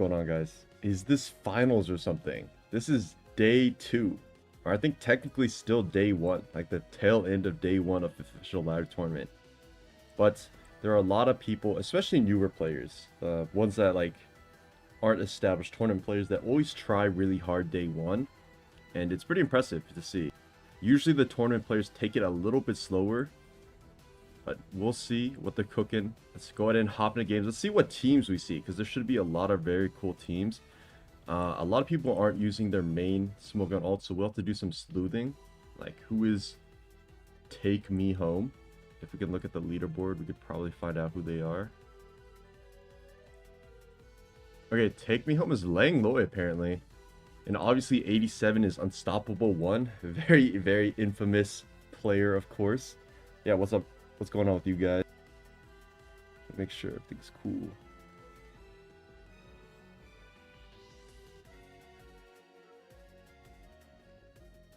going on, guys? Is this finals or something? This is day 2. Or I think technically still day 1. Like the tail end of day 1 of the official ladder tournament. But there are a lot of people, especially newer players. Ones that like aren't established tournament players that always try really hard day 1. And it's pretty impressive to see. Usually the tournament players take it a little bit slower. But we'll see what they're cooking. Let's go ahead and hop into games. Let's see what teams we see, because there should be a lot of very cool teams. A lot of people aren't using their main smoke gun ult, so we'll have to do some sleuthing. Like, who is Take Me Home? If we can look at the leaderboard, we could probably find out who they are. Okay, Take Me Home is Lang Loi, apparently. And obviously 87 is Unstoppable 1. Very, very infamous player, of course. Yeah, what's up? What's going on with you guys? Make sure everything's cool.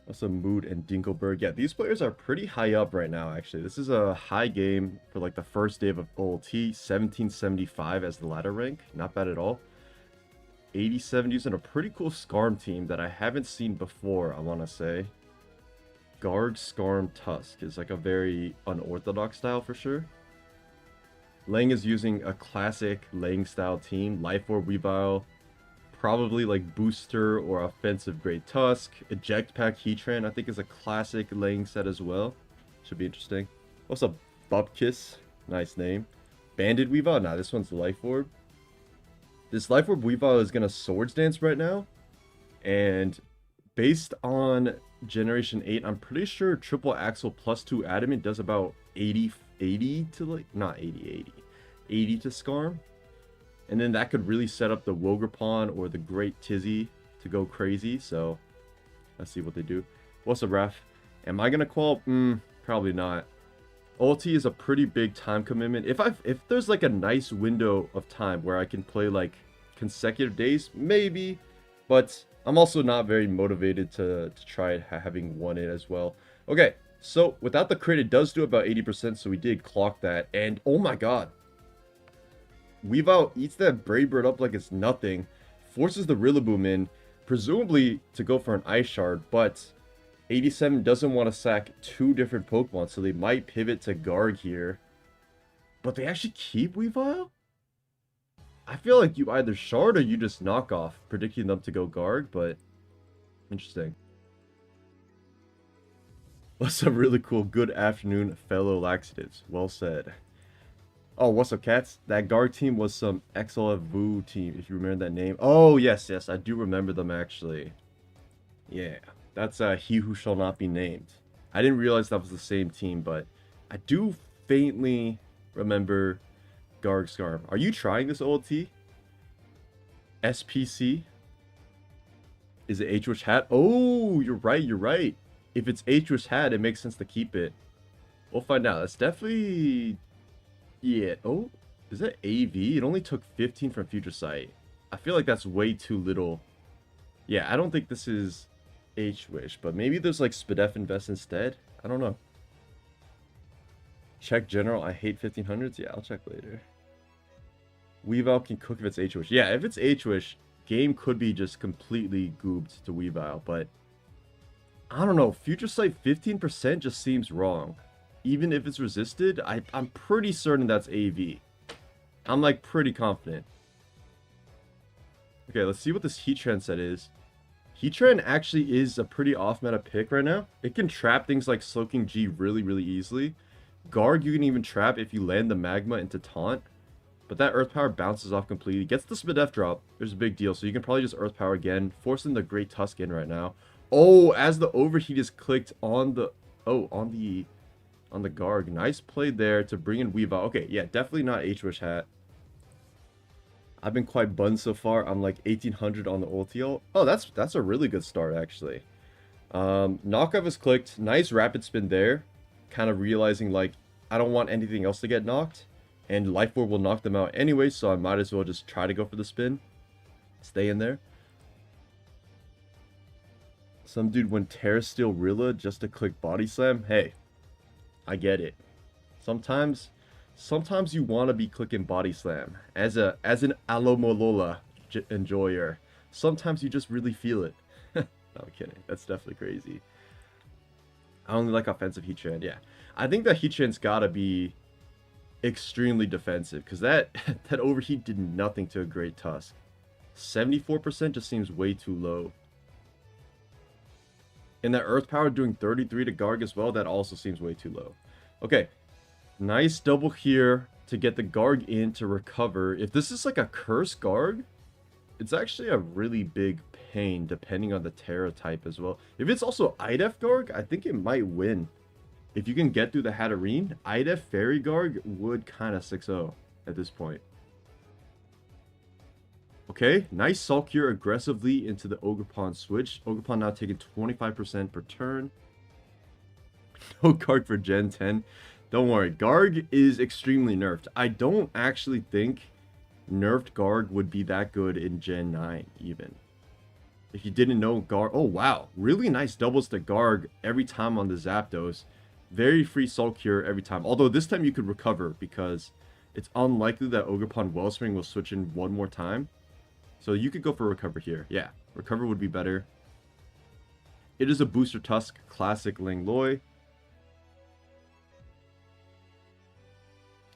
Also, Mood and Dinkelberg. Yeah, these players are pretty high up right now, actually. This is a high game for like the first day of OLT. 1775 as the ladder rank. Not bad at all. 87 using a pretty cool Skarm team that I haven't seen before, I want to say. Garg, Skarm, Tusk is like a very unorthodox style for sure. Lang is using a classic Lang style team. Life Orb Weavile, probably like booster or offensive grade Tusk. Eject Pack Heatran I think is a classic Lang set as well. Should be interesting. Also Bupkis, nice name. Banded Weavile, nah, this one's Life Orb. This Life Orb Weavile is gonna Swords Dance right now. And based on Generation 8, I'm pretty sure Triple Axle plus 2 Adamant does about 80 to like, not 80 to Skarm. And then that could really set up the Wogerpon or the Great Tizzy to go crazy. So let's see what they do. What's up, Raph? Am I gonna qual? Probably not. Ulti is a pretty big time commitment. If there's like a nice window of time where I can play like consecutive days, maybe, but I'm also not very motivated to try having one in as well. Okay, so without the crit, it does do about 80%, so we did clock that. And oh my god. Weavile eats that Brave Bird up like it's nothing. Forces the Rillaboom in, presumably to go for an Ice Shard, but 87 doesn't want to sack 2 different Pokemon, so they might pivot to Garg here. But they actually keep Weavile? I feel like you either shard or you just knock off, predicting them to go Garg, but interesting. What's up, really cool? Good afternoon, fellow laxatives. Well said. Oh, what's up, cats? That Garg team was some XLF Vu team, if you remember that name. Oh, yes, I do remember them, actually. Yeah, that's He Who Shall Not Be Named. I didn't realize that was the same team, but I do faintly remember Garg Skarm. Are you trying this OLT? SPC? Is it H-Wish Hat? Oh, you're right. If it's H-Wish Hat, it makes sense to keep it. We'll find out. That's definitely... Yeah. Oh, is that AV? It only took 15 from Future Sight. I feel like that's way too little. Yeah, I don't think this is H-Wish, but maybe there's like Spadef Invest instead? I don't know. Check general. I hate 1500s. Yeah, I'll check later. Weavile can cook if it's H-Wish. Yeah, if it's H-Wish, game could be just completely gooped to Weavile, but I don't know. Future Sight 15% just seems wrong. Even if it's resisted, I'm pretty certain that's AV. I'm like pretty confident. Okay, let's see what this Heatran set is. Heatran actually is a pretty off-meta pick right now. It can trap things like Slowking G really, really easily. Garg you can even trap if you land the Magma into Taunt. But that Earth Power bounces off completely. Gets the Spadef drop. There's a big deal. So you can probably just Earth Power again. Forcing the Great Tusk in right now. Oh, as the Overheat is clicked on the... Oh, on the Garg. Nice play there to bring in Weavile. Okay, yeah, definitely not H-Wish Hat. I've been quite bunned so far. I'm like 1800 on the ulti. Oh, that's a really good start, actually. Knockoff is clicked. Nice rapid spin there. Kind of realizing, like, I don't want anything else to get knocked. And Life Orb will knock them out anyway, so I might as well just try to go for the spin. Stay in there. Some dude went Terra Steel Rilla just to click Body Slam. Hey, I get it. Sometimes you want to be clicking Body Slam. As an Alomolola enjoyer. Sometimes you just really feel it. No, I'm kidding. That's definitely crazy. I only like offensive Heatran. Yeah. I think that Heatran's gotta be extremely defensive, because that that overheat did nothing to a Great Tusk. 74% just seems way too low. And that Earth Power doing 33 to Garg as well, that also seems way too low. Okay, nice double here to get the Garg in to recover. If this is like a Curse Garg, it's actually a really big pain depending on the Terra type as well. If it's also Idef Garg, I think it might win. If you can get through the Hatterene, Idef Fairy Garg would kind of 6-0 at this point. Okay, nice Sulkier aggressively into the Ogerpon switch. Ogerpon now taking 25% per turn. No Garg for Gen 10. Don't worry, Garg is extremely nerfed. I don't actually think nerfed Garg would be that good in Gen 9 even. If you didn't know Garg... Oh, wow. Really nice doubles to Garg every time on the Zapdos. Very free Sulkier every time. Although this time you could recover because it's unlikely that Ogerpon Wellspring will switch in one more time. So you could go for Recover here. Yeah, Recover would be better. It is a Booster Tusk Classic Langloy.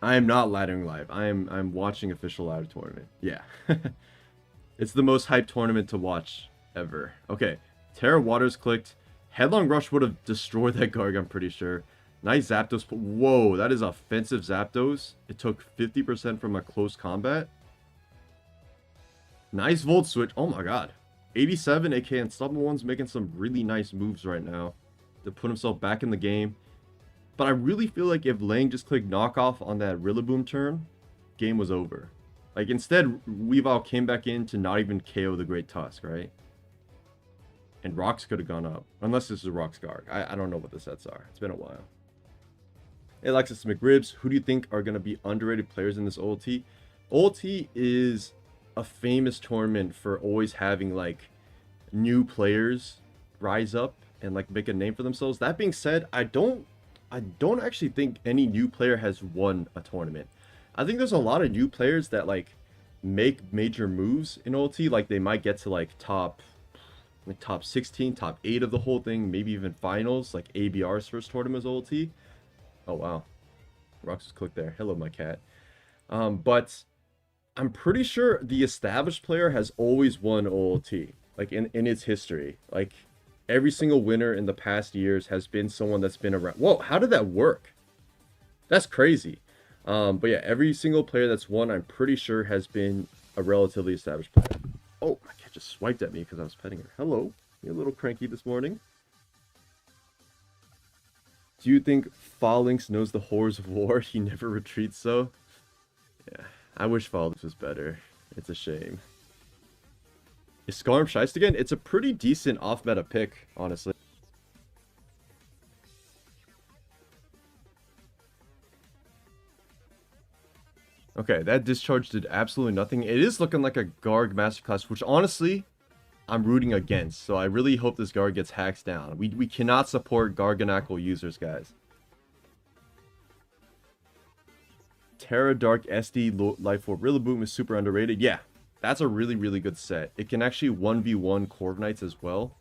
I am not laddering live. I'm watching official ladder tournament. Yeah. It's the most hyped tournament to watch ever. Okay, Terra Waters clicked. Headlong Rush would have destroyed that Garg, I'm pretty sure. Nice Zapdos. Whoa, that is offensive Zapdos. It took 50% from a close combat. Nice Volt Switch. Oh my god. 87 AK Unstoppable One's making some really nice moves right now to put himself back in the game. But I really feel like if Lang just clicked knockoff on that Rillaboom turn, game was over. Like, instead, Weavile came back in to not even KO the Great Tusk, right? And Rocks could have gone up. Unless this is Rocks Garg. I don't know what the sets are. It's been a while. Hey, Alexis McRibs, who do you think are going to be underrated players in this OLT? OLT is a famous tournament for always having, like, new players rise up and, like, make a name for themselves. That being said, I don't actually think any new player has won a tournament. I think there's a lot of new players that, like, make major moves in OLT. Like, they might get to, like, top 16, top 8 of the whole thing, maybe even finals, like ABR's first tournament was OLT. Oh, wow. Rocks just clicked there. Hello, my cat. But I'm pretty sure the established player has always won OLT, like, in its history. Like, every single winner in the past years has been someone that's been around. Whoa, how did that work? That's crazy. But yeah, every single player that's won, I'm pretty sure, has been a relatively established player. Oh, my cat just swiped at me because I was petting her. Hello. You're a little cranky this morning. Do you think Phalanx knows the horrors of war? He never retreats, so? Yeah, I wish Phalanx was better. It's a shame. Is Skarm Shiest again? It's a pretty decent off-meta pick, honestly. Okay, that discharge did absolutely nothing. It is looking like a Garg Masterclass, which honestly, I'm rooting against. So I really hope this Garg gets hacks down. We cannot support Garganacl users, guys. Terra Dark SD Life Orb Rillaboom is super underrated. Yeah, that's a really, really good set. It can actually 1v1 Corviknights as well,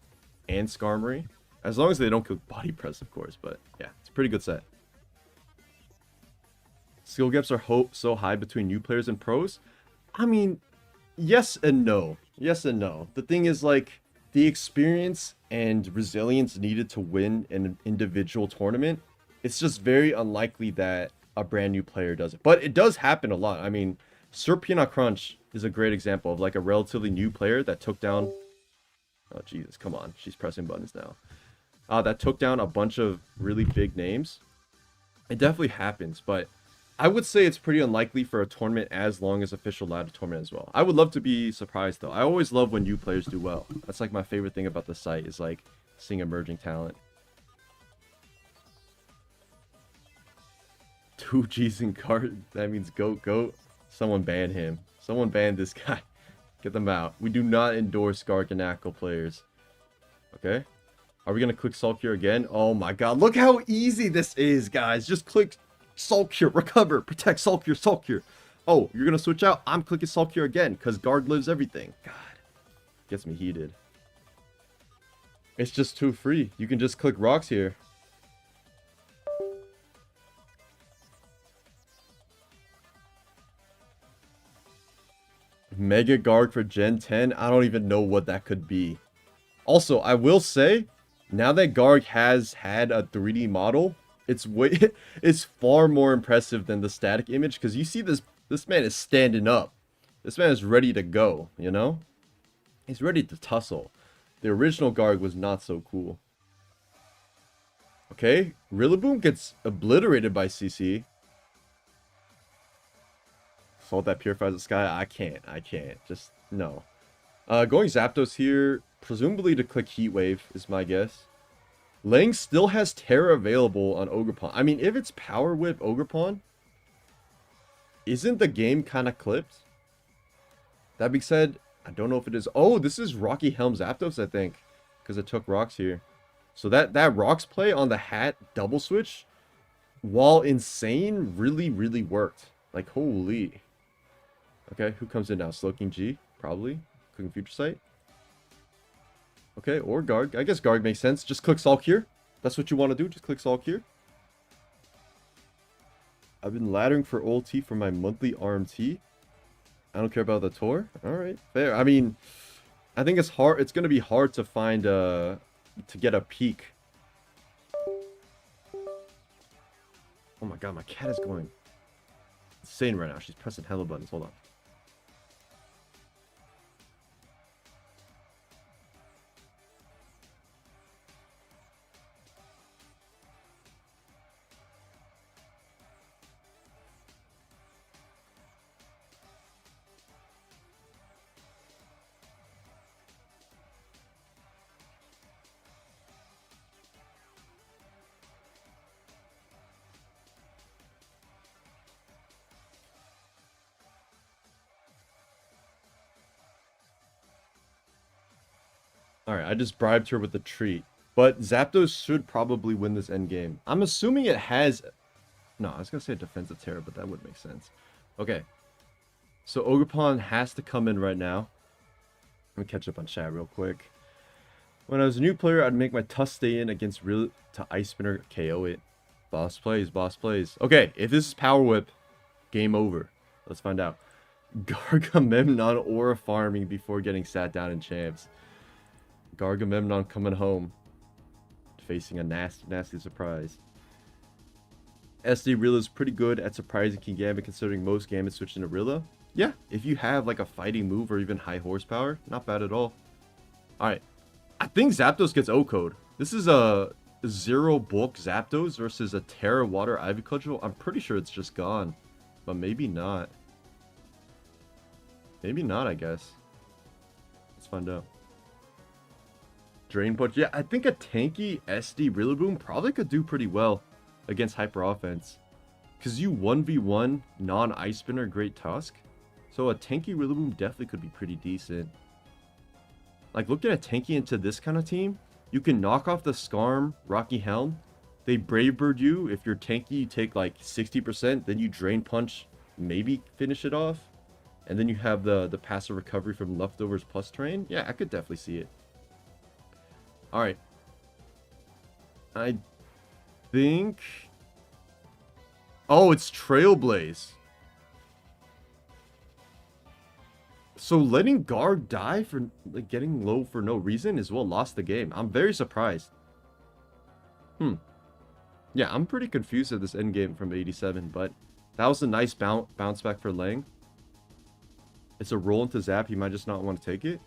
and Skarmory. As long as they don't kill Body Press, of course. But yeah, it's a pretty good set. Skill gaps are so high between new players and pros. I mean, yes and no. Yes and no. The thing is, like, the experience and resilience needed to win an individual tournament, it's just very unlikely that a brand new player does it. But it does happen a lot. I mean, Serpina Crunch is a great example of, like, a relatively new player that took down... Oh, Jesus, come on. She's pressing buttons now. That took down a bunch of really big names. It definitely happens, but I would say it's pretty unlikely for a tournament as long as official ladder tournament as well. I would love to be surprised, though. I always love when new players do well. That's, like, my favorite thing about the site is, like, seeing emerging talent. 2 G's in card. That means goat. Someone ban him. Someone ban this guy. Get them out. We do not endorse Garganacl players. Okay. Are we going to click Sulkier again? Oh my god. Look how easy this is, guys. Just click Sulkier. Recover. Protect Sulkier. Oh, you're gonna switch out? I'm clicking Sulk here again, because guard lives everything. God. Gets me heated. It's just too free. You can just click rocks here. Mega Garg for Gen 10? I don't even know what that could be. Also, I will say, now that Garg has had a 3D model, it's far more impressive than the static image, because you see this man is standing up. This man is ready to go, you know? He's ready to tussle. The original Garg was not so cool. Okay, Rillaboom gets obliterated by CC. Salt that purifies the sky. I can't. Just, no. Going Zapdos here, presumably to click Heat Wave is my guess. Lang still has Terra available on Ogerpon. I mean, if it's Power Whip Ogerpon, isn't the game kind of clipped? That being said, I don't know if it is. Oh, this is Rocky Helm Zapdos, I think, because it took rocks here. So that rocks play on the hat double switch, while insane, really, really worked. Like, holy. Okay, who comes in now? Slowking G, probably. Clicking Future Sight. Okay, or Garg. I guess Garg makes sense. Just click Sulk here. That's what you want to do. Just click Sulk here. I've been laddering for ulti for my monthly RMT. I don't care about the tour. Alright, fair. I mean, I think it's hard. It's going to be hard to find, to get a peak. Oh my god, my cat is going insane right now. She's pressing hella buttons. Hold on. Alright, I just bribed her with a treat. But Zapdos should probably win this endgame. I'm assuming it has... No, I was going to say a defensive Terra, but that would make sense. Okay. So Ogerpon has to come in right now. Let me catch up on chat real quick. When I was a new player, I'd make my Tusk stay in against real to Ice Spinner KO it. Boss plays, boss plays. Okay, if this is Power Whip, game over. Let's find out. Gargamemnon aura farming before getting sat down in champs. Gargamemnon coming home, facing a nasty surprise. SD Rilla is pretty good at surprising Kingambit, considering most Gambit switch into Rilla. Yeah, if you have like a fighting move or even high horsepower, not bad at all. Alright, I think Zapdos gets O-Code. This is a 0 bulk Zapdos versus a Terra Water Ivy Cudgel. I'm pretty sure it's just gone, but maybe not. Maybe not, I guess. Let's find out. Drain Punch. Yeah, I think a tanky SD Rillaboom probably could do pretty well against Hyper Offense. Because you 1v1 non-Ice Spinner Great Tusk. So a tanky Rillaboom definitely could be pretty decent. Like, looking at tanky into this kind of team, you can knock off the Skarm, Rocky Helm. They Brave Bird you. If you're tanky, you take like 60%. Then you Drain Punch, maybe finish it off. And then you have the passive recovery from Leftovers plus Terrain. Yeah, I could definitely see it. Alright. I think... Oh, it's Trailblaze. So letting Garg die for like getting low for no reason is what lost the game. I'm very surprised. Yeah, I'm pretty confused at this endgame from 87, but that was a nice bounce back for Lang. It's a roll into Zap. He might just not want to take it.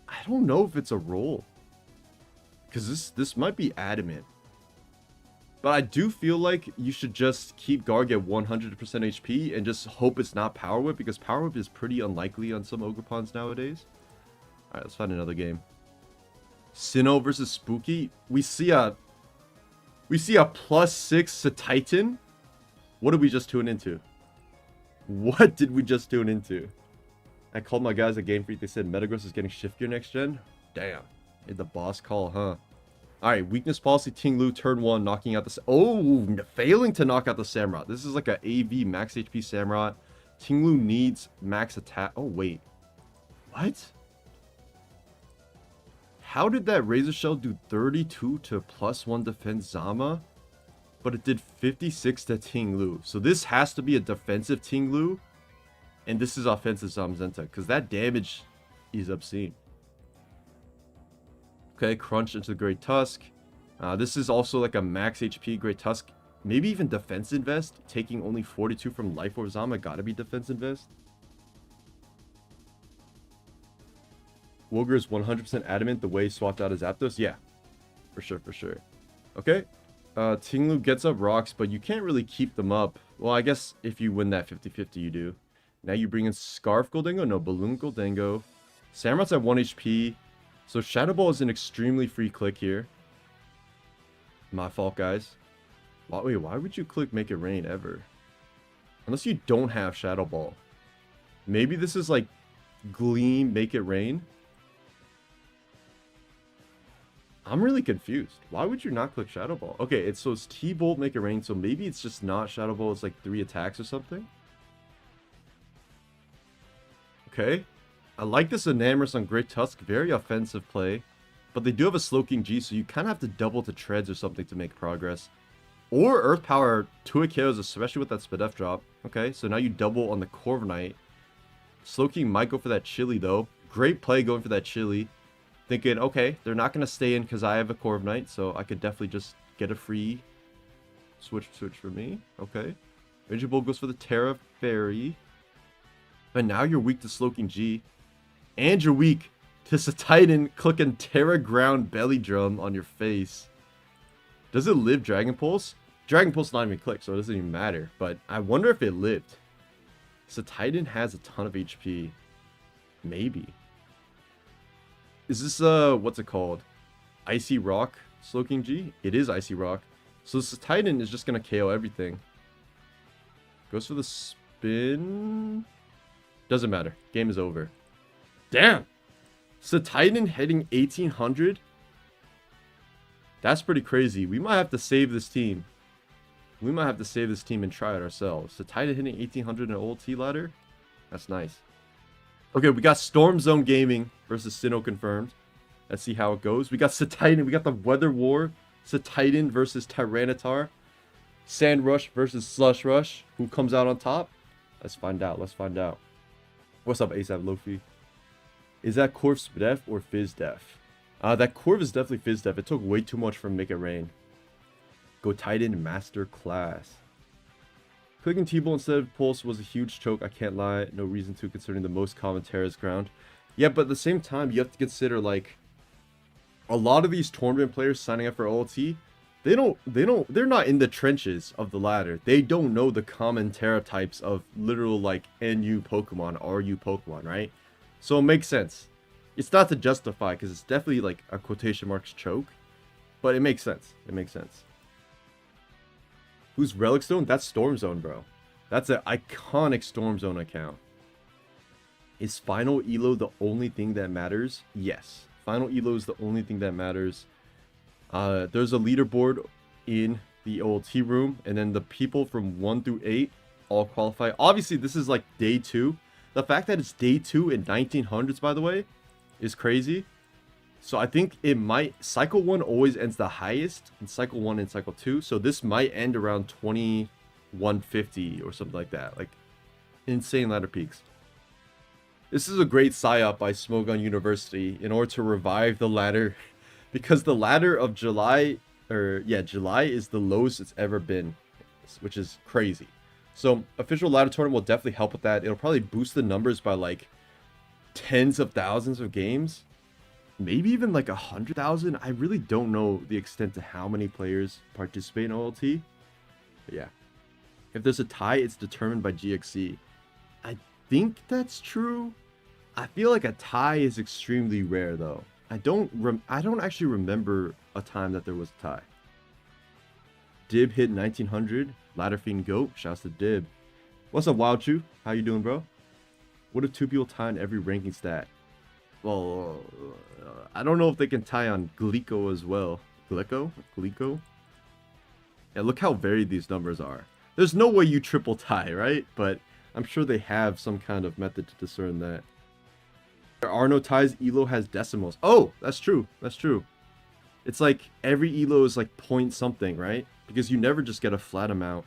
I don't know if it's a roll. Because this might be adamant. But I do feel like you should just keep Garg at 100% HP and just hope it's not Power Whip, because Power Whip is pretty unlikely on some Ogerpons nowadays. Alright, let's find another game. Sinnoh versus Spooky. We see a +6 to Titan. What did we just tune into? What did we just tune into? I called my guys at Game Freak. They said Metagross is getting Shift Gear next gen. Damn. Made the boss call, huh? All right, weakness policy, Ting Lu, turn 1, knocking out the... failing to knock out the Samurott. This is like a AV max HP Samurott. Ting Lu needs max attack. Oh, wait. What? How did that Razor Shell do 32 to +1 defense Zama? But it did 56 to Ting Lu. So this has to be a defensive Ting Lu. And this is offensive Zamazenta. Because that damage is obscene. Okay, Crunch into the Great Tusk. This is also like a max HP Great Tusk. Maybe even Defense Invest. Taking only 42 from Life Orb Zama. Gotta be Defense Invest. Woger is 100% adamant the way he swapped out his Aptos. Yeah, for sure, for sure. Okay. Ting Lu gets up rocks, but you can't really keep them up. Well, I guess if you win that 50-50, you do. Now you bring in Scarf Goldengo. No, Balloon Goldengo. Samurott's at 1 HP. So Shadow Ball is an extremely free click here. My fault, guys. Wait, why would you click Make It Rain ever? Unless you don't have Shadow Ball. Maybe this is like Gleam, Make It Rain. I'm really confused. Why would you not click Shadow Ball? Okay, so it's T-Bolt, Make It Rain, so maybe it's just not Shadow Ball, it's like 3 attacks or something. Okay. I like this Enamorus on Great Tusk, very offensive play. But they do have a Slowking G, so you kind of have to double to Treads or something to make progress. Or Earth Power 2 KOs, especially with that Spadef drop. Okay, so now you double on the Corviknight. Slowking might go for that Chili though. Great play going for that Chili. Thinking, okay, they're not going to stay in because I have a Corviknight, so I could definitely just get a free switch for me. Okay. Raging Bull goes for the Terra Fairy. But now you're weak to Slowking G. And you're weak to Titan clicking Terra Ground Belly Drum on your face. Does it live Dragon Pulse? Dragon Pulse not even clicked, so it doesn't even matter. But I wonder if it lived. Titan has a ton of HP. Maybe. Is this, what's it called? Icy Rock Slowking G? It is Icy Rock. So this Titan is just going to KO everything. Goes for the spin. Doesn't matter. Game is over. Damn! Titan hitting 1800? That's pretty crazy. We might have to save this team. We might have to save this team and try it ourselves. Titan hitting 1800 in an old T ladder? That's nice. Okay, we got Storm Zone Gaming versus Sinnoh confirmed. Let's see how it goes. We got Titan. We got the Weather War. Titan versus Tyranitar. Sand Rush versus Slush Rush. Who comes out on top? Let's find out. Let's find out. What's up, ASAP Lofi? Is that Corv Spadef or Fizz Def? That Corv is definitely Fizz Def. It took way too much from Make It Rain. Go Titan Master Class. Clicking T-Bolt instead of Pulse was a huge choke. I can't lie. No reason to, considering the most common Terra's ground. Yeah, but at the same time, you have to consider, like, a lot of these tournament players signing up for OLT, they're not in the trenches of the ladder. They don't know the common Terra types of literal, like, NU Pokemon, RU Pokemon, right? So it makes sense. It's not to justify, because it's definitely, like, a quotation marks choke. But it makes sense. It makes sense. Who's Relic Stone? That's Storm Zone, bro. That's an iconic Storm Zone account. Is Final Elo the only thing that matters? Yes. Final Elo is the only thing that matters. There's a leaderboard in the OLT room, and then the people from 1 through 8 all qualify. Obviously, this is like day 2. The fact that it's day 2 in 1900s, by the way, is crazy. So I think it might... Cycle 1 always ends the highest in Cycle 1 and Cycle 2. So this might end around 2150 or something like that. Like, insane ladder peaks. This is a great psyop by Smogon University in order to revive the ladder. Because the ladder of July... July is the lowest it's ever been. Which is crazy. So, official ladder tournament will definitely help with that. It'll probably boost the numbers by like... tens of thousands of games. Maybe even like 100,000. I really don't know the extent to how many players participate in OLT. But yeah. If there's a tie, it's determined by GXC. I think that's true. I feel like a tie is extremely rare though. I don't actually remember a time that there was a tie. Dib hit 1900. Ladder Fiend Goat. Shouts to Dib. What's up, Wild Chew? How you doing, bro? What if 2 people tie on every ranking stat? Well, I don't know if they can tie on Glico as well. Glico. And look how varied these numbers are. There's no way you triple tie, right? But I'm sure they have some kind of method to discern that. There are no ties. Elo has decimals. Oh, that's true. That's true. It's like every Elo is like point something, right? Because you never just get a flat amount.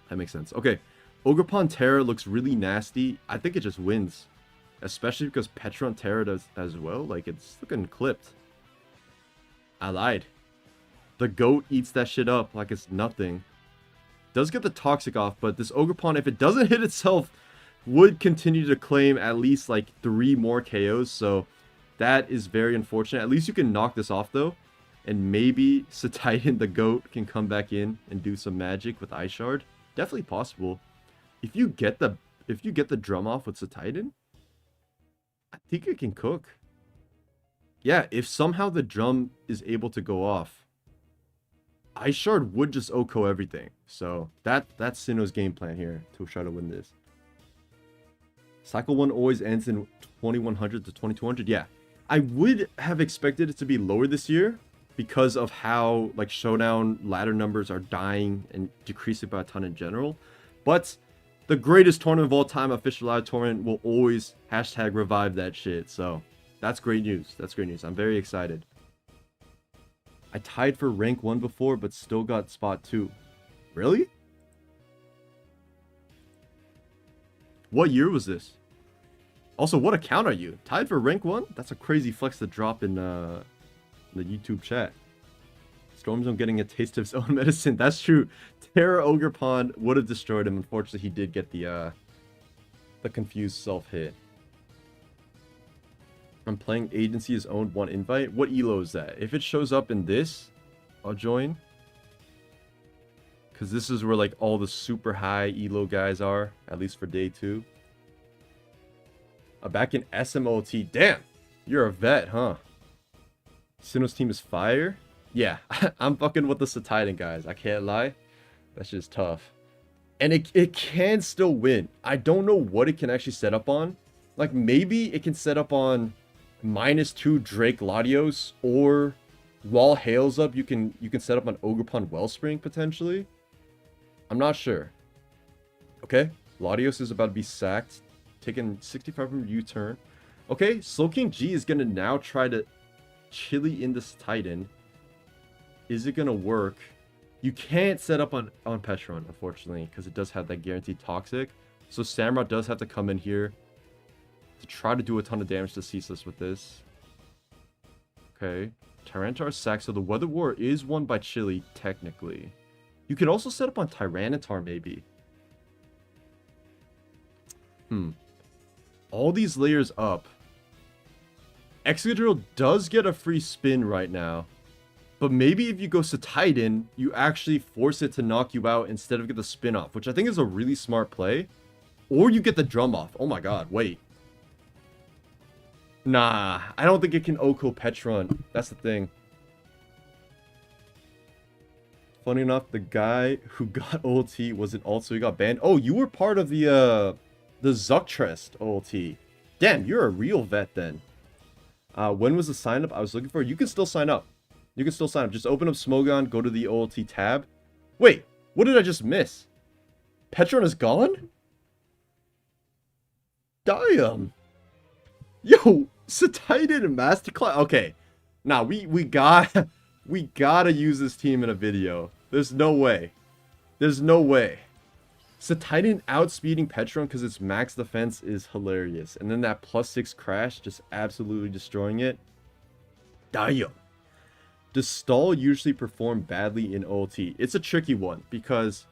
That makes sense. Okay. Ogerpon Terra looks really nasty. I think it just wins. Especially because Petron Terra does as well. Like, it's looking clipped. I lied. The goat eats that shit up like it's nothing. Does get the toxic off, but this Ogerpon, if it doesn't hit itself, would continue to claim at least like 3 more KOs. So that is very unfortunate. At least you can knock this off though. And maybe Satitan the goat can come back in and do some magic with Ice Shard. Definitely possible. If you get the drum off with Satitan, I think it can cook. Yeah, if somehow the drum is able to go off, Ice Shard would just OHKO everything. So that's Sinnoh's game plan here to try to win this. Cycle 1 always ends in 2100 to 2200. Yeah, I would have expected it to be lower this year because of how like showdown ladder numbers are dying and decreasing by a ton in general. But the greatest tournament of all time, official live tournament, will always hashtag revive that shit. So that's great news. That's great news. I'm very excited. I tied for rank 1 before, but still got spot 2. Really? What year was this? Also, what account are you? Tied for rank 1? That's a crazy flex to drop in the YouTube chat. Stormzone getting a taste of his own medicine. That's true. Terra Ogerpon would have destroyed him. Unfortunately, he did get the confused self-hit. I'm playing Agency is owned 1 invite. What elo is that? If it shows up in this, I'll join. Because this is where like all the super high elo guys are. At least for day 2. Back in SMOT. Damn! You're a vet, huh? Sinnoh's team is fire? Yeah, I'm fucking with the Satitan guys. I can't lie. That's just tough. And it can still win. I don't know what it can actually set up on. Like, maybe it can set up on -2 Drake Latios, or while Hail's up, you can set up on Ogerpon Wellspring, potentially. I'm not sure. Okay, Latios is about to be sacked. Taking 65 from U-turn. Okay, Slowking G is going to now try to chili in this Titan. Is it going to work? You can't set up on Petron, unfortunately, because it does have that guaranteed toxic. So Samurott does have to come in here to try to do a ton of damage to Ceaseless with this. Okay. Tyranitar sack. So the Weather War is won by Chili, technically. You could also set up on Tyranitar, maybe. All these layers up. Excadrill does get a free spin right now. But maybe if you go Satitan, you actually force it to knock you out instead of get the spin off, which I think is a really smart play. Or you get the drum off. Oh my god, wait. Nah, I don't think it can OHKO Petron. That's the thing. Funny enough, the guy who got ulti wasn't ult, so he got banned. Oh, you were part of the Zuctrest ulti. Damn, you're a real vet then. When was the sign up I was looking for? You can still sign up. You can still sign up. Just open up Smogon, go to the OLT tab. Wait, what did I just miss? Petron is gone? Damn. Yo, Satitan Masterclass. Okay. Nah, we gotta use this team in a video. There's no way. There's no way. Satitan outspeeding Petron because its max defense is hilarious. And then that +6 crash just absolutely destroying it. Damn. Does Stall usually perform badly in OLT? It's a tricky one because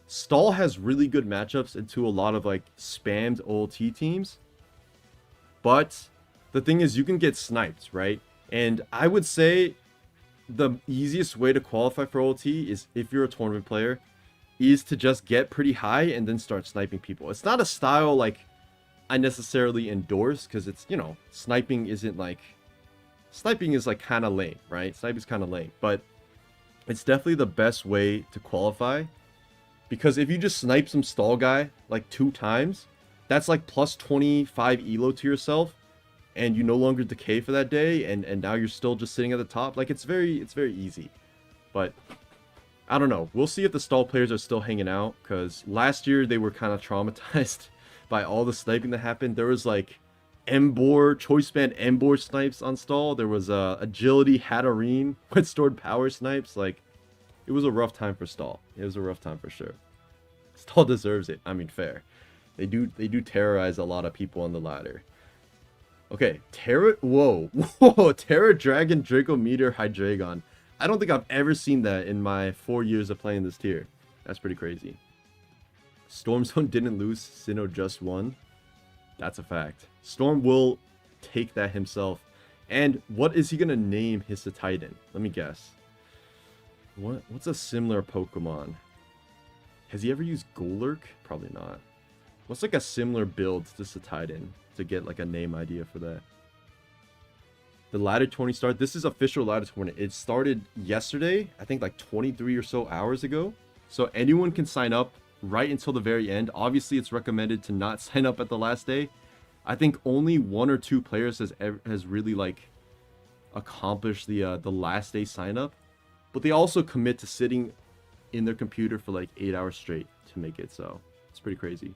Stall has really good matchups into a lot of like spammed OLT teams. But the thing is, you can get sniped, right? And I would say the easiest way to qualify for OLT is, if you're a tournament player, is to just get pretty high and then start sniping people. It's not a style like I necessarily endorse because it's, you know, sniping is like kind of lame, right? Sniping is kind of lame, but it's definitely the best way to qualify, because if you just snipe some Stall guy like 2 times, that's like +25 elo to yourself, and you no longer decay for that day, and now you're still just sitting at the top. Like, it's very easy. But I don't know. We'll see if the stall players are still hanging out, because last year they were kind of traumatized by all the sniping that happened. There was like Embor, Choice Band Embor snipes on stall. There was Agility Hatterene with stored power snipes. Like, it was a rough time for stall. It was a rough time for sure. Stall deserves it. I mean, fair. They do terrorize a lot of people on the ladder. Okay, whoa, Terra Dragon Draco Meteor Hydreigon. I don't think I've ever seen that in my 4 years of playing this tier. That's pretty crazy. Stormzone didn't lose, Sinnoh just won. That's a fact. Storm will take that himself. And what is he gonna name his Titan? Let me guess. What's a similar Pokemon? Has he ever used Golurk? Probably not. What's like a similar build to Titan to get like a name idea for that? The ladder 20 start. This is official ladder tournament. It started yesterday, I think like 23 or so hours ago. So anyone can sign up right until the very end. Obviously, it's recommended to not sign up at the last day. I think only 1 or 2 players has really like accomplished the last day sign up. But they also commit to sitting in their computer for like 8 hours straight to make it. So it's pretty crazy.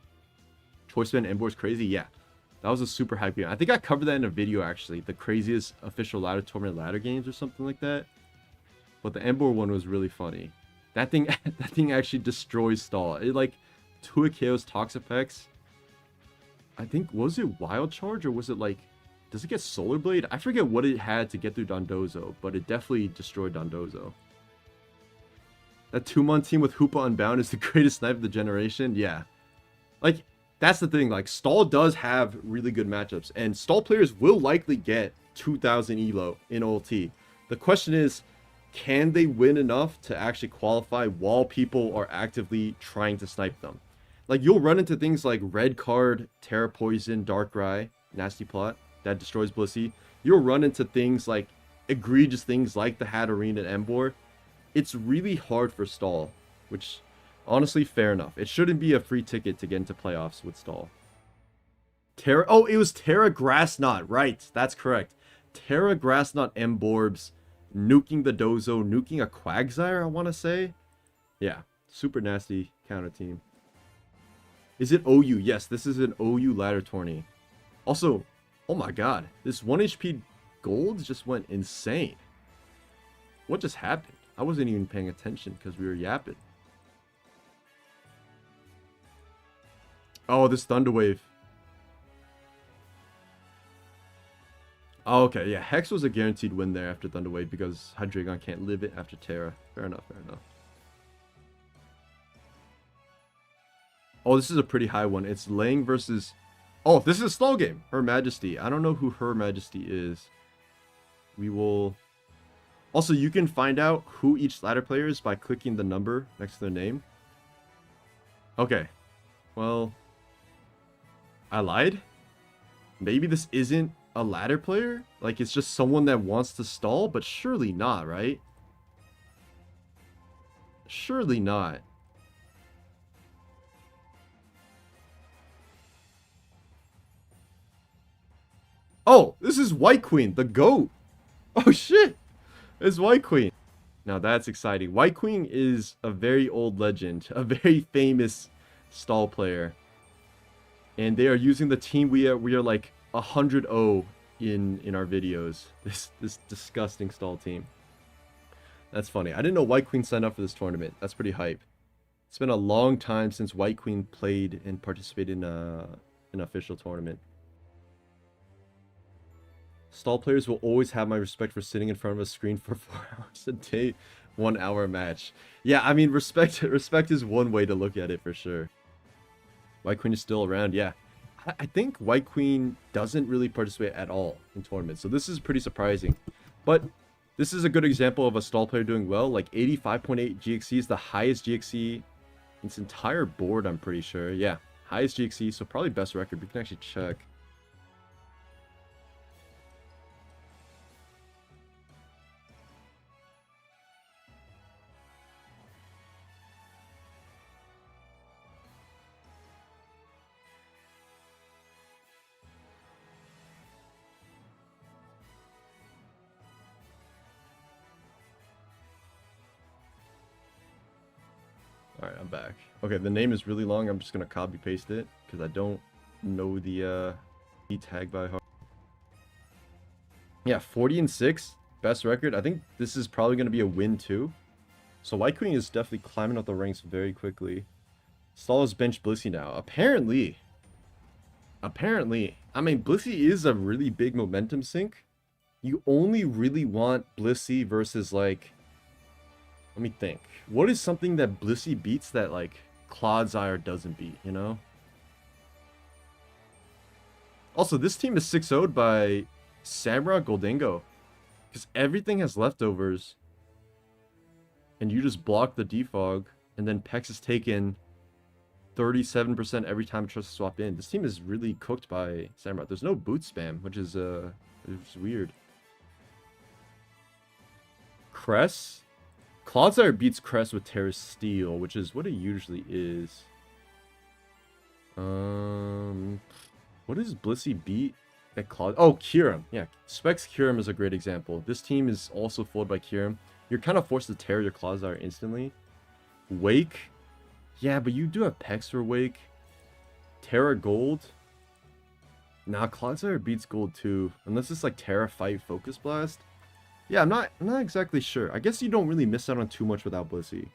Choice Band Embor is crazy. Yeah, that was a super hype game. I think I covered that in a video actually. The craziest official ladder tournament ladder games or something like that. But the Embor one was really funny. That thing actually destroys stall. It like 2 KO's Toxapex. I think, was it Wild Charge or was it like, does it get Solar Blade? I forget what it had to get through Dondozo, but it definitely destroyed Dondozo. That 2-month team with Hoopa Unbound is the greatest snipe of the generation. Yeah. Like, that's the thing. Like, stall does have really good matchups, and stall players will likely get 2,000 elo in OLT. The question is, can they win enough to actually qualify while people are actively trying to snipe them? Like, you'll run into things like Red Card, Terra Poison, Darkrai, Nasty Plot that destroys Blissey. You'll run into things like egregious things like the Hatterene and Embor. It's really hard for stall, which honestly, fair enough. It shouldn't be a free ticket to get into playoffs with stall. Oh, it was Terra Grassnot, right? That's correct. Terra Grassnot Emborbs, nuking the Dozo, nuking a Quagsire, I want to say. Yeah, super nasty counter team. Is it OU? Yes, this is an OU ladder tourney. Also, oh my god, this 1 HP gold just went insane. What just happened? I wasn't even paying attention because we were yapping. Oh, this Thunder Wave. Oh, okay, yeah, Hex was a guaranteed win there after Thunder Wave because Hydreigon can't live it after Terra. Fair enough, fair enough. Oh, this is a pretty high one. It's Lang versus... Oh, this is a stall game. Her Majesty. I don't know who Her Majesty is. We will... Also, you can find out who each ladder player is by clicking the number next to their name. Okay. Well... I lied? Maybe this isn't a ladder player? Like, it's just someone that wants to stall? But surely not, right? Surely not. Oh, this is White Queen, the GOAT. Oh, shit. It's White Queen. Now, that's exciting. White Queen is a very old legend. A very famous stall player. And they are using the team we are like 100-0 in our videos. This disgusting stall team. That's funny. I didn't know White Queen signed up for this tournament. That's pretty hype. It's been a long time since White Queen played and participated in an official tournament. Stall players will always have my respect for sitting in front of a screen for 4 hours a day, 1 hour match. Yeah, I mean, respect is one way to look at it for sure. White Queen is still around, yeah. I think White Queen doesn't really participate at all in tournaments, so this is pretty surprising. But this is a good example of a stall player doing well. Like 85.8 GXC is the highest GXC in its entire board, I'm pretty sure. Yeah, highest GXC, so probably best record. We can actually check. I'm back. Okay, the name is really long. I'm just gonna copy paste it because I don't know the key tag by heart. Yeah, 40-6, best record. I think this is probably gonna be a win too. So White Queen is definitely climbing up the ranks very quickly. Stall is bench Blissey now. Apparently. I mean, Blissey is a really big momentum sink. You only really want Blissey versus, like... Let me think. What is something that Blissey beats that, like, Clodsire doesn't beat, you know? Also, this team is 6-0'd by Samurott Gholdengo. Because everything has leftovers. And you just block the defog. And then Pex is taken 37% every time it tries to swap in. This team is really cooked by Samurott. There's no boot spam, which is weird. Cress? Clodsire beats Cress with Terra Steel, which is what it usually is. What does Blissey beat at Clod? Oh, Kyurem. Yeah, Specs Kyurem is a great example. This team is also fooled by Kyurem. You're kind of forced to tear your Clodsire instantly. Wake. Yeah, but you do have Pex for Wake. Terra Gold. Nah, Clodsire beats Gold too. Unless it's like Terra Fight Focus Blast. Yeah, I'm not exactly sure. I guess you don't really miss out on too much without Blissey.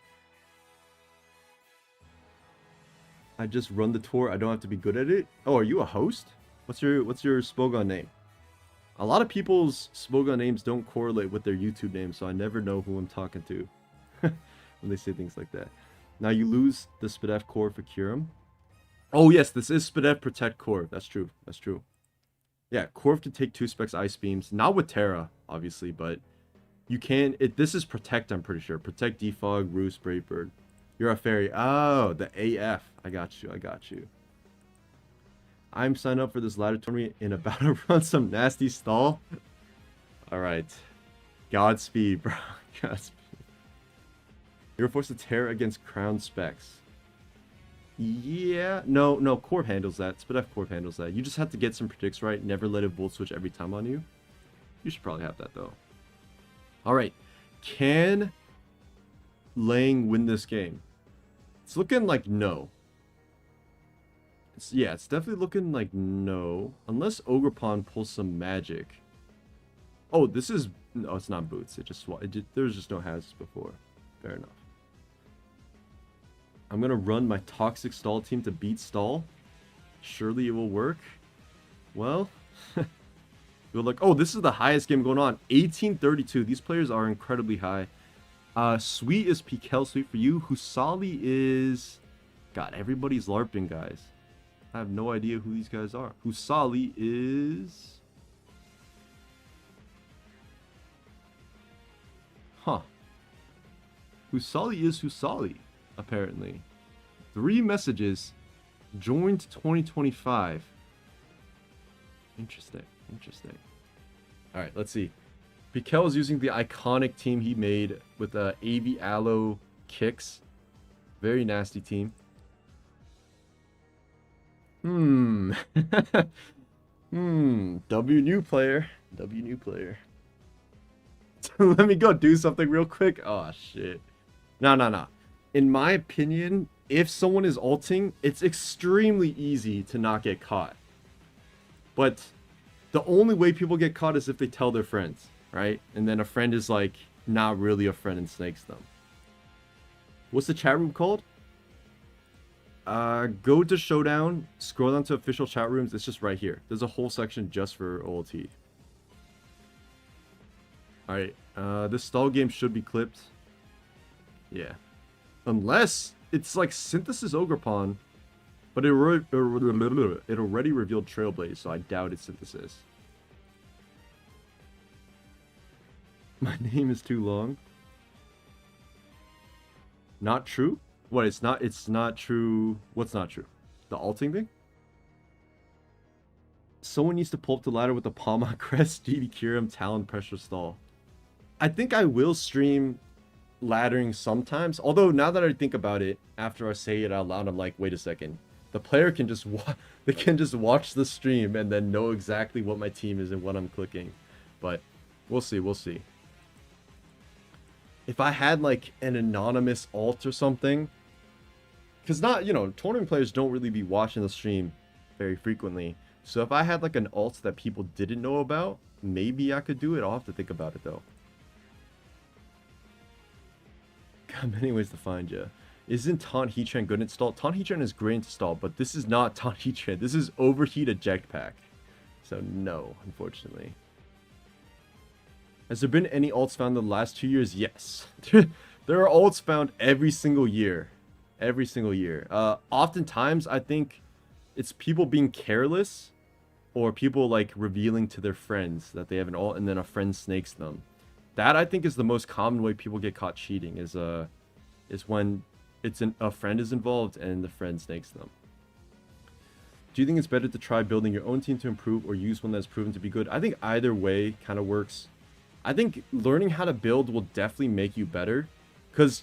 I just run the tour. I don't have to be good at it. Oh, are you a host? What's your Spogon name? A lot of people's Spogon names don't correlate with their YouTube name, so I never know who I'm talking to when they say things like that. Now you lose the Spadef core for Kyurem. Oh yes, this is Spadef Protect core. That's true. That's true. Yeah, Corv can take 2 specs Ice Beams. Not with Terra, obviously, but you can... This is Protect, I'm pretty sure. Protect, Defog, Roost, Bravebird. You're a fairy. Oh, the AF. I got you. I got you. I'm signed up for this ladder tournament and about to run some nasty stall. Alright. Godspeed, bro. Godspeed. You're forced to tear against Crown Specs. Yeah. No, Corv handles that. Spadef Corv handles that. You just have to get some predicts right. Never let it Volt Switch every time on you. You should probably have that, though. Alright. Can Lang win this game? It's looking like no. Yeah, it's definitely looking like no. Unless Ogerpon pulls some magic. Oh, this is... No, it's not boots. There was just no hazards before. Fair enough. I'm going to run my Toxic Stall team to beat Stall. Surely it will work. Well... Good luck. Oh, this is the highest game going on. 1832. These players are incredibly high. Sweet is Pikel. Sweet for you. Husali is... God, everybody's LARPing, guys. I have no idea who these guys are. Husali is... Huh. Husali is Husali, apparently. 3 messages. Joined 2025. Interesting. Interesting. Alright, let's see. Pikel is using the iconic team he made with AV Aloe kicks. Very nasty team. W new player. W new player. Let me go do something real quick. Oh, shit. No. In my opinion, if someone is ulting, it's extremely easy to not get caught. But the only way people get caught is if they tell their friends, right? And then a friend is like not really a friend and snakes them. What's the chat room called? Go to Showdown, scroll down to official chat rooms. It's just right here. There's a whole section just for OLT. Alright, this stall game should be clipped. Yeah. Unless it's like Synthesis Ogerpon, but it already revealed Trailblaze, so I doubt it's Synthesis. My name is too long. Not true? What, it's not true. What's not true? The alting thing? Someone needs to pull up the ladder with the Palma Crest, GD Kyurem, Talon, Pressure Stall. I think I will stream laddering sometimes. Although now that I think about it, after I say it out loud, I'm like, wait a second. The player can just watch the stream and then know exactly what my team is and what I'm clicking. But we'll see. If I had like an anonymous alt or something, because not, tournament players don't really be watching the stream very frequently. So if I had like an alt that people didn't know about, maybe I could do it. I'll have to think about it though. Got many ways to find you. Isn't Taunt Heatran good install? Taunt Heatran is great install, but this is not Taunt Heatran. This is Overheat Eject Pack. So no, unfortunately. Has there been any alts found in the last 2 years? Yes. There are alts found every single year. Every single year. Oftentimes, I think it's people being careless or people like revealing to their friends that they have an alt and then a friend snakes them. That I think is the most common way people get caught cheating is when a friend is involved and the friend snakes them. Do you think it's better to try building your own team to improve or use one that's proven to be good? I think either way kind of works. I think learning how to build will definitely make you better because,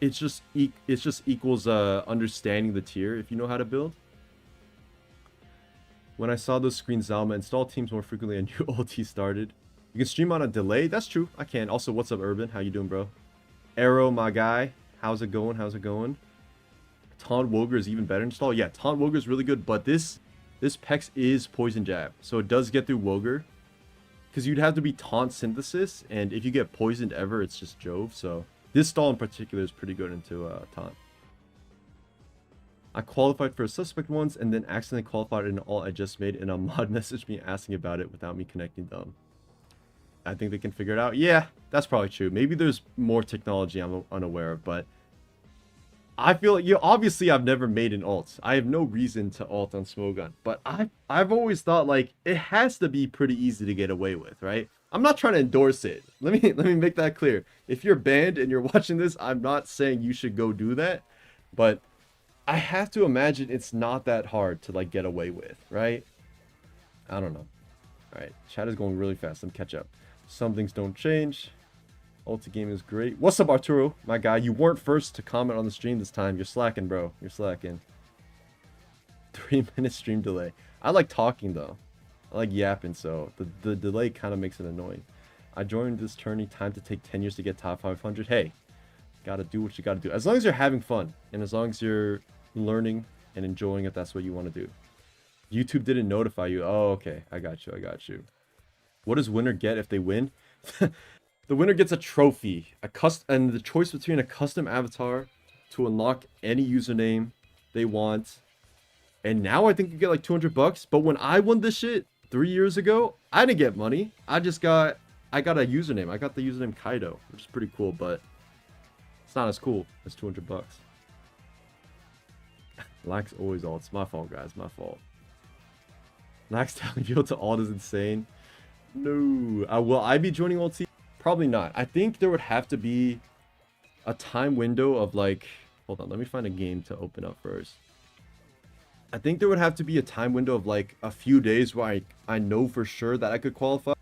it's just equals understanding the tier if you know how to build. When I saw those screens, Zalma, install teams more frequently and new ulti started. You can stream on a delay. That's true. I can. Also, what's up, Urban? How you doing, bro? Arrow, my guy. How's it going? How's it going? Taunt Woger is even better install. Yeah, Taunt Woger is really good, but this Pex is Poison Jab. So it does get through Woger. Because you'd have to be Taunt Synthesis, and if you get poisoned ever, it's just Jove. So this stall in particular is pretty good into Taunt. I qualified for a suspect once, and then accidentally qualified in all I just made, and a mod messaged me asking about it without me connecting them. I think they can figure it out. Yeah, that's probably true. Maybe there's more technology I'm unaware of, but I feel like, obviously I've never made an alt. I have no reason to alt on Smogon, but I've always thought like it has to be pretty easy to get away with, right? I'm not trying to endorse it. Let me make that clear. If you're banned and you're watching this, I'm not saying you should go do that, but I have to imagine it's not that hard to like get away with, right? I don't know. All right, chat is going really fast. Let me catch up. Some things don't change. Ulti game is great. What's up, Arturo? My guy, you weren't first to comment on the stream this time. You're slacking, bro. You're slacking. 3-minute stream delay. I like talking, though. I like yapping, so the delay kind of makes it annoying. I joined this tourney. Time to take 10 years to get top 500. Hey, gotta do what you gotta do. As long as you're having fun, and as long as you're learning and enjoying it, that's what you want to do. YouTube didn't notify you. Oh, okay. I got you. What does winner get if they win? The winner gets a trophy, and the choice between a custom avatar to unlock any username they want. And now I think you get like $200. But when I won this shit 3 years ago, I didn't get money. I got a username. I got the username Kaido, which is pretty cool, but it's not as cool as $200. Lax always alt. It's my fault, guys. My fault. Lax telling you to alt is insane. No. Will I be joining ulti? Probably not. I think there would have to be a time window of like... Hold on. Let me find a game to open up first. I think there would have to be a time window of like a few days where I know for sure that I could qualify.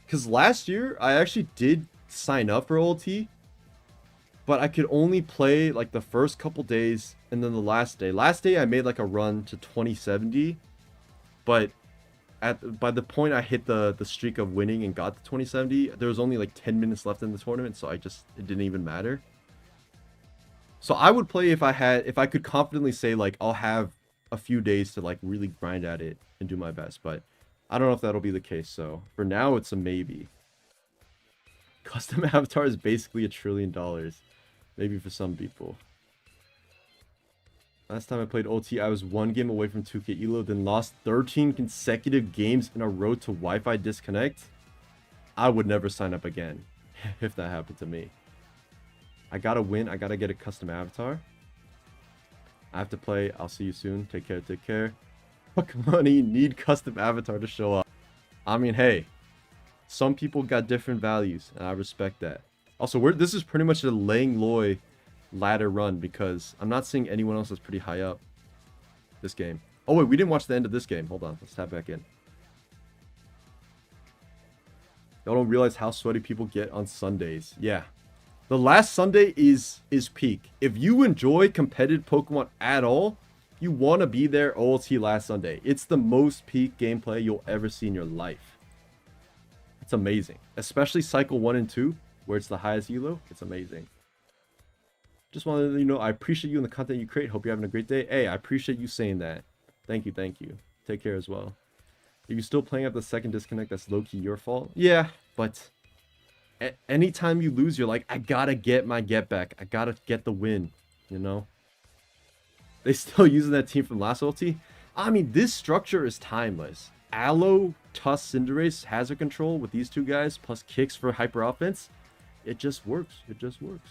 Because last year, I actually did sign up for ulti. But I could only play like the first couple days and then the last day. Last day I made like a run to 2070. But by the point I hit the streak of winning and got to 2070, there was only like 10 minutes left in the tournament, so it didn't even matter. So I would play if I could confidently say like I'll have a few days to like really grind at it and do my best, but I don't know if that'll be the case. So for now it's a maybe. Custom avatar is basically $1 trillion. Maybe for some people. Last time I played OT, I was 1 game away from 2K Elo, then lost 13 consecutive games in a row to Wi-Fi disconnect. I would never sign up again if that happened to me. I gotta win. I gotta get a custom avatar. I have to play. I'll see you soon. Take care. Take care. Fuck money. Need custom avatar to show up. I mean, hey. Some people got different values, and I respect that. Also, this is pretty much a Lang Loi ladder run because I'm not seeing anyone else that's pretty high up this game. Oh, wait, we didn't watch the end of this game. Hold on. Let's tap back in. Y'all don't realize how sweaty people get on Sundays. Yeah. The last Sunday is peak. If you enjoy competitive Pokemon at all, you want to be there OLT last Sunday. It's the most peak gameplay you'll ever see in your life. It's amazing. Especially Cycle 1 and 2, where it's the highest elo. It's amazing. Just wanted to let you know I appreciate you and the content you create. Hope you're having a great day. Hey, I appreciate you saying that. Thank you, thank you. Take care as well. If you're still playing at the second disconnect, that's low-key your fault. Yeah, but anytime you lose, you're like, I gotta get my get back. I gotta get the win, you know? They still using that team from last ulti? I mean, this structure is timeless. Aloe, Tusk, Cinderace, Hazard Control with these two guys, plus kicks for hyper offense. It just works. It just works.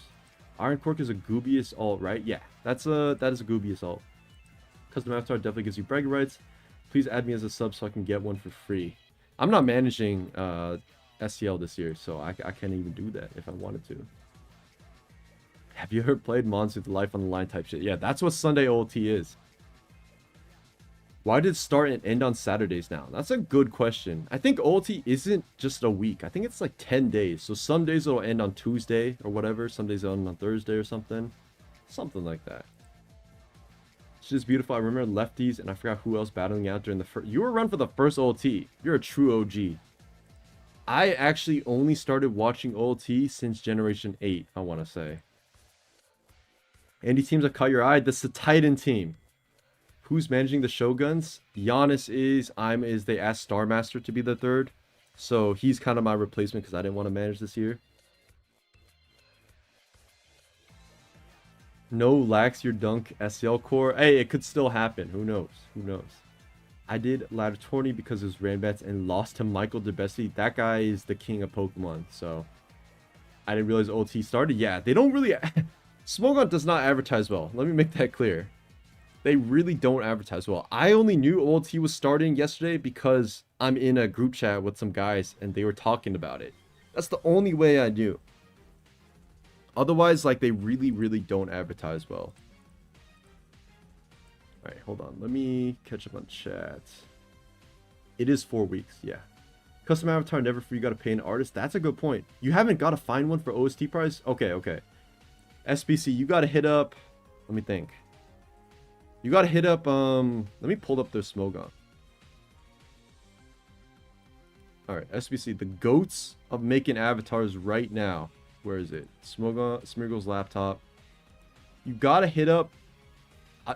Iron Cork is a Goobious ult, right? Yeah, that is a Goobious ult. Custom Avatar definitely gives you bragging rights. Please add me as a sub so I can get one for free. I'm not managing SCL this year, so I can't even do that if I wanted to. Have you ever played Monster with Life on the Line type shit? Yeah, that's what Sunday OLT is. Why did it start and end on Saturdays now? That's a good question. I think OLT isn't just a week. I think it's like 10 days. So some days it'll end on Tuesday or whatever. Some days it'll end on Thursday or something. Something like that. It's just beautiful. I remember lefties and I forgot who else battling out during the first. You were around for the first OLT. You're a true OG. I actually only started watching OLT since Generation 8, I want to say. Any teams that caught your eye? That's the Titan team. Who's managing the Shoguns? Giannis is. I'm is. They asked Star Master to be the third. So he's kind of my replacement because I didn't want to manage this year. No lax your dunk SCL core. Hey, it could still happen. Who knows? Who knows? I did ladder tourney because it was Ranbats and lost to Michael DeBessi. That guy is the king of Pokemon. So I didn't realize OT started. Yeah, they don't really... Smogon does not advertise well. Let me make that clear. They really don't advertise well. I only knew OLT was starting yesterday because I'm in a group chat with some guys and they were talking about it. That's the only way I knew. Otherwise, like, they really, really don't advertise well. Alright, hold on. Let me catch up on chat. It is 4 weeks, yeah. Custom avatar never free, you gotta pay an artist. That's a good point. You haven't got to find one for OST price? Okay, okay. SBC, you gotta hit up... Let me think. You gotta hit up, let me pull up their Smogon. Alright, SBC, the goats of making avatars right now. Where is it? Smogon, Smeargle's laptop. You gotta hit up...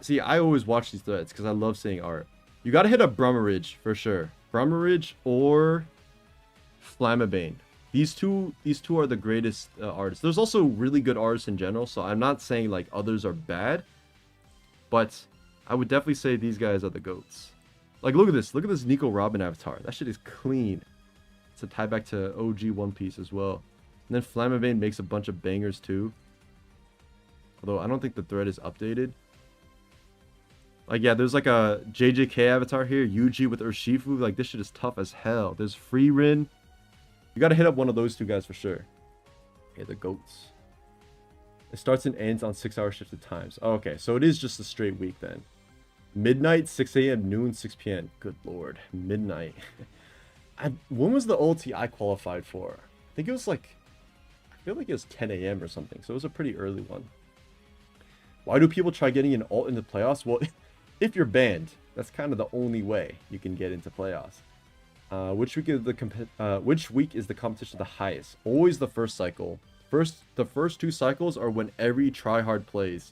See, I always watch these threads because I love seeing art. You gotta hit up Brummeridge for sure. Brummeridge or Flammabane. These two are the greatest artists. There's also really good artists in general, so I'm not saying like others are bad, but I would definitely say these guys are the goats. Like, look at this. Look at this Nico Robin avatar. That shit is clean. It's a tie back to OG One Piece as well. And then Flammabane makes a bunch of bangers too. Although I don't think the thread is updated. Like, yeah, there's like a JJK avatar here. Yuji with Urshifu. Like, this shit is tough as hell. There's Freerin. You gotta hit up one of those two guys for sure. Okay, the goats. It starts and ends on 6-hour shifted times. Oh, okay, so it is just a straight week then. Midnight, 6 a.m., noon, 6 p.m. Good lord. Midnight. When was the ulti I qualified for? I think it was like... I feel like it was 10 a.m. or something. So it was a pretty early one. Why do people try getting an ult into playoffs? Well, if you're banned, that's kind of the only way you can get into playoffs. Which week is the competition the highest? Always the first cycle. The first 2 cycles are when every tryhard plays.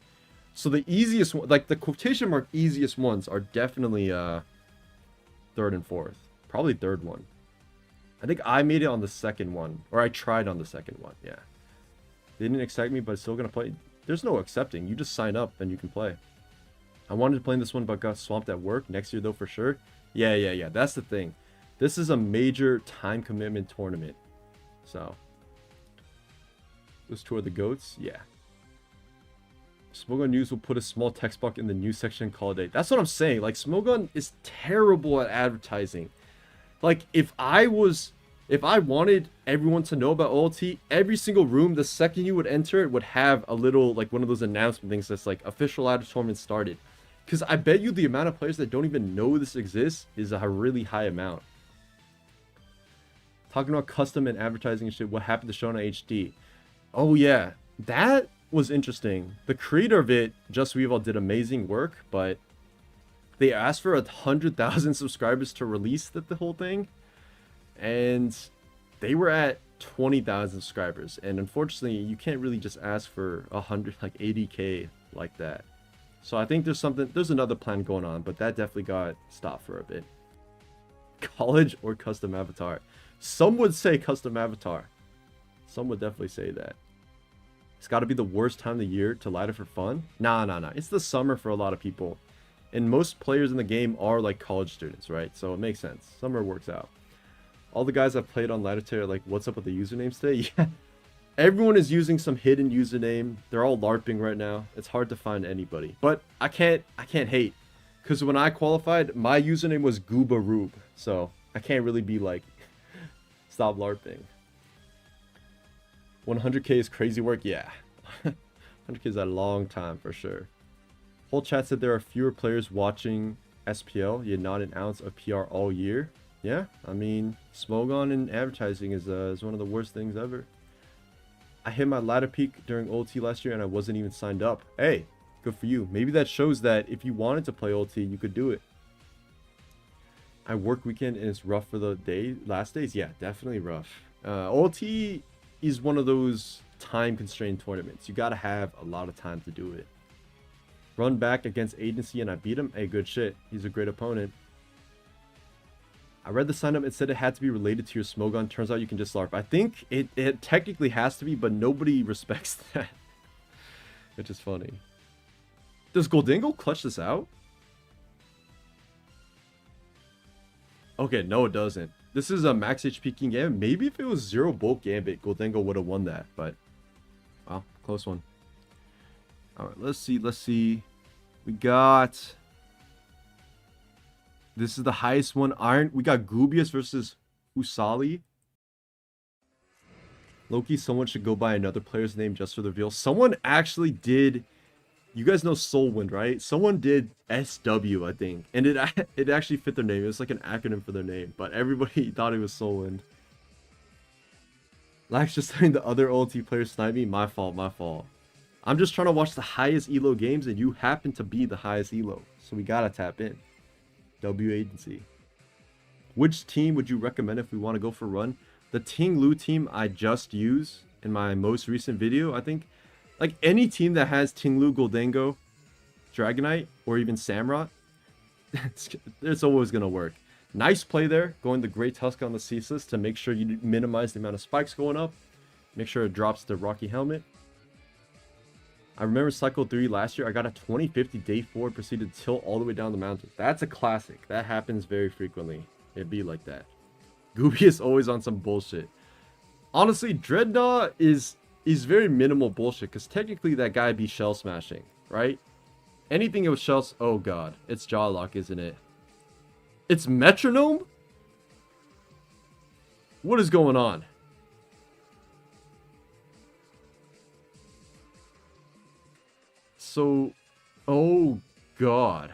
So the easiest one, like the quotation mark easiest ones, are definitely 3rd and 4th. Probably 3rd one. I think I made it on the 2nd one, or I tried on the 2nd one. Yeah, they didn't accept me, but it's still gonna play. There's no accepting. You just sign up and you can play. I wanted to play this one, but got swamped at work. Next year though, for sure. Yeah. That's the thing. This is a major time commitment tournament. So, those 2 are the goats. Yeah. Smogon News will put a small text box in the news section and call it a day. That's what I'm saying. Like, Smogon is terrible at advertising. Like, if I wanted everyone to know about OLT, every single room, the second you would enter it, would have a little, like, one of those announcement things that's like, official ladder tournament started. Because I bet you the amount of players that don't even know this exists is a really high amount. Talking about custom and advertising and shit, what happened to Shona HD? Oh yeah, that was interesting. The creator of it, Just Weevil, did amazing work, but they asked for 100,000 subscribers to release the whole thing, and they were at 20,000 subscribers, and unfortunately you can't really just ask for 100 like 80k like that. So I think there's another plan going on, but that definitely got stopped for a bit. College or custom avatar? Some would say custom avatar. Some would definitely say that. It's got to be the worst time of the year to ladder for fun. Nah. It's the summer for a lot of people, and most players in the game are like college students, right? So it makes sense. Summer works out. All the guys I've played on Ladder are like, what's up with the usernames today? Yeah, everyone is using some hidden username. They're all LARPing right now. It's hard to find anybody, but I can't hate, because when I qualified, my username was Goobaroob, so I can't really be like, stop LARPing. 100k is crazy work. Yeah, 100k is a long time for sure. Whole chat said there are fewer players watching SPL, yet not an ounce of PR all year. Yeah, I mean, Smogon in advertising is one of the worst things ever. I hit my ladder peak during OT last year and I wasn't even signed up. Hey, good for you. Maybe that shows that if you wanted to play OT, you could do it. I work weekend and it's rough for the last days. Yeah, definitely rough. OT is one of those time constrained tournaments. You got to have a lot of time to do it. Run back against Agency and I beat him. Hey, good shit. He's a great opponent. I read the sign up. It said it had to be related to your Smogon. Turns out you can just LARP. I think it technically has to be, but nobody respects that. Which is funny. Does Gholdengo clutch this out? Okay, no it doesn't. This is a max HP King Gambit. Maybe if it was 0 bulk Gambit, Gholdengo would have won that. But, wow, close one. Alright, let's see. We got... This is the highest one. Iron. We got Gubius versus Usali. Loki, someone should go by another player's name just for the reveal. Someone actually did. You guys know Soulwind, right? Someone did SW, I think. And it actually fit their name. It was like an acronym for their name. But everybody thought it was Soulwind. Lax just saying the other OLT players snipe me. My fault. I'm just trying to watch the highest elo games, and you happen to be the highest elo. So we gotta tap in. W Agency. Which team would you recommend if we want to go for a run? The Ting Lu team I just used in my most recent video. I think like any team that has Ting Lu, Gholdengo, Dragonite, or even Samurott, it's always gonna work. Nice play there, going the Great Tusk on the Ceaseless to make sure you minimize the amount of spikes going up. Make sure it drops the Rocky Helmet. I remember Cycle 3 last year, I got a 2050 day 4 and proceeded to tilt all the way down the mountain. That's a classic. That happens very frequently. It'd be like that. Gooby is always on some bullshit. Honestly, Dreadnought is very minimal bullshit, because technically that guy be shell smashing, right? Anything with shells... Oh god, it's Jawlock, isn't it? It's Metronome? What is going on? So, oh god.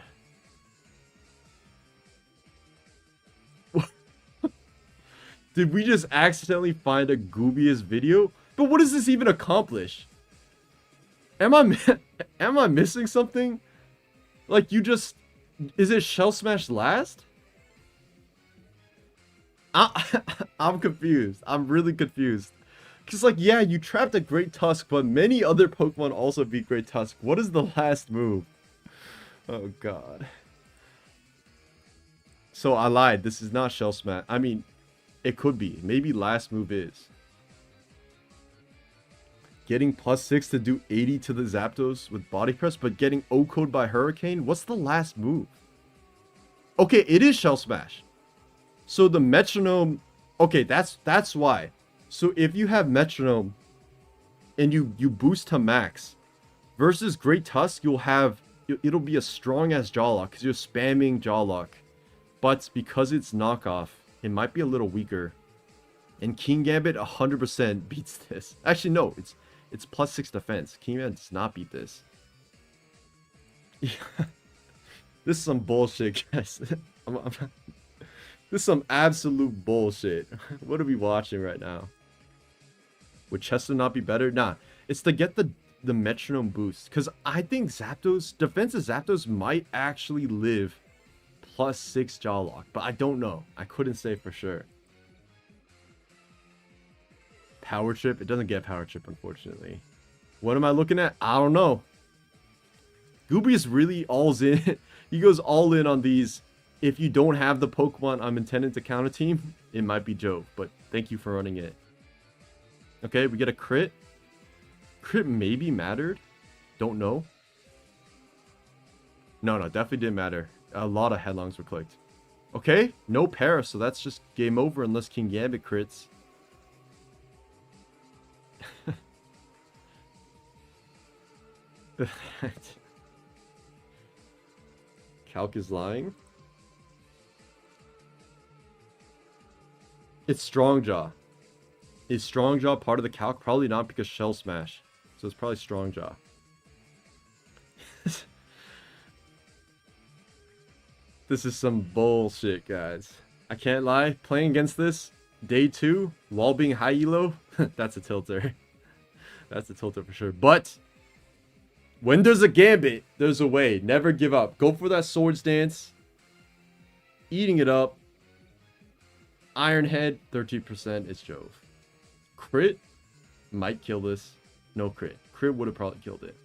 Did we just accidentally find a Goobius video? But what does this even accomplish? Am I missing something? Like you just... Is it Shell Smash last? I'm confused. I'm really confused. Because, like, yeah, you trapped a Great Tusk, but many other Pokemon also beat Great Tusk. What is the last move? Oh, God. So, I lied. This is not Shell Smash. I mean, it could be. Maybe last move is. Getting +6 to do 80 to the Zapdos with Body Press, but getting O-Code by Hurricane? What's the last move? Okay, it is Shell Smash. So, the Metronome... Okay, that's why. So if you have Metronome and you boost to max versus Great Tusk, it'll be a strong as Jawlock because you're spamming Jawlock. But because it's knockoff, it might be a little weaker. And King Gambit 100% beats this. Actually, no, it's +6 defense. King Gambit does not beat this. Yeah. This is some bullshit, guys. This is some absolute bullshit. What are we watching right now? Would Chester not be better? Nah, it's to get the Metronome boost. Because I think Zapdos, defensive Zapdos might actually live +6 Jawlock. But I don't know. I couldn't say for sure. Power Trip. It doesn't get Power Trip, unfortunately. What am I looking at? I don't know. Gooby is really alls in. He goes all in on these. If you don't have the Pokemon I'm intending to counter team, it might be Jove. But thank you for running it. Okay, we get a crit. Crit maybe mattered. Don't know. No, definitely didn't matter. A lot of headlongs were clicked. Okay, no Paris, so that's just game over unless King Gambit crits. Calc is lying. It's Strongjaw. Is Strongjaw part of the calc? Probably not, because Shell Smash. So it's probably Strongjaw. This is some bullshit, guys. I can't lie. Playing against this, day 2, while being high elo, that's a tilter. That's a tilter for sure. But when there's a Gambit, there's a way. Never give up. Go for that Swords Dance. Eating it up. Iron Head, 13%. It's Jove. Crit might kill this. No crit. Crit would have probably killed it.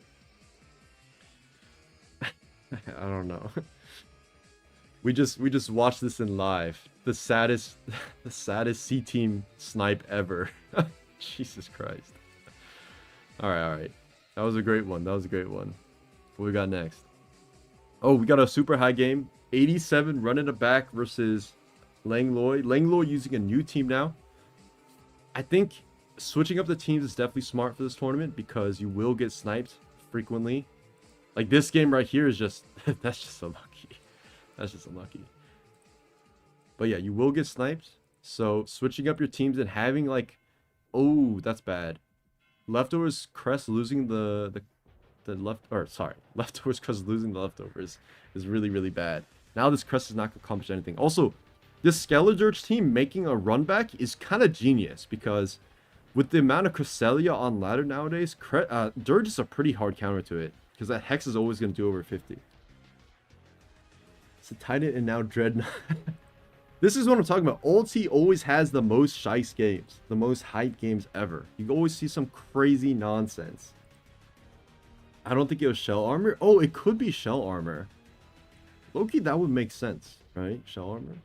I don't know. We just watched this in live. The saddest C team snipe ever. Jesus Christ. Alright. That was a great one. What we got next? Oh, we got a super high game. 87 running it back versus Langloy. Langloy using a new team now. I think switching up the teams is definitely smart for this tournament because you will get sniped frequently. Like this game right here is just that's just unlucky. That's just unlucky. But yeah, you will get sniped. So switching up your teams and having like, oh, that's bad. Leftovers Crest losing Leftovers Crest losing the leftovers is really, really bad. Now this Crest is not gonna accomplish anything. Also, this Skeledirge team making a run back is kind of genius because with the amount of Cresselia on ladder nowadays, Dirge is a pretty hard counter to it because that Hex is always gonna do over 50. It's a Titan and now Dreadnought. This is what I'm talking about. Ulti always has the most shice games. The most hype games ever. You always see some crazy nonsense. I don't think it was Shell Armor. Oh, it could be Shell Armor. Loki, that would make sense, right? Shell Armor.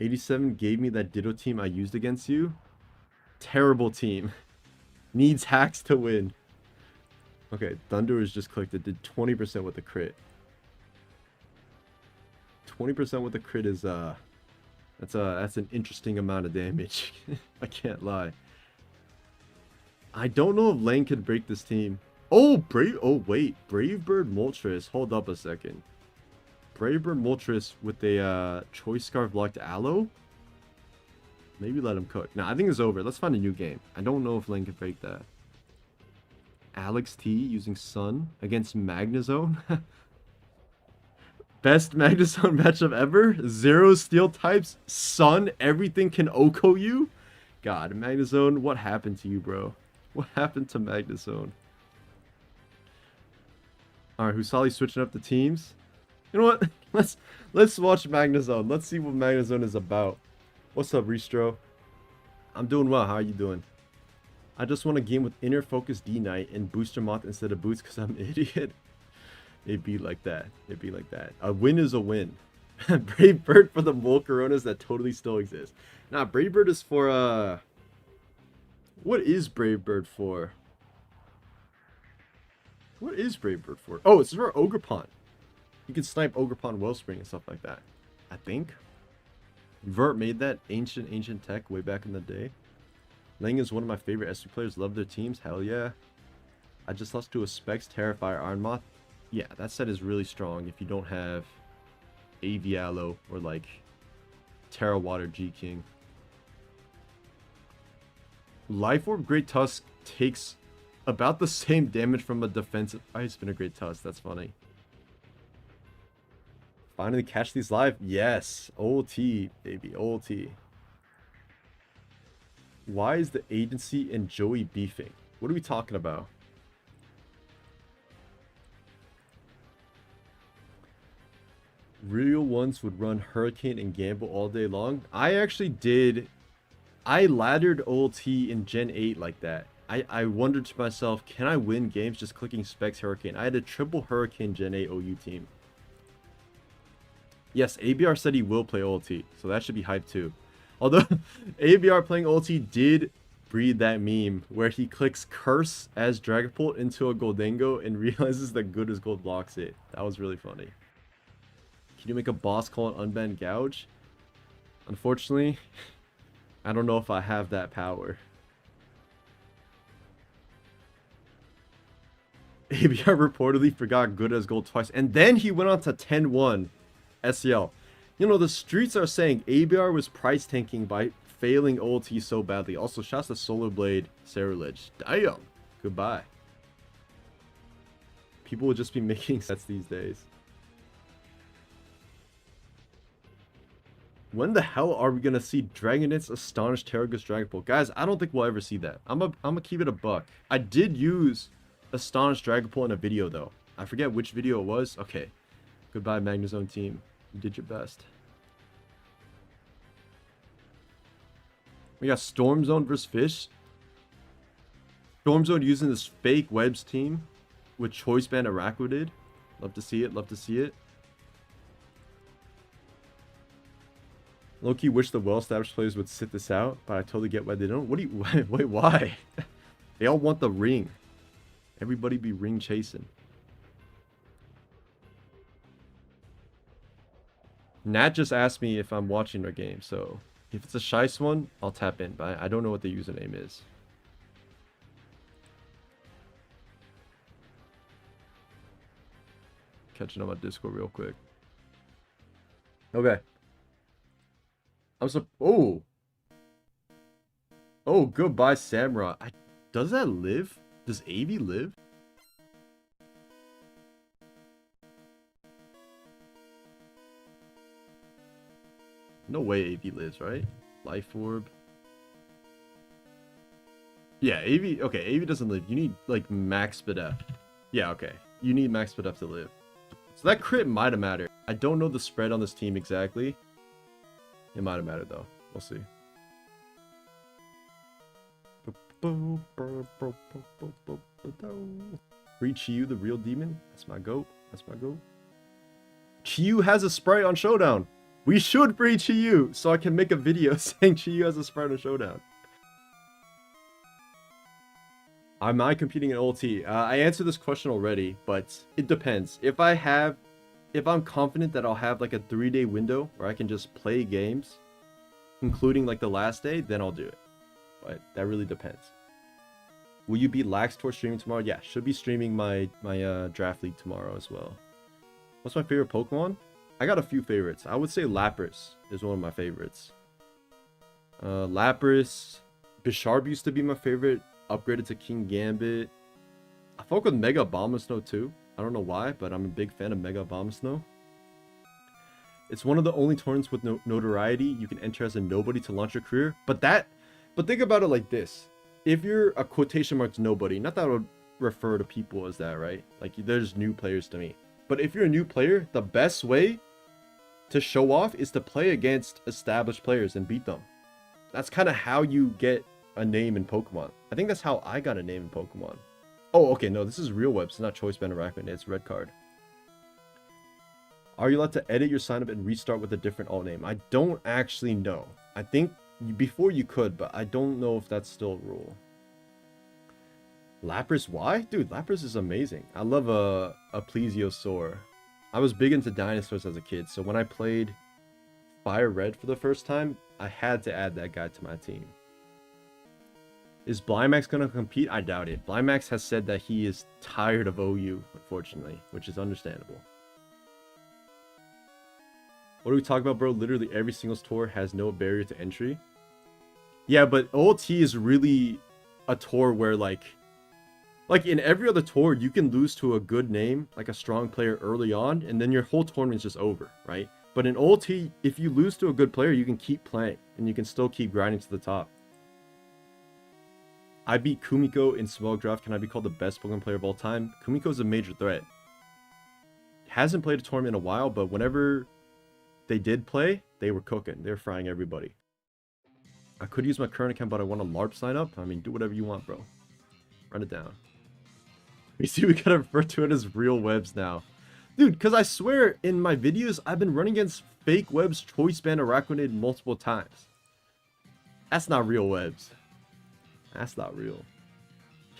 87 gave me that Ditto team I used against you. Terrible team. Needs hacks to win. Okay, Thunder is just clicked. It did 20% with the crit. 20% with the crit is that's an interesting amount of damage. I can't lie. I don't know if Lane could break this team. Oh, wait, Bravebird Moltres. Hold up a second. Bravebird Moltres with a Choice Scarf blocked Aloe. Maybe let him cook. Nah, I think it's over. Let's find a new game. I don't know if Lane can break that. Alex T using Sun against Magnezone. Best Magnezone matchup ever. 0 steel types. Sun. Everything can Oko you. God, Magnezone, what happened to you, bro? What happened to Magnezone? Alright, Husali switching up the teams. You know what? Let's watch Magnezone. Let's see what Magnezone is about. What's up, Restro? I'm doing well. How are you doing? I just want a game with Inner Focus D-Knight and Booster Moth instead of Boots because I'm an idiot. It'd be like that. It'd be like that. A win is a win. Brave Bird for the Mole Coronas that totally still exist. Nah, Brave Bird is for, what is Brave Bird for? What is Brave Bird for? Oh, it's for Ogerpon. You can snipe Ogerpon Wellspring and stuff like that. I think. Vert made that ancient tech way back in the day. Lang is one of my favorite SU players. Love their teams. Hell yeah. I just lost to a Specs Terrifier Iron Moth. Yeah, that set is really strong if you don't have Avialo or like Terra Water G King. Life Orb Great Tusk takes about the same damage from a defensive. It's been a Great Tusk. That's funny. Finally catch these live. Yes. OT, baby. OT. Why is the agency and Joey beefing? What are we talking about? Real ones would run Hurricane and Gamble all day long. I actually did I laddered OLT in Gen 8 like that. I wondered to myself, can I win games just clicking Specs Hurricane? I had a triple Hurricane Gen 8 OU team. Yes, ABR said he will play OLT, so that should be hype too. Although ABR playing OLT did breed that meme where he clicks Curse as Dragapult into a Goldengo and realizes that Good as Gold blocks it. That was really funny. Can you make a boss call an unbanned Gouge? Unfortunately, I don't know if I have that power. ABR reportedly forgot Good as Gold twice, and then he went on to 10-1 SEL. You know, the streets are saying ABR was price tanking by failing OLT so badly. Also, shouts to Solar Blade, Ceruledge. Damn. Goodbye. People will just be making sets these days. When the hell are we gonna see Dragonite's Astonished Terragus Dragapult? Guys, I don't think we'll ever see that. I'm gonna keep it a buck. I did use Astonished Dragapult in a video though. I forget which video it was. Okay. Goodbye, Magnezone team. You did your best. We got Storm Zone versus Fish. Storm Zone using this fake Webs team with Choice Band Araquanid. Love to see it. Love to see it. Loki wish the well-established players would sit this out, but I totally get why they don't. What do you... Wait, why? They all want the ring. Everybody be ring chasing. Nat just asked me if I'm watching their game, so if it's a Shice one, I'll tap in, but I don't know what the username is. Catching up on Discord real quick. Okay. Oh, goodbye, Samra. Does that live? Does AV live? No way AV lives, right? Life Orb. Yeah, AV. Okay, AV doesn't live. You need like max Spadef. Yeah, okay. You need max Spadef to live. So that crit might have mattered. I don't know the spread on this team exactly. It might have mattered though. We'll see. Free Chiyu, the real demon. That's my goat. That's my goat. Chiyu has a sprite on Showdown. We should free Chiyu so I can make a video saying Chiyu has a sprite on Showdown. Am I competing in OLT? I answered this question already, but it depends. If I'm confident that I'll have like a 3-day window where I can just play games, including like the last day, then I'll do it. But that really depends. Will you be lax towards streaming tomorrow? Yeah, should be streaming my draft league tomorrow as well. What's my favorite Pokemon? I got a few favorites. I would say Lapras is one of my favorites. Lapras, Bisharp used to be my favorite. Upgraded to King Gambit. I fuck with Mega Abomasnow too. I don't know why, but I'm a big fan of Mega Abomasnow. It's one of the only tournaments with notoriety you can enter as a nobody to launch your career. But think about it like this. If you're a quotation marks nobody, not that I would refer to people as that, right? Like there's new players to me. But if you're a new player, the best way to show off is to play against established players and beat them. That's kind of how you get a name in Pokemon. I think that's how I got a name in Pokemon. Oh, okay, no, this is real webs, not Choice Band Arachne, it's red card. Are you allowed to edit your sign up and restart with a different alt name? I don't actually know. I think before you could, but I don't know if that's still a rule. Lapras, why? Dude, Lapras is amazing. I love a Plesiosaur. I was big into dinosaurs as a kid, so when I played Fire Red for the first time, I had to add that guy to my team. Is Blymax going to compete? I doubt it. Blymax has said that he is tired of OU, unfortunately, which is understandable. What are we talking about, bro? Literally every single tour has no barrier to entry. Yeah, but OLT is really a tour where, like in every other tour, you can lose to a good name, like a strong player early on, and then your whole tournament's just over, right? But in OLT, if you lose to a good player, you can keep playing, and you can still keep grinding to the top. I beat Kumiko in Smog Draft. Can I be called the best Pokemon player of all time? Kumiko's a major threat. Hasn't played a tournament in a while, but whenever they did play, they were cooking. They were frying everybody. I could use my current account, but I want a LARP sign up. I mean, do whatever you want, bro. Run it down. You see, we gotta refer to it as real webs now. Dude, because I swear in my videos, I've been running against fake webs, choice band, Araquanid multiple times. That's not real webs. That's not real.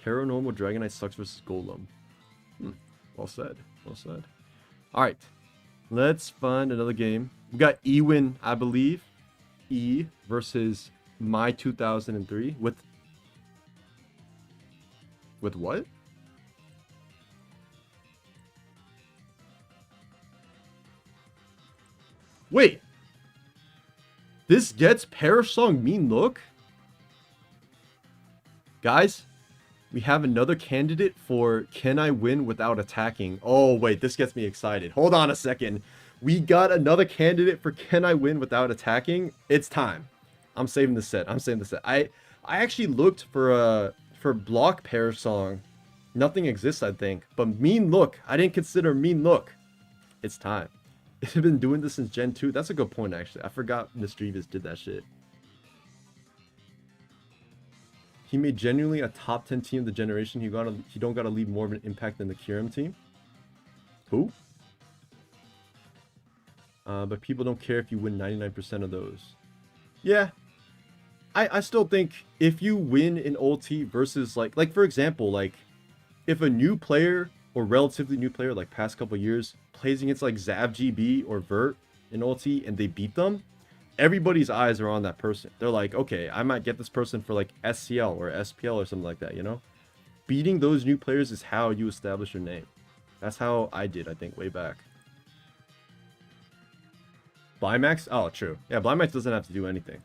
Kero normal Dragonite sucks versus Golem. Well said. Well said. Alright. Let's find another game. We got Ewin, I believe. E versus my 2003 with what? Wait. This gets Perish Song Mean Look? Guys, we have another candidate for Can I Win Without Attacking? Oh, wait, this gets me excited. Hold on a second. We got another candidate for Can I Win Without Attacking? It's time. I'm saving the set. I'm saving the set. I actually looked for block Perish Song. Nothing exists, I think. But Mean Look. I didn't consider Mean Look. It's time. They've been doing this since Gen 2. That's a good point, actually. I forgot Misdreavus did that shit. He made genuinely a top 10 team of the generation. He don't gotta leave more of an impact than the Kyurem team. Who? But people don't care if you win 99% of those. Yeah. I still think if you win in ulti versus like for example, like if a new player or relatively new player like past couple years plays against like Zav GB or Vert in ulti and they beat them, everybody's eyes are on that person. They're like, okay, I might get this person for like SCL or SPL or something like that, you know? Beating those new players is how you establish your name. That's how I did, I think, way back. Blymax? Oh, true. Yeah, Blymax doesn't have to do anything.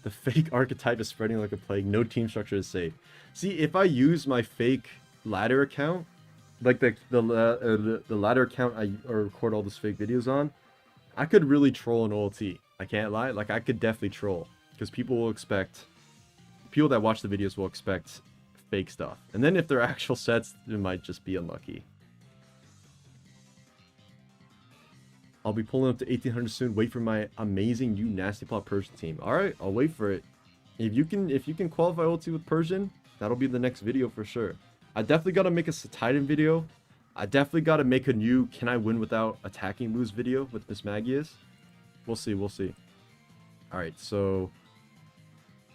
The fake archetype is spreading like a plague. No team structure is safe. See, if I use my fake ladder account, like the ladder account I record all those fake videos on, I could really troll an OLT. I can't lie. Like, I could definitely troll. Because people that watch the videos will expect fake stuff. And then if they're actual sets, it might just be unlucky. I'll be pulling up to 1800 soon. Wait for my amazing new Nasty Plot Persian team. Alright, I'll wait for it. If you can qualify ulti with Persian, that'll be the next video for sure. I definitely gotta make a Titan video. I definitely gotta make a new Can I Win Without Attacking moves video with Mismagius. We'll see, we'll see. Alright, so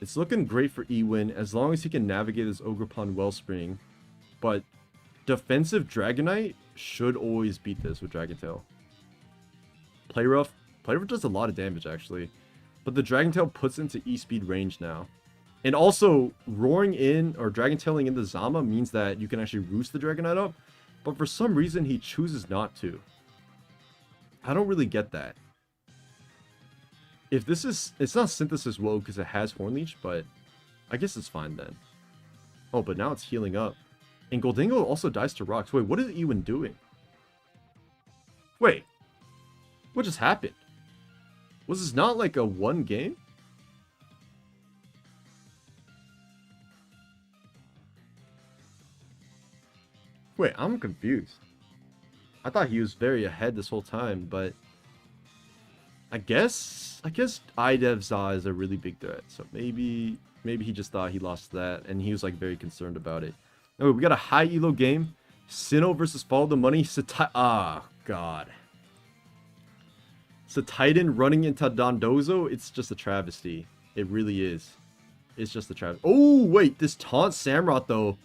it's looking great for Ewin as long as he can navigate this Ogerpon Wellspring. But defensive Dragonite should always beat this with Dragon Tail. Play Rough does a lot of damage actually. But the Dragon Tail puts into E-speed range now. And also, roaring in or Dragon Tailing into Zama means that you can actually roost the Dragonite up. But for some reason, he chooses not to. I don't really get that. If this is... It's not Synthesis Woe because it has Horn Leech, but I guess it's fine then. Oh, but now it's healing up. And Goldingo also dies to rocks. Wait, what is Ewin doing? Wait. What just happened? Was this not like a one game? Wait, I'm confused. I thought he was very ahead this whole time, but I guess IDEV Za is a really big threat. So maybe he just thought he lost that and he was like very concerned about it. Oh, we got a high elo game. Sinnoh versus Follow the Money. God. So Titan running into Dondozo, it's just a travesty. It really is. It's just a travesty. Oh, wait, this Taunt Samurott though.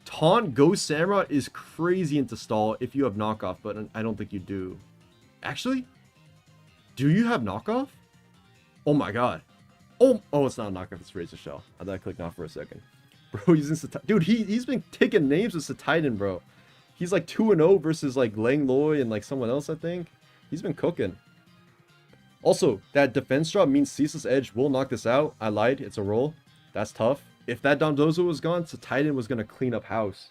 Taunt Ghost Samurott is crazy into stall if you have knockoff, but I don't think you do. Actually, do you have knockoff? Oh my god. Oh, it's not a knockoff, it's Razor Shell. I thought I clicked off for a second. Bro, dude, he's been taking names with Satitan, bro. He's like 2-0 versus like Lang Loi and like someone else, I think. He's been cooking. Also, that defense drop means Ceaseless Edge will knock this out. I lied, it's a roll. That's tough. If that Dondozo was gone, Satitan was going to clean up house.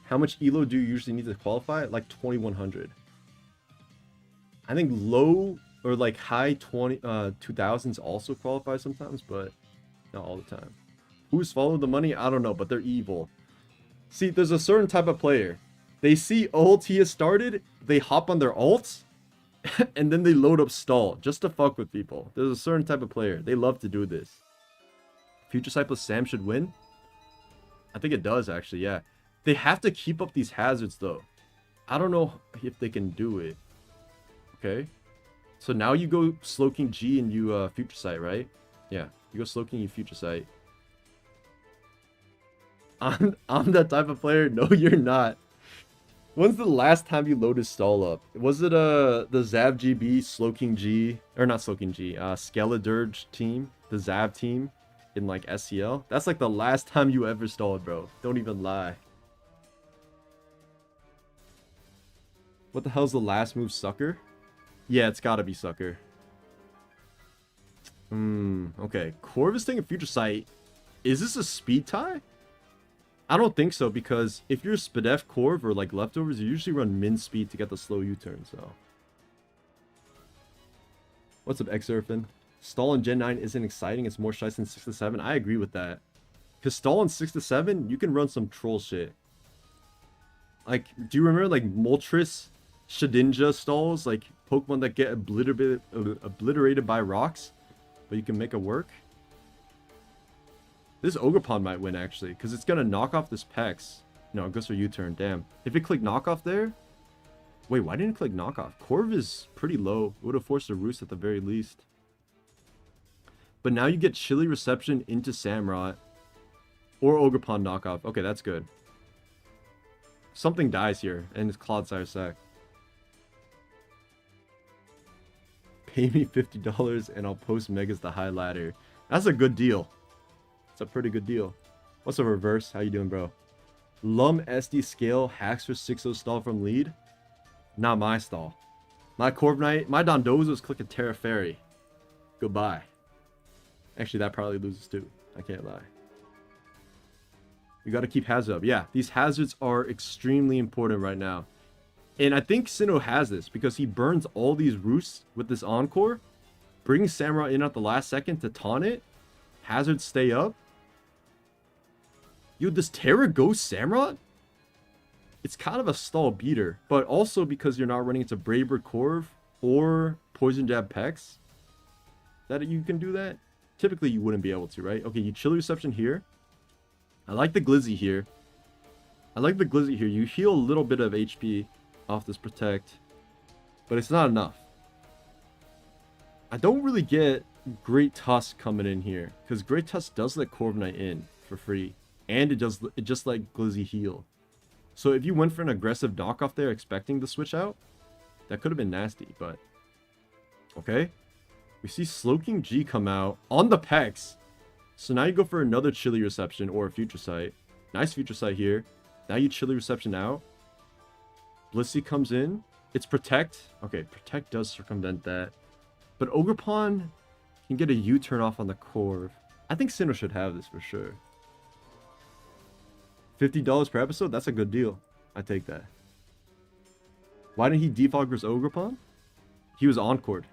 How much elo do you usually need to qualify? Like 2100. I think low or like high 2000s also qualify sometimes, but not all the time. Who's Follow the Money? I don't know, but they're evil. See, there's a certain type of player. They see ulti has started, they hop on their ults, and then they load up stall just to fuck with people. There's a certain type of player. They love to do this. Future Sight plus Sam should win. I think it does, actually, yeah. They have to keep up these hazards, though. I don't know if they can do it. Okay. So now you go Slowking G and you Future Sight, right? Yeah. You go Slowking, you Future Sight. I'm that type of player? No, you're not. When's the last time you loaded stall up? Was it the Zav GB Slowking G, or not Slowking G, Skeledurge team, the Zav team in like SCL? That's like the last time you ever stalled, bro. Don't even lie. What the hell's the last move, Sucker? Yeah, it's gotta be Sucker. Okay. Corvus and Future Sight. Is this a speed tie? I don't think so, because if you're Spadef Corv or like leftovers, you usually run min speed to get the slow U-turn, so. What's up, Xurfin? Stall in Gen 9 isn't exciting, it's more shy than 6 to 7. I agree with that. Because stall in 6 to 7, you can run some troll shit. Like, do you remember like Moltres, Shedinja stalls? Like Pokemon that get obliterated by rocks, but you can make it work? This Ogerpon might win, actually, because it's going to knock off this Pex. No, it goes for U-turn, damn. If it clicked knockoff there... Wait, why didn't it click knockoff? Corv is pretty low. It would have forced a Roost at the very least. But now you get Chilly Reception into Samurott. Or Ogerpon knockoff. Okay, that's good. Something dies here, and it's Clodsire Sack. Pay me $50 and I'll post Megas the high ladder. That's a good deal. It's a pretty good deal. What's a reverse? How you doing, bro? Lum SD scale hacks for 6-0 stall from lead. Not my stall. My Corviknight, my Dondozo is clicking Terra Fairy. Goodbye. Actually, that probably loses too. I can't lie. You got to keep hazard up. Yeah, these hazards are extremely important right now. And I think Sinnoh has this because he burns all these roosts with this Encore. Brings Samurott in at the last second to taunt it. Hazards stay up. Yo, does Terra go Samurott? It's kind of a stall beater, but also because you're not running into Brave Bird Corv or Poison Jab Pex, that you can do that. Typically, you wouldn't be able to, right? Okay, you Chilly Reception here. I like the Glizzy here. You heal a little bit of HP off this Protect, but it's not enough. I don't really get Great Tusk coming in here, because Great Tusk does let Corviknight in for free. And it just like Glizzy heal. So if you went for an aggressive knockoff there expecting the switch out, that could have been nasty, but... Okay. We see Slowking G come out on the Pex. So now you go for another Chilly Reception or a Future Sight. Nice Future Sight here. Now you Chilly Reception out. Blissey comes in. It's Protect. Okay, Protect does circumvent that. But Ogerpon can get a U-turn off on the Corv. I think Sinnoh should have this for sure. $50 per episode? That's a good deal. I take that. Why didn't he defog versus Ogerpon? He was encored.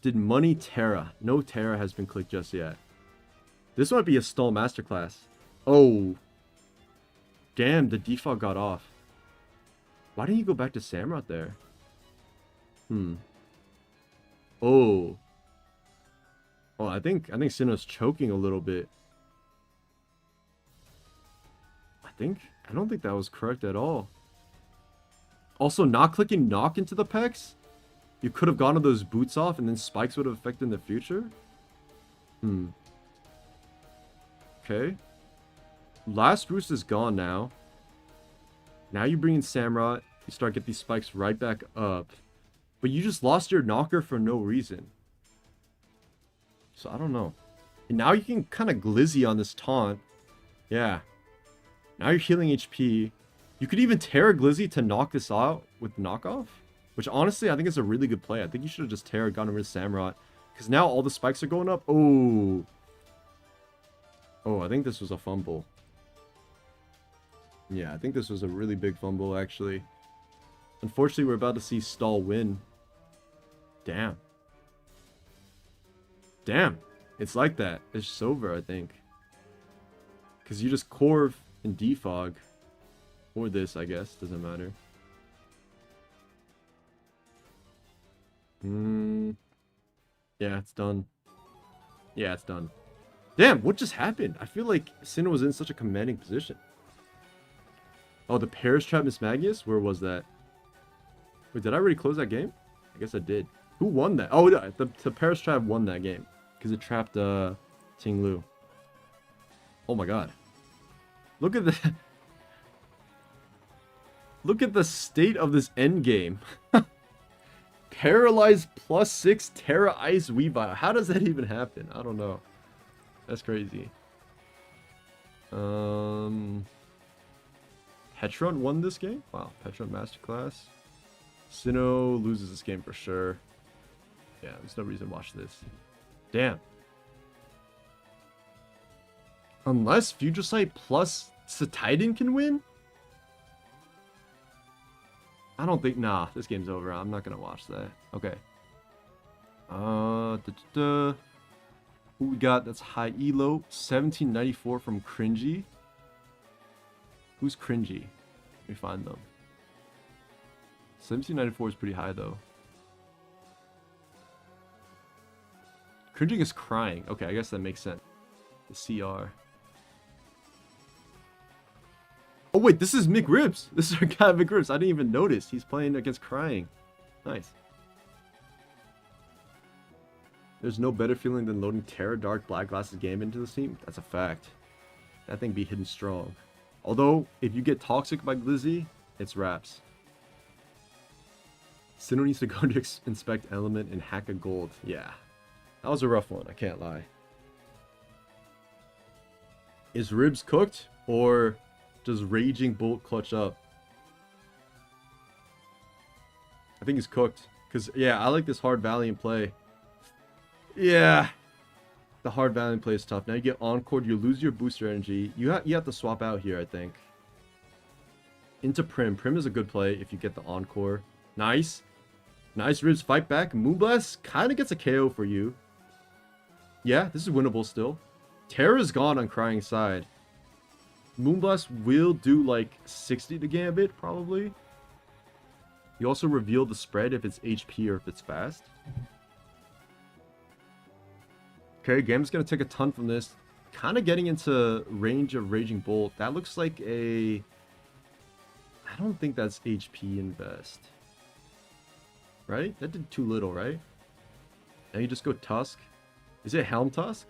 Did money Terra? No Terra has been clicked just yet. This might be a stall masterclass. Oh. Damn, the defog got off. Why didn't you go back to Samurott there? Oh. Oh, I think Sinnoh's choking a little bit. I don't think that was correct at all. Also, not clicking knock into the Pex? You could have gotten those boots off and then spikes would have affected in the future? Okay. Last boost is gone now. Now you bring in Samurott. You start get these spikes right back up. But you just lost your knocker for no reason. So I don't know. And now you can kind of Glizzy on this taunt. Yeah. Now you're healing HP. You could even Terra Glizzy to knock this out with knockoff. Which honestly, I think is a really good play. I think you should have just Terra gotten rid of Samurott. Because now all the spikes are going up. Oh. Oh, I think this was a fumble. Yeah, I think this was a really big fumble, actually. Unfortunately, we're about to see Stall win. Damn. Damn. It's like that. It's over, I think. Because you just Corv and Defog. Or this, I guess. Doesn't matter. Mm, yeah, it's done. Yeah, it's done. Damn, what just happened? I feel like Sinnoh was in such a commanding position. Oh, the Paris trap Miss Magnus? Where was that? Wait, did I already close that game? I guess I did. Who won that? Oh, the Paris trap won that game. Because it trapped Ting Lu. Oh my god. Look at the... Look at the state of this end game. Paralyzed +6 Terra Ice Weavile. How does that even happen? I don't know. That's crazy. Petron won this game? Wow, Petron Masterclass. Sinnoh loses this game for sure. Yeah, there's no reason to watch this. Damn. Unless Future Sight plus Satitan can win? I don't think... Nah, this game's over. I'm not gonna watch that. Okay. Who we got? That's high elo. 1794 from Cringy. Who's Cringy? Let me find them. 1794 is pretty high, though. Cringing is crying. Okay, I guess that makes sense. The CR. Oh, wait, this is McRibs. This is our guy, McRibs. I didn't even notice. He's playing against crying. Nice. There's no better feeling than loading Terra Dark Black Glasses game into the team. That's a fact. That thing be hidden strong. Although, if you get Toxic by Glizzy, it's wraps. Sinnoh needs to go to inspect Element and hack a gold. Yeah. That was a rough one, I can't lie. Is Ribs cooked? Or does Raging Bolt clutch up? I think he's cooked. Because, yeah, I like this hard Valiant play. Yeah. The hard Valiant play is tough. Now you get Encored, you lose your booster energy. You have to swap out here, I think. Into Prim. Prim is a good play if you get the Encore. Nice. Nice Ribs fight back. Moonblast kind of gets a KO for you. Yeah, this is winnable still. Terra's gone on Crying side. Moonblast will do like 60 to Gambit, probably. You also reveal the spread if it's HP or if it's fast. Okay, Gambit's going to take a ton from this. Kind of getting into range of Raging Bolt. That looks like a... I don't think that's HP invest. Right? That did too little, right? Now you just go Tusk. Is it Helm Tusk?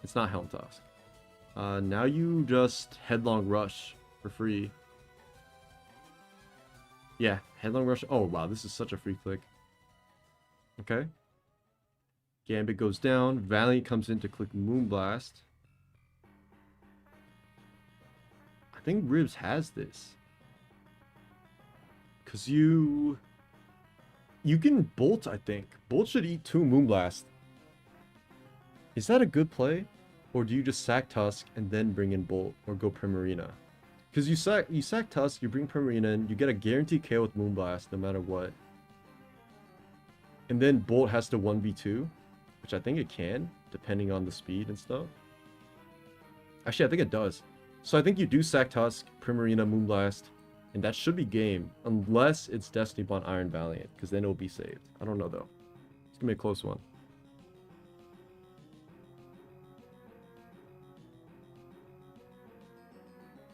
It's not Helm Tusk. Now you just Headlong Rush for free. Yeah, Headlong Rush. Oh, wow, this is such a free click. Okay. Gambit goes down. Valiant comes in to click Moonblast. I think Ribs has this. Because you can Bolt, I think. Bolt should eat 2 Moonblast. Is that a good play? Or do you just sack Tusk and then bring in Bolt or go Primarina? Because you sack Tusk, you bring Primarina in, you get a guaranteed KO with Moonblast no matter what. And then Bolt has to 1v2, which I think it can, depending on the speed and stuff. Actually, I think it does. So I think you do sack Tusk, Primarina, Moonblast, and that should be game, unless it's Destiny Bond Iron Valiant, because then it'll be saved. I don't know though. It's gonna be a close one.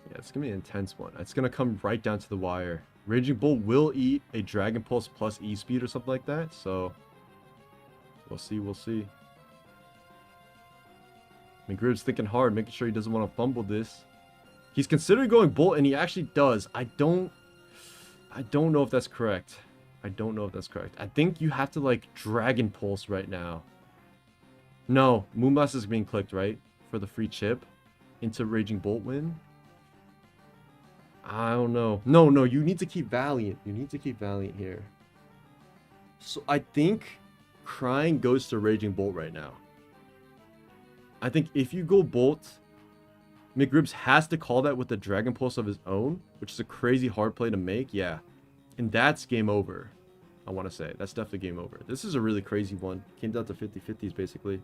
Yeah, it's gonna be an intense one. It's gonna come right down to the wire. Raging Bull will eat a Dragon Pulse plus E-Speed or something like that, so we'll see, we'll see. McGridd's thinking hard, making sure he doesn't want to fumble this. He's considering going Bolt, and he actually does. I don't know if that's correct. I don't know if that's correct. I think you have to, like, Dragon Pulse right now. No, Moonblast is being clicked, right? For the free chip into Raging Bolt win. I don't know. No, you need to keep Valiant. You need to keep Valiant here. So I think Crying goes to Raging Bolt right now. I think if you go Bolt, McRibs has to call that with the Dragon Pulse of his own, which is a crazy hard play to make. Yeah. And that's game over. I want to say. That's definitely game over. This is a really crazy one. Came down to 50-50s basically.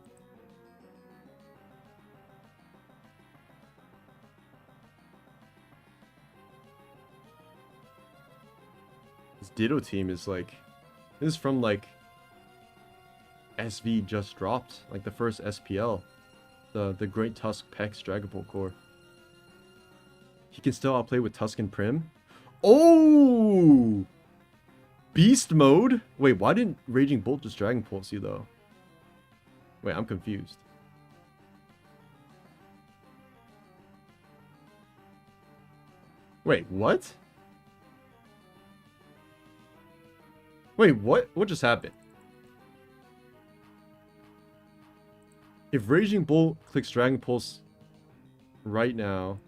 This Ditto team is like... This is from like SV just dropped, like the first SPL, the Great Tusk Pex Dragon Ball core. He can still outplay with Tusk and Prim. Oh, Beast mode. Wait, why didn't Raging Bolt just Dragon Pulse you though? Wait, I'm confused. Wait, what? Wait, what? What just happened? If Raging Bolt clicks Dragon Pulse right now,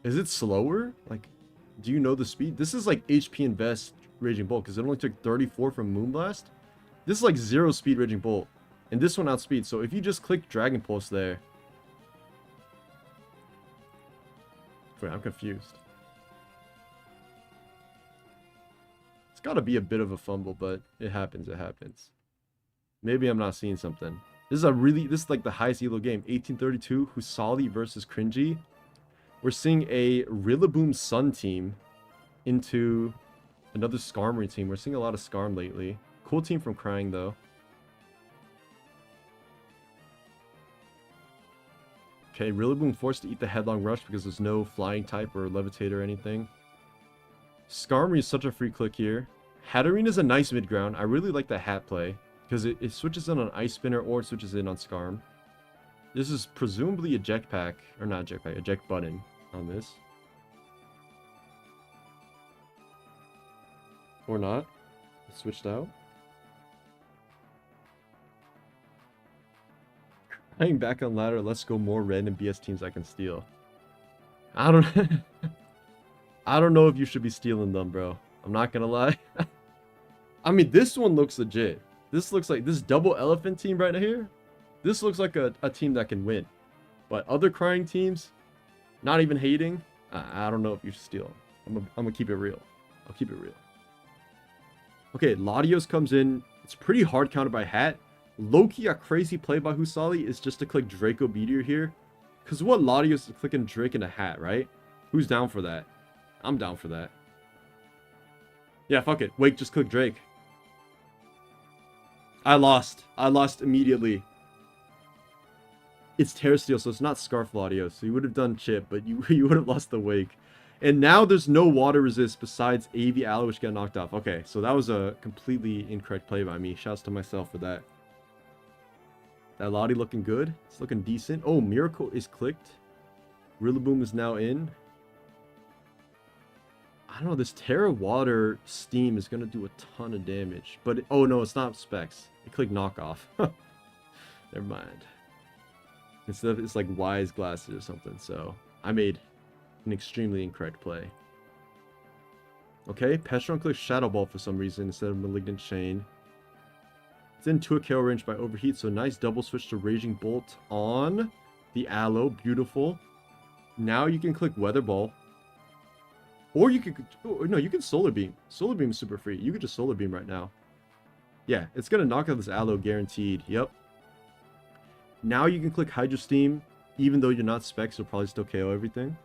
is it slower? Like, do you know the speed? This is like HP Invest Raging Bolt because it only took 34 from Moonblast. This is like 0 speed Raging Bolt. And this one outspeed. So if you just click Dragon Pulse there. Wait, I'm confused. It's got to be a bit of a fumble, but it happens. It happens. Maybe I'm not seeing something. This is like the highest elo game. 1832, Husali versus Cringy. We're seeing a Rillaboom Sun team into another Skarmory team. We're seeing a lot of Skarm lately. Cool team from Krang, though. Okay, Rillaboom forced to eat the Headlong Rush because there's no Flying type or Levitate or anything. Skarmory is such a free click here. Hatterene is a nice mid-ground. I really like the Hat play because it switches in on Ice Spinner or it switches in on Skarm. This is presumably a Jetpack, or not Jetpack, a Eject button on this. Or not. It switched out. Hanging back on ladder, let's go more random BS teams I can steal. I don't I don't know if you should be stealing them, bro. I'm not gonna lie. I mean, this one looks legit. This looks like this double elephant team right here. This looks like a team that can win. But other crying teams, not even hating, I don't know if you should steal them. I'm gonna keep it real. I'll keep it real. Okay, Latios comes in. It's pretty hard countered by Hat. Loki, a crazy play by Husali is just to click Draco Meteor here. Because what Latios is clicking Drake in a Hat, right? Who's down for that? I'm down for that. Yeah, fuck it. Wake, just click Drake. I lost. I lost immediately. It's Terra Steel, so it's not Scarf Latios. So you would have done Chip, but you would have lost the Wake. And now there's no water resist besides AV Aloe, which got knocked off. Okay, so that was a completely incorrect play by me. Shouts to myself for that. That Lottie looking good. It's looking decent. Oh, Miracle is clicked. Rillaboom is now in. I don't know. This Terra Water Steam is going to do a ton of damage. But, oh no, it's not Specs. It clicked Knockoff. Never mind. It's like Wise Glasses or something. So, I made an extremely incorrect play. Okay, Petron clicks Shadow Ball for some reason instead of Malignant Chain. It's into a KO range by Overheat, so nice double switch to Raging Bolt on the Aloe. Beautiful. Now you can click Weather Ball. Or you could... Oh, no, you can Solar Beam. Solar Beam is super free. You could just Solar Beam right now. Yeah, it's going to knock out this Aloe guaranteed. Yep. Now you can click Hydro Steam. Even though you're not Specs, you'll probably still KO everything.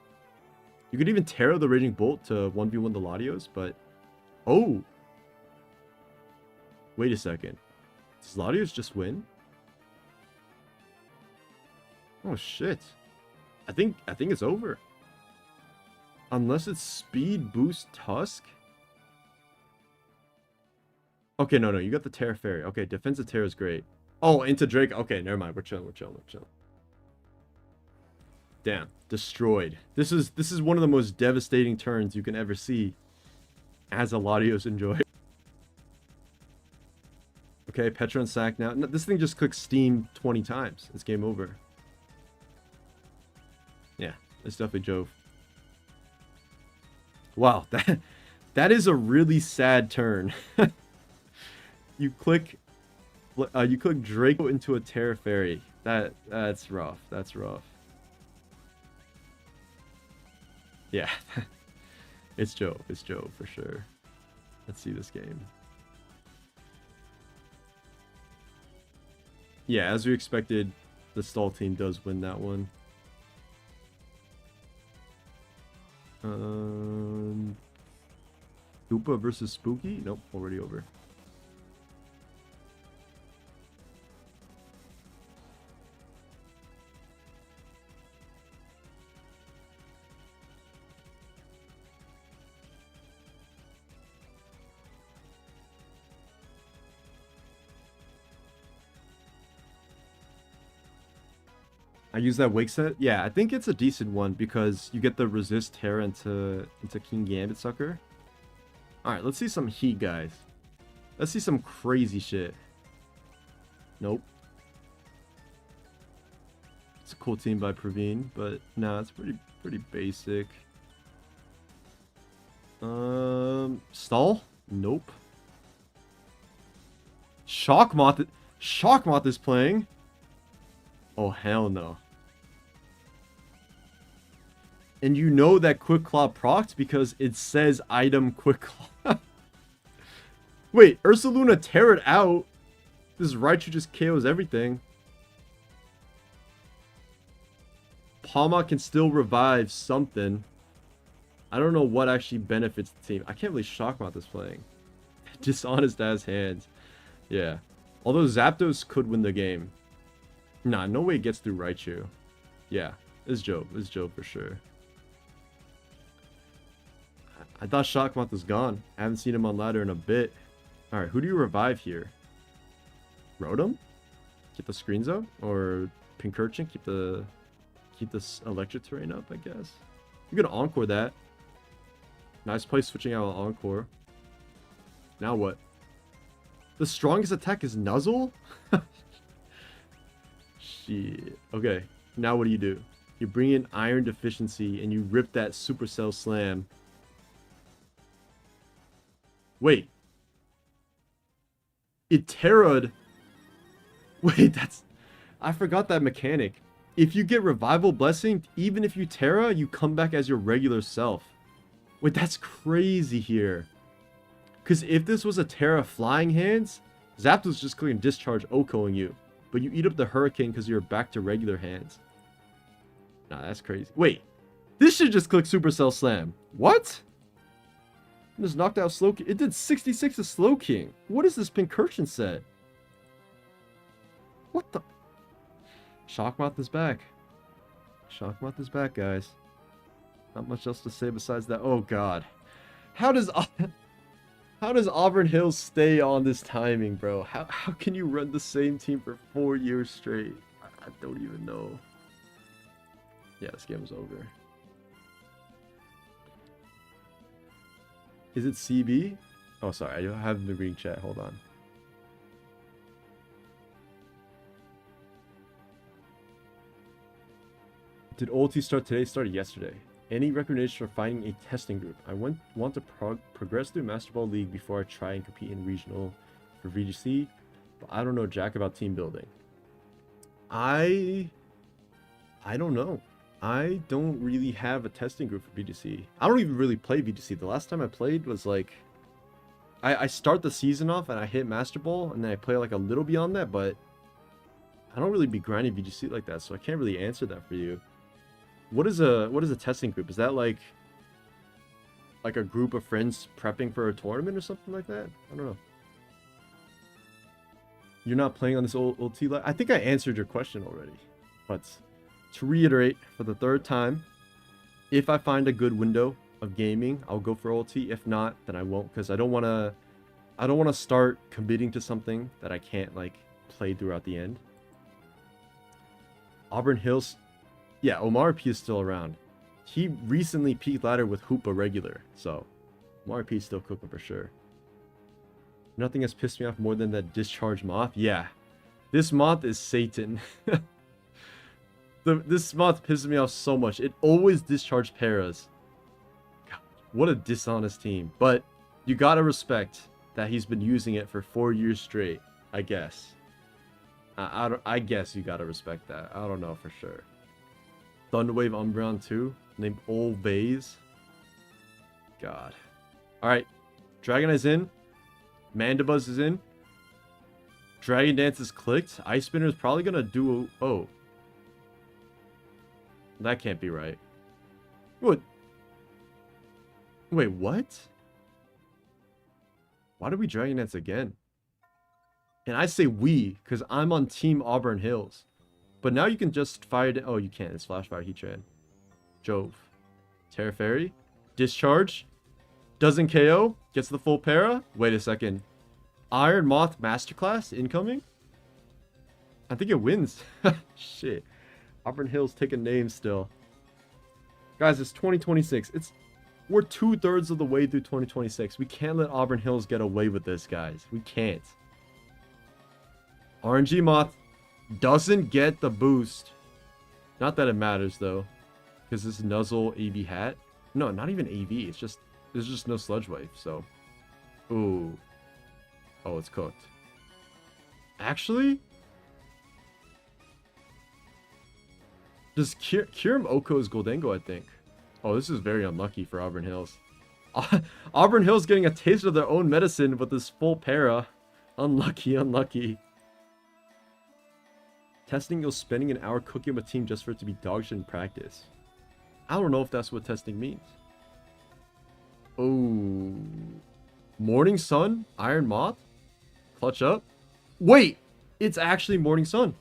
You could even Terra the Raging Bolt to 1v1 the Latios, but... Oh! Wait a second. Does Latios just win? Oh shit. I think it's over. Unless it's Speed Boost Tusk? Okay, no, you got the Terra Fairy. Okay, Defensive Terra is great. Oh, into Drake. Okay, never mind. We're chilling. Damn, destroyed. This is one of the most devastating turns you can ever see as a Latios enjoy. Okay, Petron sack now. No, this thing just clicks Steam 20 times. It's game over. Yeah, it's definitely Jove. Wow, that is a really sad turn. You click Draco into a Terra Fairy. That's rough. That's rough. Yeah. It's Jove. It's Jove for sure. Let's see this game. Yeah, as we expected, the stall team does win that one. Koopa versus Spooky? Nope, already over. I use that wake set. Yeah, I think it's a decent one because you get the resist Terra into King Gambit Sucker. Alright, let's see some heat, guys. Let's see some crazy shit. Nope. It's a cool team by Praveen, but nah, it's pretty basic. Stall? Nope. Shockmoth is playing. Oh, hell no. And you know that Quick Claw procs because it says item Quick Claw. Wait, Ursaluna tear it out. This Raichu just KOs everything. Palma can still revive something. I don't know what actually benefits the team. I can't believe Shockmoth is playing. Dishonest ass hands. Yeah. Although Zapdos could win the game. Nah, no way it gets through Raichu. Yeah, it's Joe. It's Joe for sure. I thought Shockmoth was gone. I haven't seen him on ladder in a bit. Alright, who do you revive here? Rotom? Keep the Screen Zone? Or Pincurchin? Keep the Electric Terrain up, I guess. You're gonna Encore that. Nice play switching out Encore. Now what? The strongest attack is Nuzzle? Shit. Okay, now what do? You bring in Iron Deficiency and you rip that Supercell Slam. Wait. It Terra'd. Wait, that's... I forgot that mechanic. If you get Revival Blessing, even if you Terra, you come back as your regular self. Wait, that's crazy here. Because if this was a Terra Flying Hands, Zapdos just clicking Discharge Okoing you. But you eat up the Hurricane because you're back to regular hands. Nah, that's crazy. Wait, this should just click Supercell Slam. What? This knocked out Slowking. It did 66 to Slowking. What is this Pincurchin set? What the? Shockmoth is back. Shockmoth is back, guys. Not much else to say besides that. Oh god. How does Auburn Hills stay on this timing, bro? How can you run the same team for 4 years straight? I don't even know. Yeah, this game is over. Is it CB? Oh, sorry. I haven't been reading chat. Hold on. Did OLT start today? Started yesterday. Any recommendation for finding a testing group? I want to progress through Master Ball League before I try and compete in regional for VGC, but I don't know jack about team building. I don't know. I don't really have a testing group for VGC. I don't even really play VGC. The last time I played was like... I start the season off and I hit Master Ball, and then I play like a little beyond that, but... I don't really be grinding VGC like that, so I can't really answer that for you. What is a testing group? Is that like a group of friends prepping for a tournament or something like that? I don't know. You're not playing on this old T. I think I answered your question already. But to reiterate for the third time, if I find a good window of gaming, I'll go for OLT. If not, then I won't, because I don't want to start committing to something that I can't like play throughout the end. Auburn Hills. Yeah, Omar P is still around. He recently peaked ladder with Hoopa regular, so Omar P is still cooking for sure. Nothing has pissed me off more than that Discharge Moth. Yeah, this Moth is Satan. This Moth pisses me off so much. It always discharged Paras. God, what a dishonest team. But you gotta respect that he's been using it for 4 years straight, I guess. I guess you gotta respect that. I don't know for sure. Thunderwave Umbreon 2, named Old Vase. God. Alright. Dragonite's in. Mandibuzz is in. Dragon Dance is clicked. Ice Spinner is probably gonna do... Oh. That can't be right. What? Wait, what? Why did we Dragon Dance again? And I say we, because I'm on Team Auburn Hills. But now you can just fire... Oh, you can't. It's Flash Fire Heatran. Jove. Terra Fairy. Discharge. Doesn't KO. Gets the full para. Wait a second. Iron Moth Masterclass incoming? I think it wins. Shit. Auburn Hills taking names still. Guys, it's 2026. We're 2/3 of the way through 2026. We can't let Auburn Hills get away with this, guys. We can't. RNG Moth doesn't get the boost. Not that it matters, though. Because this is Nuzzle AV hat. No, not even AV. There's just no Sludge Wave, so. Ooh. Oh, it's cooked. Actually? Does Kirim Oko's Goldengo, I think. Oh, this is very unlucky for Auburn Hills. Auburn Hills getting a taste of their own medicine with this full para. Unlucky, unlucky. Testing you're spending an hour cooking with a team just for it to be dog shit in practice. I don't know if that's what testing means. Oh. Morning Sun? Iron Moth? Clutch up? Wait! It's actually Morning Sun.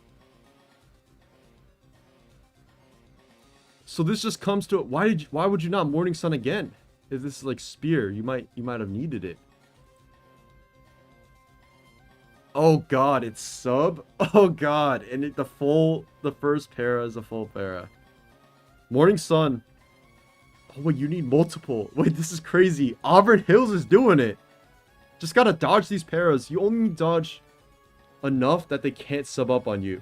So this just comes to it. Why would you not Morning Sun again? If this is like Spear, you might have needed it. Oh god, it's sub. Oh god, and the first para is a full para. Morning Sun. Oh wait, you need multiple. Wait, this is crazy. Auburn Hills is doing it. Just gotta dodge these paras. You only need dodge enough that they can't sub up on you.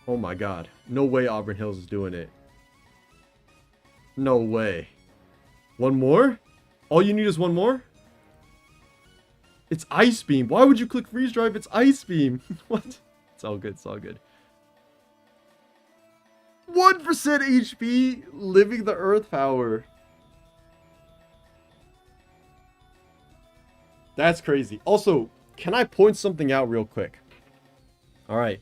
Oh my god. No way Auburn Hills is doing it. No way. One more? All you need is one more? It's Ice Beam. Why would you click Freeze Drive? It's Ice Beam. What? It's all good. It's all good. 1% HP, living the Earth Power. That's crazy. Also, can I point something out real quick? Alright.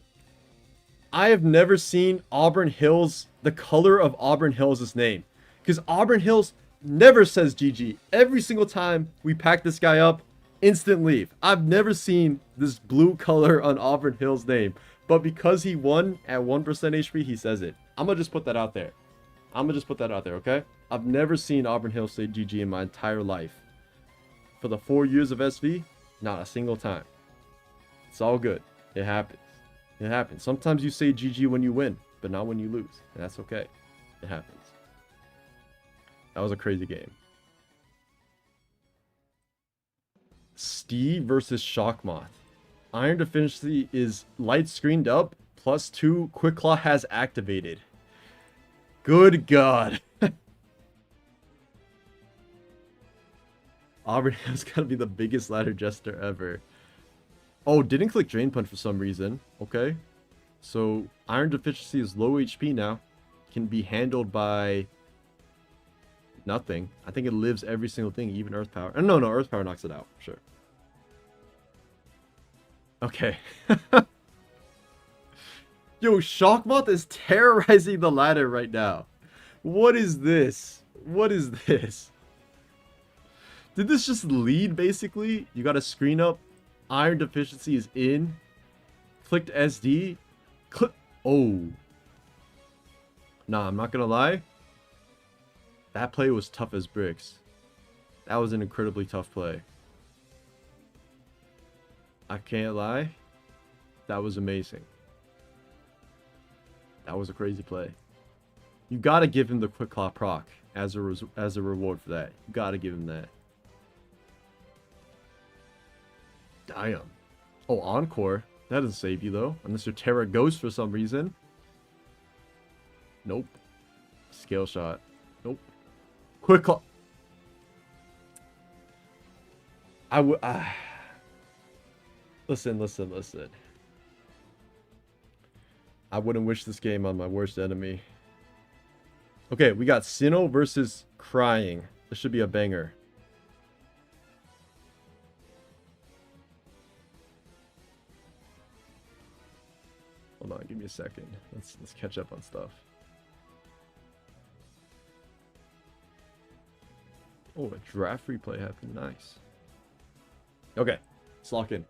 I have never seen Auburn Hills, the color of Auburn Hills' name. Because Auburn Hills never says GG. Every single time we pack this guy up, instant leave. I've never seen this blue color on Auburn Hills' name. But because he won at 1% HP, he says it. I'm going to just put that out there. Okay? I've never seen Auburn Hills say GG in my entire life. For the 4 years of SV, not a single time. It's all good. It happens. It happens. Sometimes you say GG when you win, but not when you lose. And that's okay. It happens. That was a crazy game. Steve versus Shockmoth. Iron Deficiency is light screened up. +2. Quick Claw has activated. Good God. Auburn has got to be the biggest ladder jester ever. Oh, didn't click Drain Punch for some reason. Okay. So, Iron Deficiency is low HP now. Can be handled by nothing. I think it lives every single thing, even Earth Power. No, Earth Power knocks it out. Sure. Okay. Yo, Shockmoth is terrorizing the ladder right now. What is this? What is this? Did this just lead, basically? You got a screen up. Iron Deficiency is in. Clicked SD. Oh. Nah, I'm not gonna lie. That play was tough as bricks. That was an incredibly tough play. I can't lie. That was amazing. That was a crazy play. You gotta give him the Quick Claw proc as a reward for that. You gotta give him that. Damn. Oh, Encore. That doesn't save you, though. Unless your Terra Ghost for some reason. Nope. Scale Shot. Nope. Quick Claw. I would... Listen. I wouldn't wish this game on my worst enemy. Okay, we got Sinnoh versus Crying. This should be a banger. Hold on, give me a second. Let's catch up on stuff. Oh, a draft replay happened. Nice. Okay, let's lock in.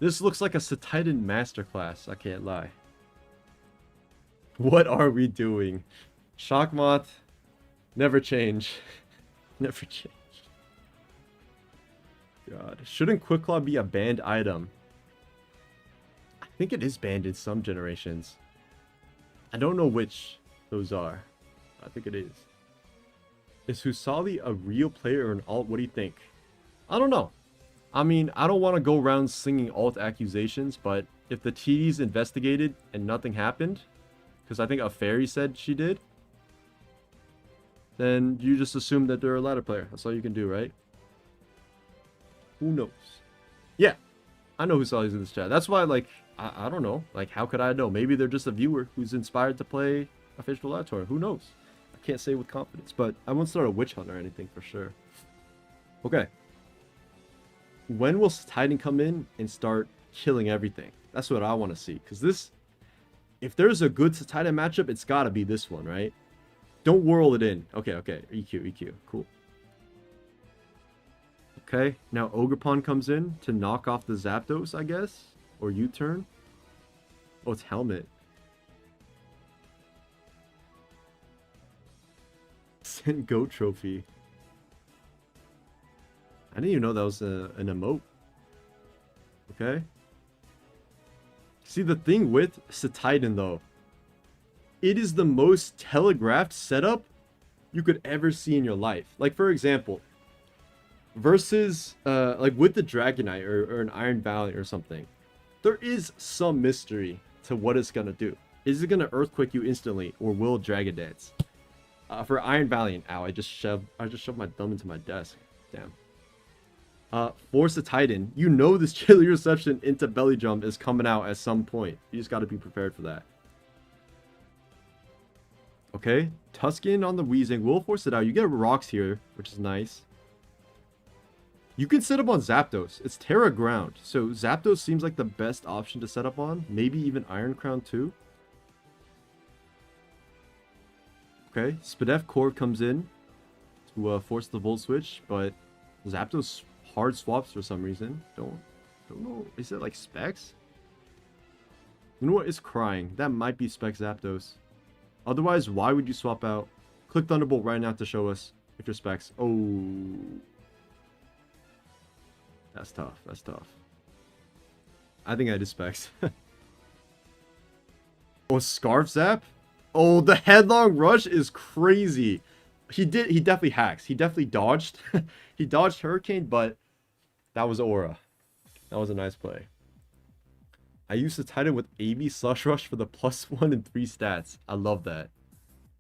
This looks like a Satitan masterclass, I can't lie. What are we doing? Shockmoth, never change. Never change. God, shouldn't Quick Claw be a banned item? I think it is banned in some generations. I don't know which those are. I think it is. Is Husali a real player or an alt? What do you think? I don't know. I mean, I don't want to go around slinging alt accusations, but if the TDs investigated and nothing happened, because I think a fairy said she did, then you just assume that they're a ladder player. That's all you can do, right? Who knows? Yeah, I know Husali's in this chat. That's why, like, I don't know. Like, how could I know? Maybe they're just a viewer who's inspired to play official ladder tour. Who knows? I can't say with confidence, but I won't start a witch hunt or anything for sure. Okay. When will Titan come in and start killing everything? That's what I want to see. Because this, if there's a good Titan matchup, it's got to be this one, right? Don't whirl it in. Okay, okay. EQ. Cool. Okay, now Ogerpon comes in to knock off the Zapdos, I guess? Or U-turn? Oh, it's Helmet. Send Goat Trophy. I didn't even know that was an emote. Okay. See, the thing with Titan, though, it is the most telegraphed setup you could ever see in your life. Like, for example, versus, like, with the Dragonite or an Iron Valley or something, there is some mystery to what it's going to do. Is it going to Earthquake you instantly, or will Dragon Dance? For Iron Valiant, ow, I just shoved my thumb into my desk. Damn. Force the Titan. You know this Chilly Reception into Belly Drum is coming out at some point. You just got to be prepared for that. Okay, Tuscan on the Weezing. We'll force it out. You get rocks here, which is nice. You can set up on Zapdos. It's Terra Ground. So Zapdos seems like the best option to set up on. Maybe even Iron Crown too. Okay, Spadef Core comes in to force the Volt Switch, but Zapdos hard swaps for some reason. Don't know. Is it like Specs? You know what? It's crying. That might be Specs Zapdos. Otherwise, why would you swap out? Click Thunderbolt right now to show us if you're Specs. Oh. That's tough. That's tough. I think I did Specs. Oh, Scarf Zap? Oh, the Headlong Rush is crazy. He definitely hacks. He definitely dodged. He dodged Hurricane, but that was Aura. That was a nice play. I used to Titan with AB Slush Rush for the +1 and 3 stats. I love that.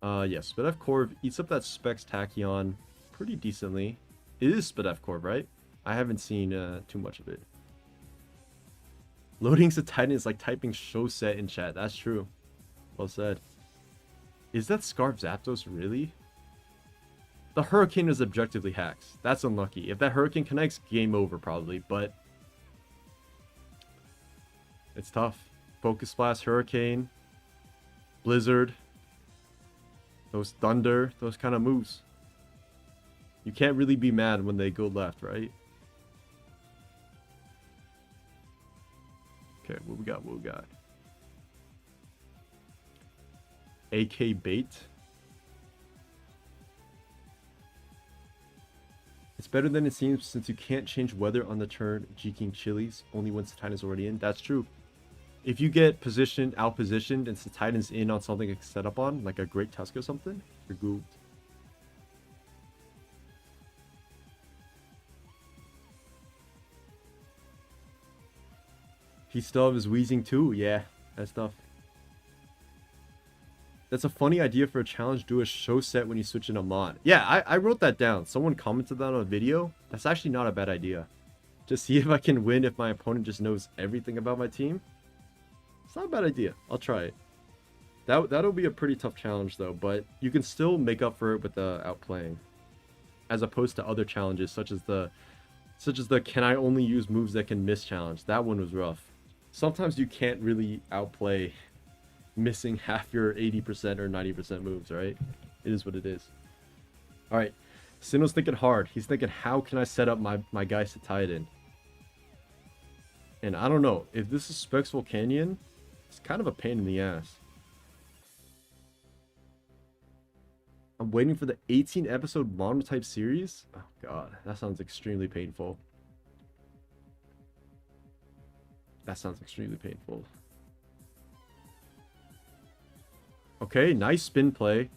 Yes, Spadef Corv eats up that Specs Tachyon pretty decently. It is Spadef Corv, right? I haven't seen too much of it. Loading to Titan is like typing show set in chat. That's true. Well said. Is that Scarf Zapdos really? The Hurricane is objectively hacks. That's unlucky. If that Hurricane connects, game over probably, but it's tough. Focus Blast, Hurricane, Blizzard, those Thunder, those kind of moves. You can't really be mad when they go left, right? Okay, what we got? What we got? AK Bait. It's better than it seems since you can't change weather on the turn G-King Chilies, only once the Titan's already in. That's true. If you get positioned, out-positioned, and the Titan's in on something it's set up on, like a Great Tusk or something, you're gooped. He still has his Weezing too? Yeah, that's tough. That's a funny idea for a challenge. Do a show set when you switch in a mod. Yeah, I wrote that down. Someone commented that on a video. That's actually not a bad idea. Just see if I can win if my opponent just knows everything about my team. It's not a bad idea. I'll try it. That'll be a pretty tough challenge though, but you can still make up for it with the outplaying. As opposed to other challenges such as the can I only use moves that can miss challenge. That one was rough. Sometimes you can't really outplay missing half your 80% or 90% moves, right? It is what it is. All right, Sinnoh's thinking hard. He's thinking, how can I set up my guys to Titan? And I don't know if this is Specs Volcanion. It's kind of a pain in the ass. I'm waiting for the 18 episode monotype series. Oh god, that sounds extremely painful. That sounds extremely painful. Okay, nice spin play.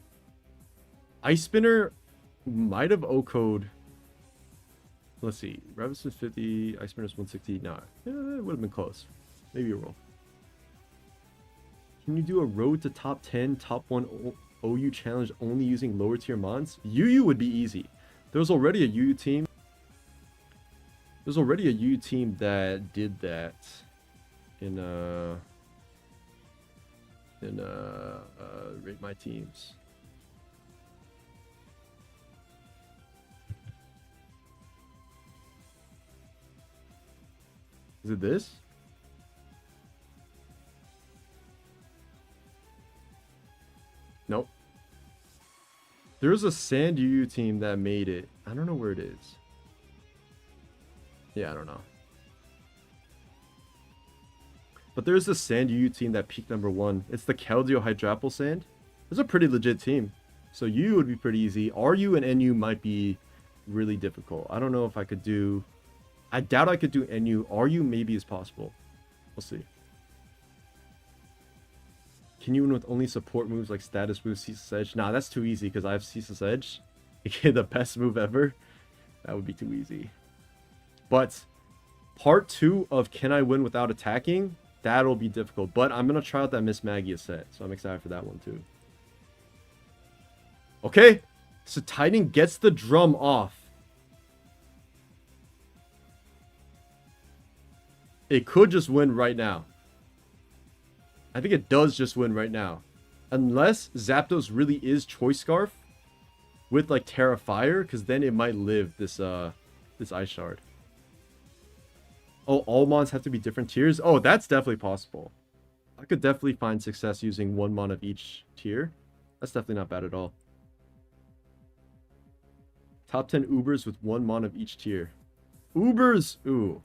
Ice Spinner might have O-code. Let's see. Ravis's 50, Ice Spinner's 160. Nah, it would have been close. Maybe a roll. Can you do a road to top 10, top 1 OU challenge only using lower tier mons? UU would be easy. There's already a UU team. There's already a UU team that did that in rate my teams. Is it this? Nope. There's a Sand UU team that made it. I don't know where it is. Yeah, I don't know. But there's a Sand UU team that peaked #1. It's the Keldeo Hydrapple Sand. It's a pretty legit team. So UU would be pretty easy. RU and NU might be really difficult. I don't know if I could do... I doubt I could do NU. RU maybe is possible. We'll see. Can you win with only support moves like status move, Ceaseless Edge? Nah, that's too easy because I have Ceaseless Edge. Okay, the best move ever. That would be too easy. But part 2 of Can I Win Without Attacking? That'll be difficult. But I'm going to try out that Miss Magia set. So I'm excited for that one too. Okay. So Titan gets the drum off. It could just win right now. I think it does just win right now. Unless Zapdos really is Choice Scarf with like Terra Fire, because then it might live this this Ice Shard. Oh, all mons have to be different tiers? Oh, that's definitely possible. I could definitely find success using 1 mon of each tier. That's definitely not bad at all. Top 10 Ubers with 1 mon of each tier. Ubers! Ooh.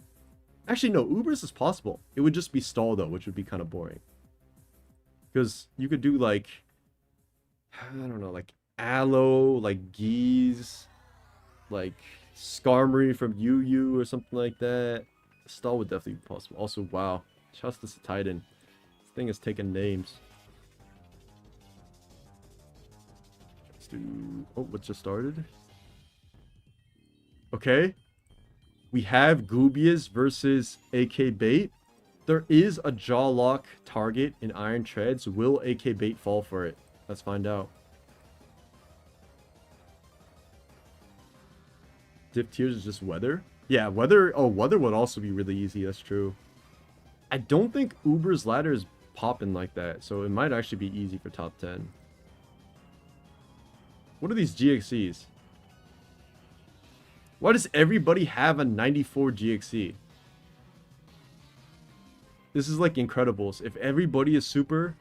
Actually, no. Ubers is possible. It would just be stall, though, which would be kind of boring. Because you could do, like... I don't know, like Aloe, like Geese, like Skarmory from UU or something like that. Stall would definitely be possible. Also, wow. Justice Titan. This thing is taking names. Let's do... Oh, what just started? Okay. We have Gubias versus AK Bait. There is a jaw lock target in Iron Treads. Will AK Bait fall for it? Let's find out. Dip tiers is just weather? Yeah, weather. Oh, weather would also be really easy. That's true. I don't think Uber's ladder is popping like that. So it might actually be easy for top 10. What are these GXCs? Why does everybody have a 94 GXC? This is like Incredibles. If everybody is super,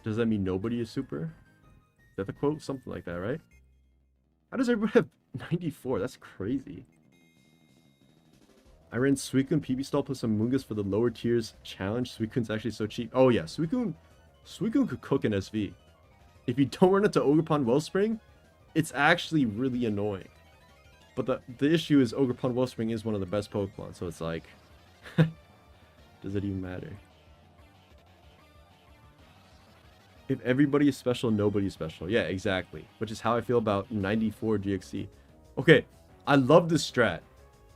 does that mean nobody is super? Is that the quote? Something like that, right? How does everybody have 94? That's crazy. I ran Suicune PB Stall plus some Mungus for the lower tiers challenge. Suicune's actually so cheap. Oh yeah, Suicune could cook an SV. If you don't run into Ogerpon Wellspring, it's actually really annoying. But the issue is Ogerpon Wellspring is one of the best Pokemon, so it's like... does it even matter? If everybody is special, nobody is special. Yeah, exactly. Which is how I feel about 94 GXC. Okay, I love this strat.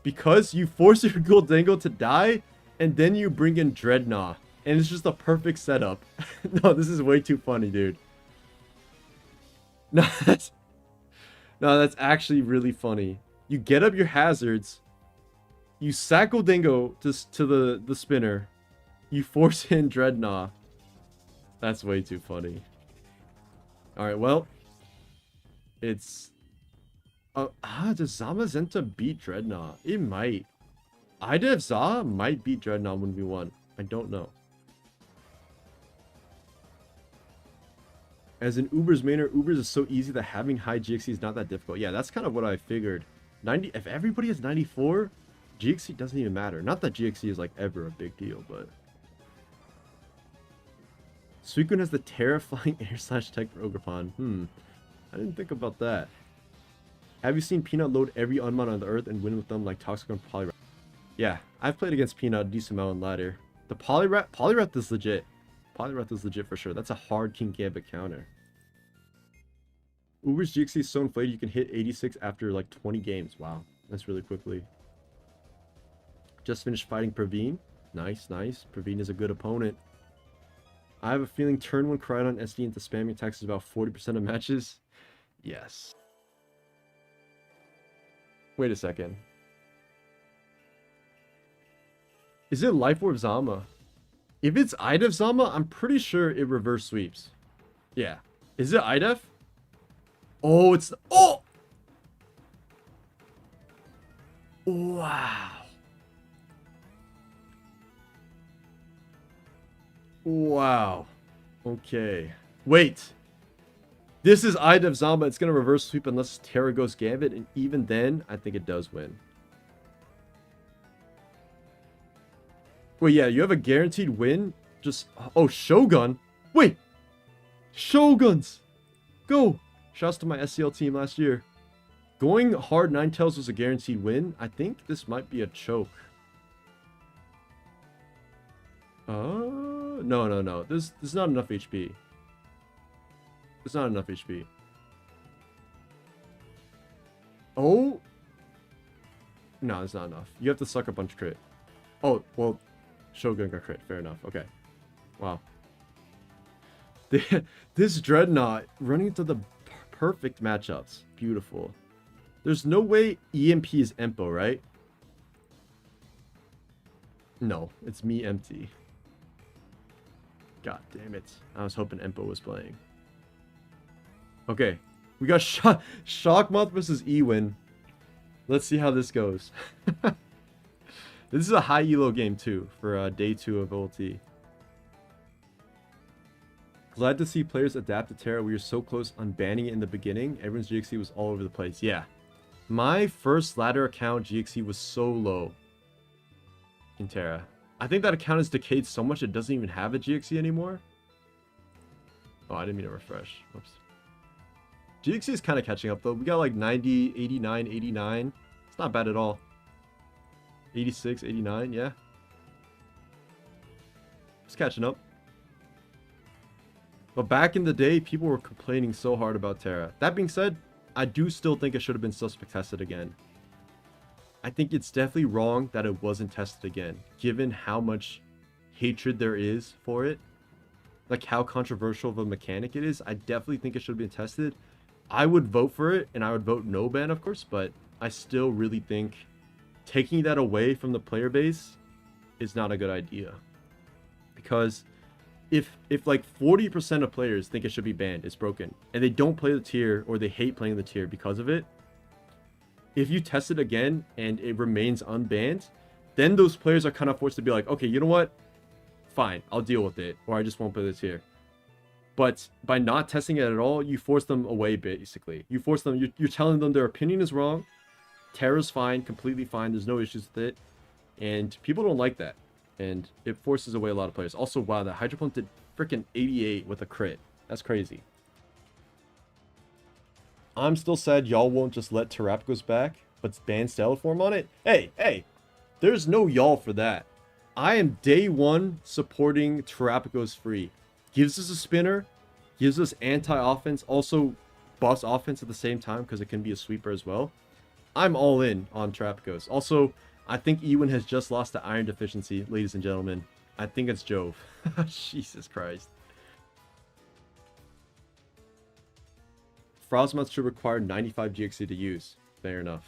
Because you force your Gholdengo to die, and then you bring in Dreadnought. And it's just a perfect setup. No, this is way too funny, dude. No, that's actually really funny. You get up your hazards. You sack Gholdengo to the spinner. You force in Dreadnought. That's way too funny. Alright, well. It's... does Zamazenta beat Dreadnought? It might. IDEV Za might beat Dreadnought 1v1. I don't know. As an Uber's mainer, Uber's is so easy that having high GXC is not that difficult. Yeah, that's kind of what I figured. 90. If everybody has 94, GXC doesn't even matter. Not that GXC is like ever a big deal, but... Suicune has the terrifying air slash tech for Ogerpon. I didn't think about that. Have you seen Peanut load every Unmon on the earth and win with them like Toxic and Poliwrath? Yeah, I've played against Peanut a decent amount on ladder. The Poliwrath is legit. Poliwrath is legit for sure. That's a hard King Gambit counter. Uber's GXC is so inflated you can hit 86 after like 20 games. Wow, that's really quickly. Just finished fighting Praveen. Nice, nice. Praveen is a good opponent. I have a feeling turn 1 Koraidon SD into spamming attacks is about 40% of matches. Yes. Wait a second. Is it Life Orb Zama? If it's Idef Zama, I'm pretty sure it reverse sweeps. Yeah. Is it Idef? Oh, it's... Oh! Wow. Wow. Okay. Wait. This is Idef Zama. It's going to reverse sweep unless Terra goes Gambit. And even then, I think it does win. Wait, yeah. You have a guaranteed win. Just... Oh, Shogun. Wait. Shoguns. Go. Shouts to my SCL team last year. Going hard Ninetales was a guaranteed win. I think this might be a choke. No. This is not enough HP. It's not enough HP. Oh. No, it's not enough. You have to suck a bunch of crit. Oh, well, Shogun got crit. Fair enough. Okay. Wow. This Dreadnought running into the perfect matchups. Beautiful. There's no way EMP is Empo, right? No, it's me empty. God damn it. I was hoping Empo was playing. Okay. We got Shockmoth versus Ewin. Let's see how this goes. This is a high elo game too for day 2 of OLT. Glad to see players adapt to Terra. We were so close on banning it in the beginning. Everyone's GXC was all over the place. Yeah. My first ladder account GXC was so low in Terra. I think that account has decayed so much it doesn't even have a GXC anymore. Oh, I didn't mean to refresh. Whoops. GXC is kind of catching up though. We got like 90, 89, 89. It's not bad at all. 86, 89, yeah. It's catching up. But back in the day, people were complaining so hard about Terra. That being said, I do still think it should have been suspect tested again. I think it's definitely wrong that it wasn't tested again, given how much hatred there is for it. Like how controversial of a mechanic it is. I definitely think it should have been tested. I would vote for it, and I would vote no ban, of course, but I still really think taking that away from the player base is not a good idea. Because if like 40% of players think it should be banned, it's broken, and they don't play the tier or they hate playing the tier because of it, if you test it again and it remains unbanned, then those players are kind of forced to be like, okay, you know what? Fine, I'll deal with it, or I just won't play the tier. But by not testing it at all, you force them away, basically. You force them, you're telling them their opinion is wrong, Terra's fine, completely fine, there's no issues with it, and people don't like that. And it forces away a lot of players. Also, wow, that Hydro Pump did freaking 88 with a crit. That's crazy. I'm still sad y'all won't just let Terrapagos back, but ban Stellaform on it? Hey, there's no y'all for that. I am day 1 supporting Terrapagos free. Gives us a spinner, gives us anti-offense, also buffs offense at the same time because it can be a sweeper as well. I'm all in on Terrapagos. Also, I think Ewin has just lost to Iron Deficiency, ladies and gentlemen. I think it's Jove. Jesus Christ. Frostmoth should require 95 GXC to use. Fair enough.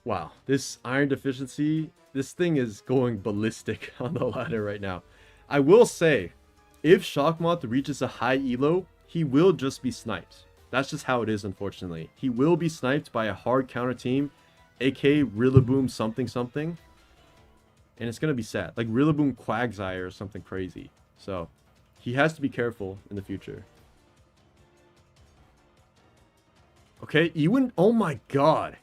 Wow, this Iron Deficiency, this thing is going ballistic on the ladder right now. I will say, if Shockmoth reaches a high elo, he will just be sniped. That's just how it is, unfortunately. He will be sniped by a hard counter team, aka Rillaboom something. And it's going to be sad. Like Rillaboom Quagsire or something crazy. So, he has to be careful in the future. Okay, Ewin, oh my god.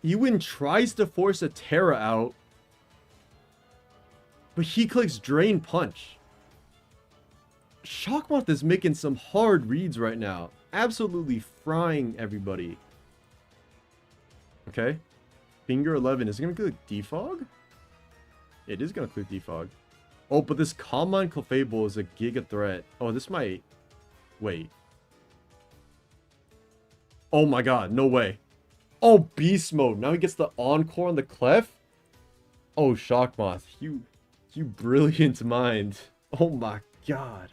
Ewin tries to force a Terra out, but he clicks Drain Punch. Shockmoth is making some hard reads right now. Absolutely frying everybody. Okay. Finger 11. Is it going to click Defog? It is going to click Defog. Oh, but this Combine Clefable is a Giga threat. Oh, this might... Wait. Oh my god, no way. Oh, Beast Mode. Now he gets the Encore on the Clef? Oh, Shockmoth. You brilliant mind. Oh my god.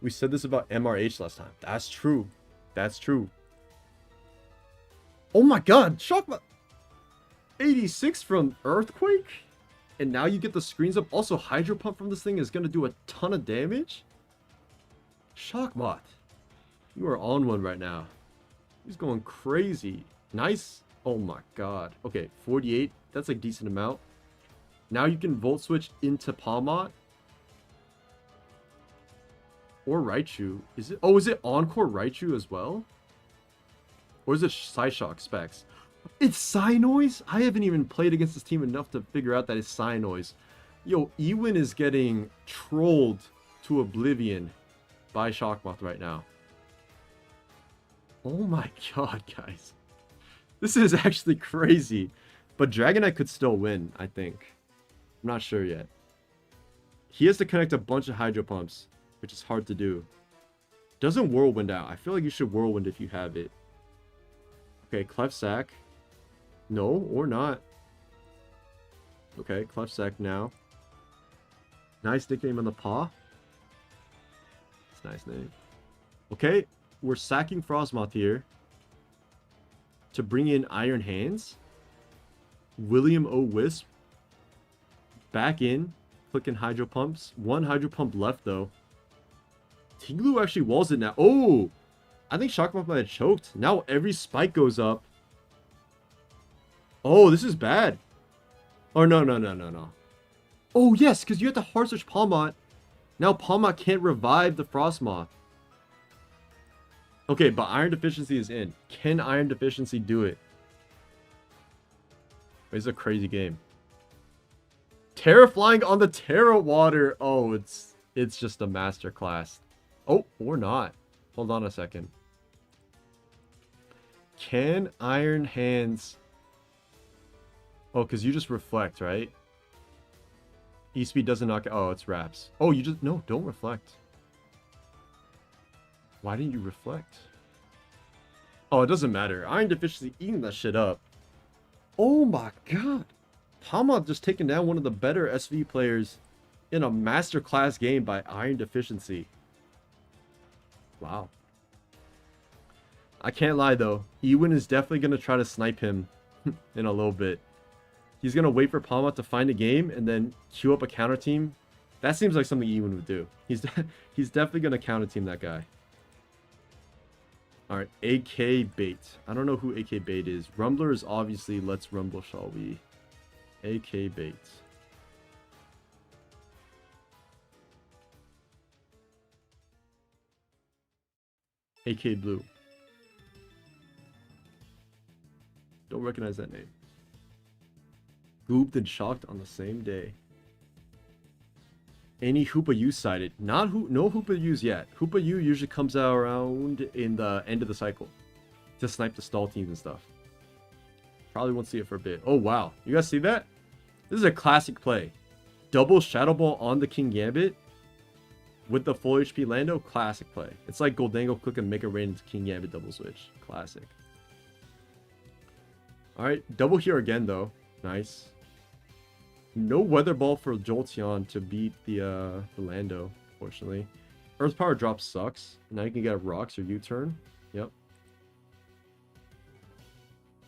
We said this about MRH last time. That's true. That's true. Oh my god, Shockmoth. 86 from Earthquake? And now you get the screens up. Also, Hydro Pump from this thing is going to do a ton of damage. Shockmoth. You are on one right now. He's going crazy. Nice. Oh my god. Okay, 48. That's a decent amount. Now you can Volt Switch into Palmot. Or Raichu. Is it? Oh, is it Encore Raichu as well? Or is it Psyshock specs? It's Psynoise? I haven't even played against this team enough to figure out that it's Psynoise. Yo, Ewin is getting trolled to oblivion by Shockmoth right now. Oh my god, guys. This is actually crazy. But Dragonite could still win, I think. I'm not sure yet. He has to connect a bunch of Hydro Pumps, which is hard to do. Doesn't Whirlwind out. I feel like you should Whirlwind if you have it. Okay, Clef Sack. No, or not. Okay, Clef Sack now. Nice nickname on the paw. It's a nice name. Okay, we're sacking Frostmoth here to bring in Iron Hands. William O. Wisp. Back in. Clicking Hydro Pumps. One Hydro Pump left, though. Tiglu actually walls it now. Oh! I think Shockmoth might have choked. Now every spike goes up. Oh, this is bad. Oh, no. Oh, yes, because you have to Hard Search Palmot. Now Palmot can't revive the Frostmoth. Okay, but Iron Deficiency is in. Can Iron Deficiency do it? It's a crazy game. Terra Flying on the Terra Water. Oh, it's just a masterclass. Oh, or not. Hold on a second. Can Iron Hands... Oh, because you just reflect, right? E-Speed doesn't knock... Oh, it's Wraps. Oh, you just... No, don't reflect. Why didn't you reflect? Oh, it doesn't matter. Iron Deficiency eating that shit up. Oh my god. Palmot just taking down one of the better SV players in a masterclass game by Iron Deficiency. Wow. I can't lie though. Ewin is definitely going to try to snipe him in a little bit. He's going to wait for Palmot to find a game and then queue up a counter team. That seems like something Ewin would do. He's definitely going to counter team that guy. Alright, AK Bait. I don't know who AK Bait is. Rumbler is obviously Let's Rumble, shall we? AK Bait. AK Blue. Don't recognize that name. Gooped and shocked on the same day. Any Hoopa U sighted? No Hoopa U's yet. Hoopa U usually comes out around in the end of the cycle to snipe the stall teams and stuff. Probably won't see it for a bit. Oh wow, you guys see that? This is a classic play. Double Shadow Ball on the King Gambit with the full HP Lando. Classic play. It's like Goldango click and make a rain into King Gambit double switch. Classic. Alright, double here again though. Nice. No Weather Ball for Jolteon to beat the Lando, fortunately. Earth Power drop sucks. Now you can get Rocks or U-turn. Yep.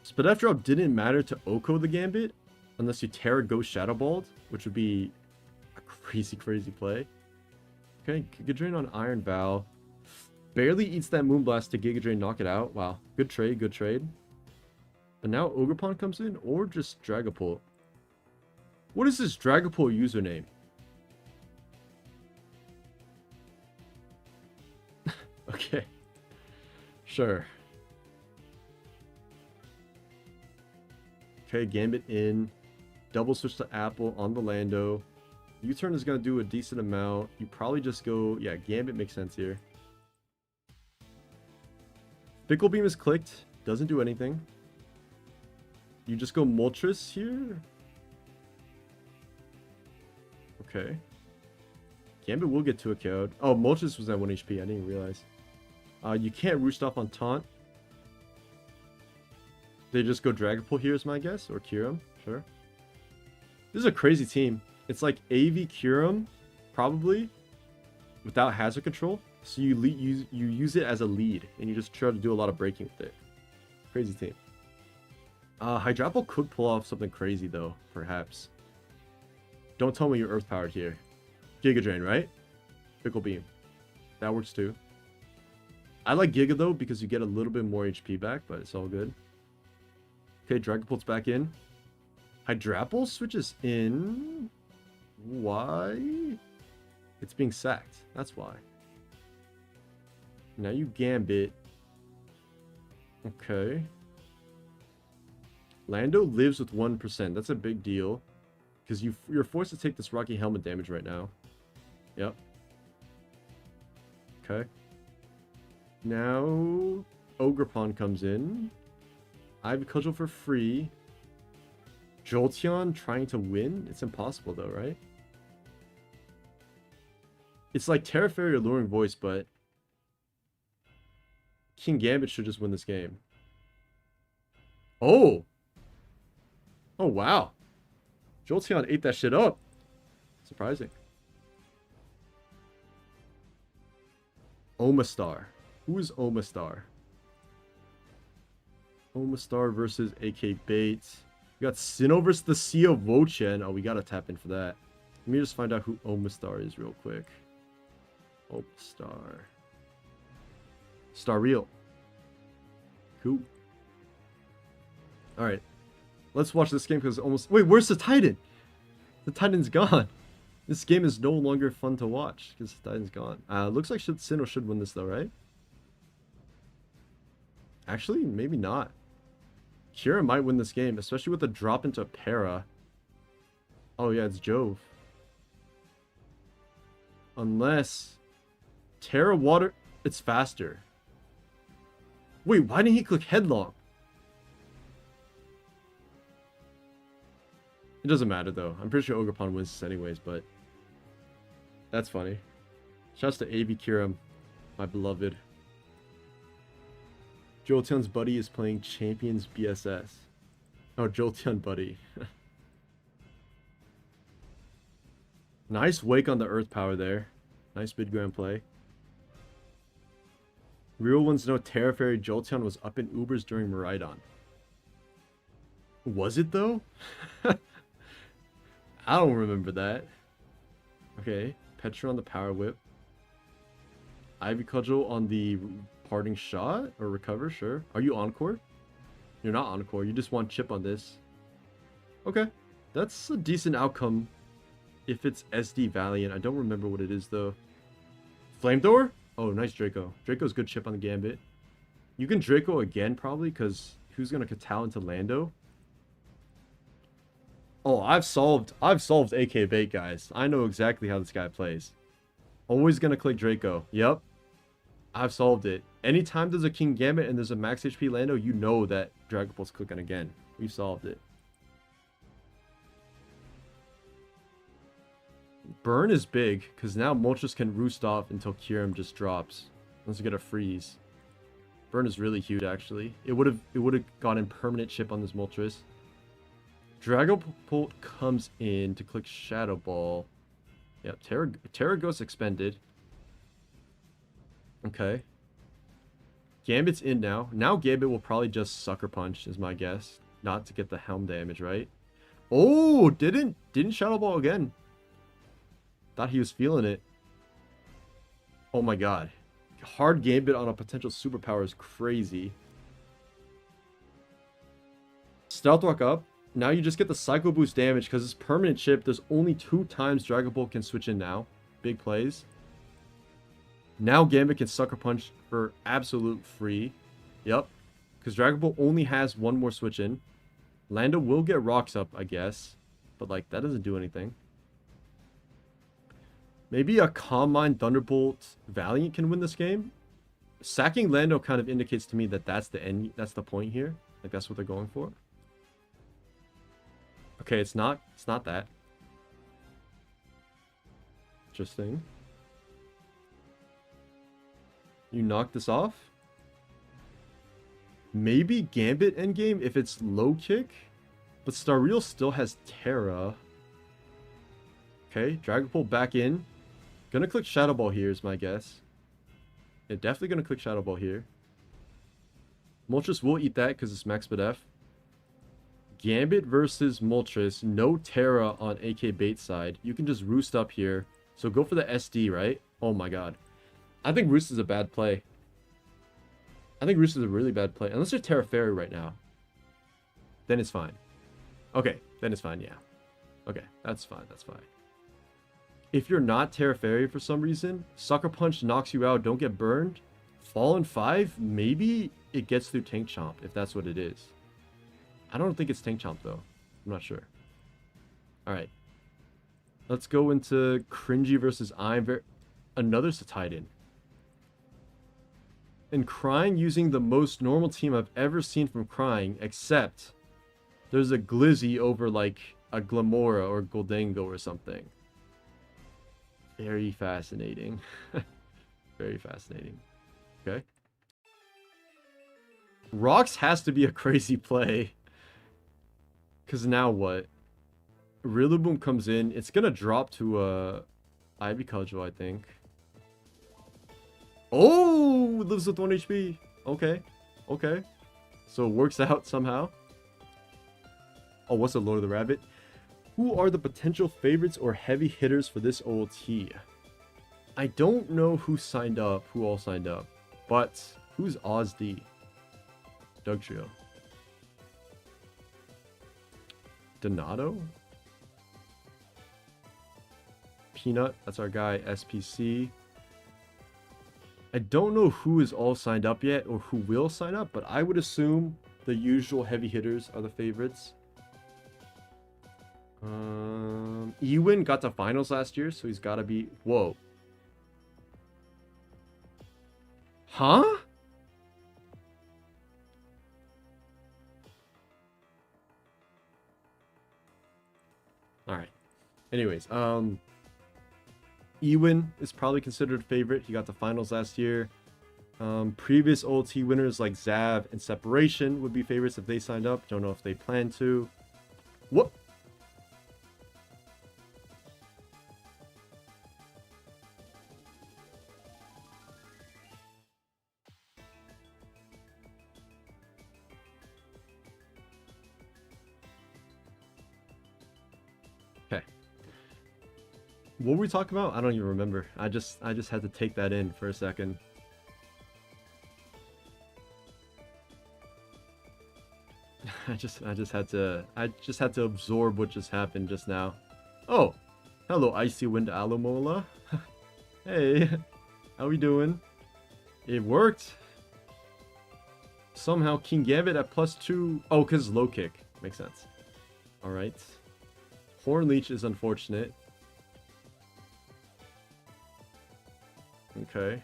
Spadef drop didn't matter to Oko the Gambit unless you Terra Ghost Shadow Balled, which would be a crazy play. Okay, Giga Drain on Iron Vow. Barely eats that Moonblast to Giga Drain knock it out. Wow, good trade, good trade. But now Ogerpon comes in, or just Dragapult. What is this Dragapult username? Okay. Sure. Okay, Gambit in. Double switch to Apple on the Lando. U-turn is going to do a decent amount. You probably just go... Yeah, Gambit makes sense here. Fickle Beam is clicked. Doesn't do anything. You just go Moltres here. Okay. Gambit will get to a KO'd. Oh, Moltres was at 1 HP. I didn't realize. You can't roost off on taunt. They just go Dragapult here is my guess. Or Kyurem. Sure. This is a crazy team. It's like AV Kyurem, probably, without hazard control. So you use it as a lead, and you just try to do a lot of breaking with it. Crazy team. Hydrapple could pull off something crazy, though, perhaps. Don't tell me you're Earth powered here. Giga Drain, right? Fickle Beam. That works too. I like Giga, though, because you get a little bit more HP back, but it's all good. Okay, Dragapult's back in. Hydrapple switches in. Why? It's being sacked. That's why. Now you Gambit. Okay. Lando lives with 1%. That's a big deal. Because you're forced to take this Rocky Helmet damage right now. Yep. Okay. Now Ogerpon comes in. I have Cudgel for free. Jolteon trying to win? It's impossible though, right? It's like Terra Fairy or Luring Voice, but King Gambit should just win this game. Oh! Oh, wow. Jolteon ate that shit up. Surprising. Omastar. Who is Omastar? Omastar versus AK Bait. We got Sinnoh versus the Sea of Wo-Chien. Oh, we gotta tap in for that. Let me just find out who Omastar is real quick. Omastar. Starreal. Cool. Alright. Let's watch this game because almost... Wait, where's the Titan? The Titan's gone. This game is no longer fun to watch because the Titan's gone. Looks like Sinnoh should win this though, right? Actually, maybe not. Kira might win this game, especially with the drop into Para. Oh yeah, it's Jove. Unless... Terra Water... It's faster. Wait, why didn't he click Headlong? It doesn't matter though. I'm pretty sure Ogerpon wins this anyways, but... That's funny. Shouts to AV Kyurem, my beloved. Jolteon's buddy is playing Champions BSS. Oh, Jolteon buddy. Nice wake on the Earth power there. Nice mid-ground play. Real ones know Terra Fairy Jolteon was up in Ubers during Miraidon. Was it though? I don't remember that. Okay, Petra on the Power Whip. Ivy Cudgel on the Parting Shot or Recover, sure. Are you Encore? You're not Encore, you just want Chip on this. Okay, that's a decent outcome if it's SD Valiant. I don't remember what it is though. Flamethrower? Oh, nice Draco. Draco's good chip on the Gambit. You can Draco again probably because who's gonna Katal into Lando? Oh, I've solved AK Bait, guys. I know exactly how this guy plays. Always gonna click Draco. Yep. I've solved it. Anytime there's a King Gambit and there's a max HP Lando, you know that Dragapult's clicking again. We've solved it. Burn is big, because now Moltres can roost off until Kyurem just drops. Once you get a freeze. Burn is really huge, actually. It would have gotten permanent chip on this Moltres. Dragapult comes in to click Shadow Ball. Yep, Terra Ghost expended. Okay. Gambit's in now. Now Gambit will probably just Sucker Punch, is my guess. Not to get the helm damage, right? Oh, didn't Shadow Ball again. Thought he was feeling it. Oh my god. Hard Gambit on a potential superpower is crazy. Stealth Walk up. Now you just get the Psycho Boost damage because it's permanent chip. There's only 2 times Dragapult can switch in now. Big plays. Now Gambit can Sucker Punch for absolute free. Yep. Because Dragapult only has 1 more switch in. Lando will get Rocks up, I guess. But like, that doesn't do anything. Maybe a Calm Mind Thunderbolt Valiant can win this game. Sacking Lando kind of indicates to me that that's the end. That's the point here. Like, that's what they're going for. Okay, it's not that. Interesting. You knock this off? Maybe Gambit endgame if it's low kick? But Starreal still has Terra. Okay, Dragapult back in. Gonna click Shadow Ball here is my guess. Yeah, definitely gonna click Shadow Ball here. Moltres will eat that because it's Max F. Gambit versus Moltres. No Terra on AK Bait side. You can just Roost up here. So go for the SD, right? Oh my god. I think Roost is a bad play. I think Roost is a really bad play. Unless you're Terra Fairy right now. Then it's fine. Okay, then it's fine, yeah. Okay, that's fine, that's fine. If you're not Terra Fairy for some reason, Sucker Punch knocks you out, don't get burned. Fallen 5, maybe it gets through Tank Chomp, if that's what it is. I don't think it's Tank Chomp, though. I'm not sure. Alright. Let's go into Cringy versus Iron. Another Titan. And Crying using the most normal team I've ever seen from Crying, except there's a Glizzy over, like, a Glamora or Goldango or something. Very fascinating. Very fascinating. Okay. Rocks has to be a crazy play. Because now what? Rillaboom comes in. It's going to drop to Ivy Cudgel, I think. Oh! Lives with 1 HP. Okay. Okay. So it works out somehow. Oh, what's the Lord of the Rabbit? Who are the potential favorites or heavy hitters for this OLT? I don't know who signed up, who all signed up. But who's OzD? Dugtrio. Donato? Peanut, that's our guy, SPC. I don't know who is all signed up yet or who will sign up, but I would assume the usual heavy hitters are the favorites. Ewin got to finals last year, so he's got to be... Whoa. Huh? Alright. Anyways, Ewin is probably considered a favorite. He got to finals last year. Previous OLT winners like Zav and Separation would be favorites if they signed up. Don't know if they plan to. What? Okay. What were we talking about? I don't even remember. I just had to take that in for a second. I just had to absorb what just happened just now. Oh, hello, Icy Wind Alomola. Hey, how we doing? It worked. Somehow King Gambit at +2. Oh, because low kick. Makes sense. Alright. Horn Leech is unfortunate. Okay.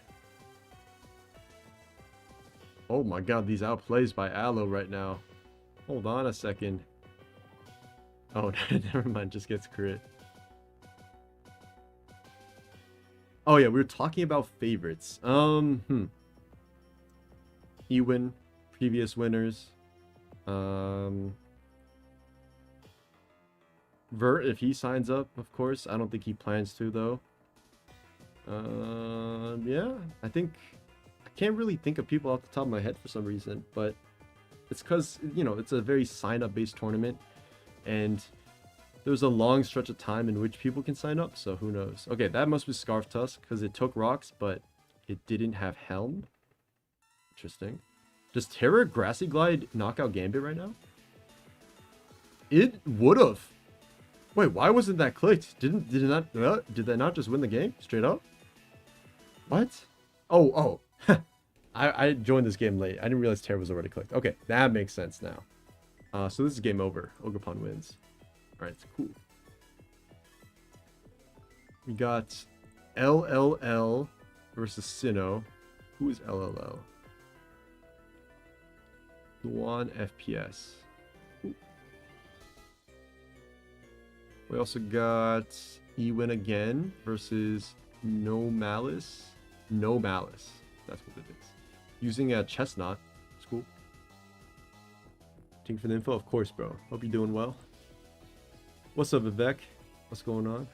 Oh my god, these outplays by Aloe right now. Hold on a second. Oh, never mind. Just gets crit. Oh yeah, we were talking about favorites. Ewin, previous winners. Vert, if he signs up, of course. I don't think he plans to though. Yeah, I can't really think of people off the top of my head for some reason, but it's because, you know, it's a very sign-up based tournament, and there's a long stretch of time in which people can sign up, so who knows. Okay, that must be Scarf Tusk, because it took rocks, but it didn't have Helm. Interesting. Does Terra Grassy Glide knock out Gambit right now? It would've. Wait, why wasn't that clicked? Did that not just win the game? Straight up? What? Oh. I joined this game late. I didn't realize Terra was already clicked. Okay, that makes sense now. So this is game over. Ogerpon wins. Alright, cool. We got LLL versus Sinnoh. Who is LLL? Luan FPS. Ooh. We also got Ewin again versus No Malice. No Malice. That's what it is. Using a Chestnut. It's cool. Thank you for the info. Of course, bro. Hope you're doing well. What's up, Vivek? What's going on?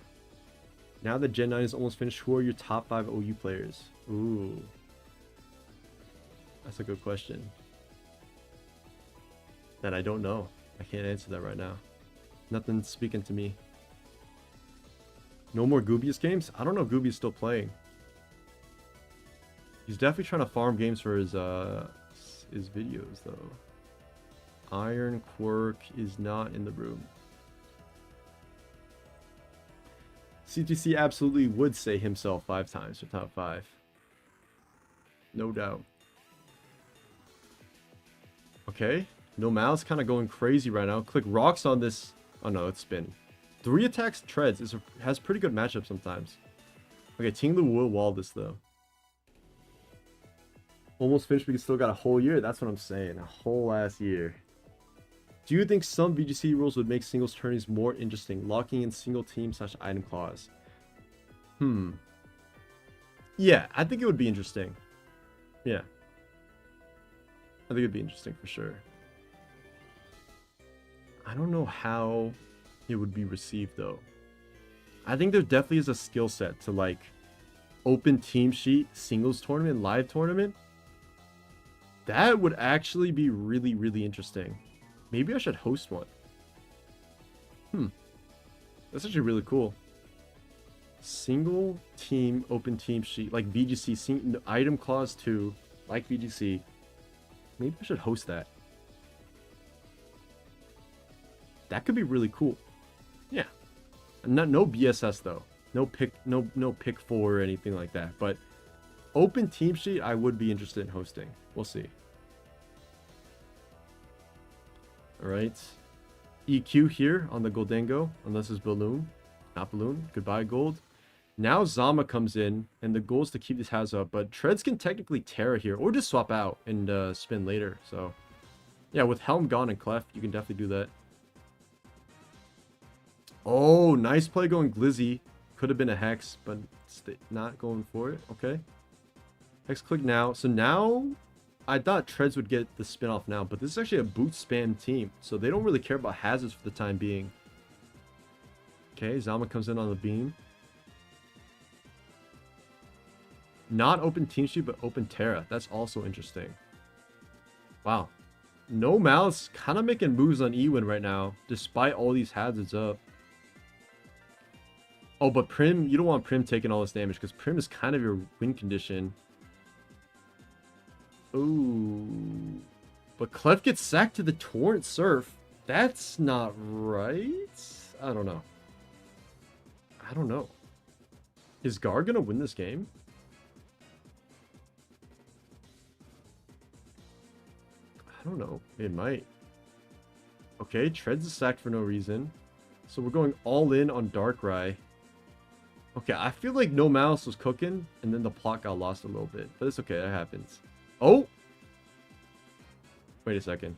Now that Gen 9 is almost finished, who are your top 5 OU players? Ooh. That's a good question. That I don't know. I can't answer that right now. Nothing's speaking to me. No more Gubius games? I don't know if Gubius still playing. He's definitely trying to farm games for his videos, though. Iron Quirk is not in the room. CTC absolutely would say himself 5 times for top 5. No doubt. Okay. No Malice kind of going crazy right now. Click rocks on this. Oh no, it's spin. 3 attacks treads has pretty good matchup sometimes. Okay, Tinglu will wall this though. Almost finished, but you still got a whole year. That's what I'm saying. A whole ass year. Do you think some VGC rules would make singles tourneys more interesting? Locking in single team / item clause. Yeah, I think it would be interesting. Yeah. I think it'd be interesting for sure. I don't know how it would be received though. I think there definitely is a skill set to like open team sheet, singles tournament, live tournament. That would actually be really, really interesting. Maybe I should host one. That's actually really cool. Single team open team sheet, like VGC, item clause 2, like VGC. Maybe I should host that. That could be really cool. Yeah. No BSS though. No pick 4 or anything like that. But open team sheet, I would be interested in hosting. We'll see. Alright. EQ here on the Goldango, unless it's Balloon. Not Balloon. Goodbye, Gold. Now Zama comes in, and the goal is to keep this Haz up, but Treads can technically Terra here, or just swap out and spin later. So, yeah, with Helm gone and Clef, you can definitely do that. Oh, nice play going Glizzy. Could have been a Hex, but not going for it. Okay. Hex click now. So now, I thought Treads would get the spin off now, but this is actually a boot spam team, so they don't really care about hazards for the time being. Okay, Zama comes in on the beam. Not open team sheet, but open Terra. That's also interesting. Wow. No Malice kind of making moves on Ewin right now, despite all these hazards up. Oh, but Prim, you don't want Prim taking all this damage, because Prim is kind of your win condition. Ooh. But Clef gets sacked to the Torrent Surf. That's not right. I don't know. I don't know. Is Gar gonna win this game? I don't know. It might. Okay, Treads is sacked for no reason. So we're going all in on Darkrai. Okay, I feel like No Malice was cooking, and then the plot got lost a little bit. But it's okay, that happens. Oh! Wait a second.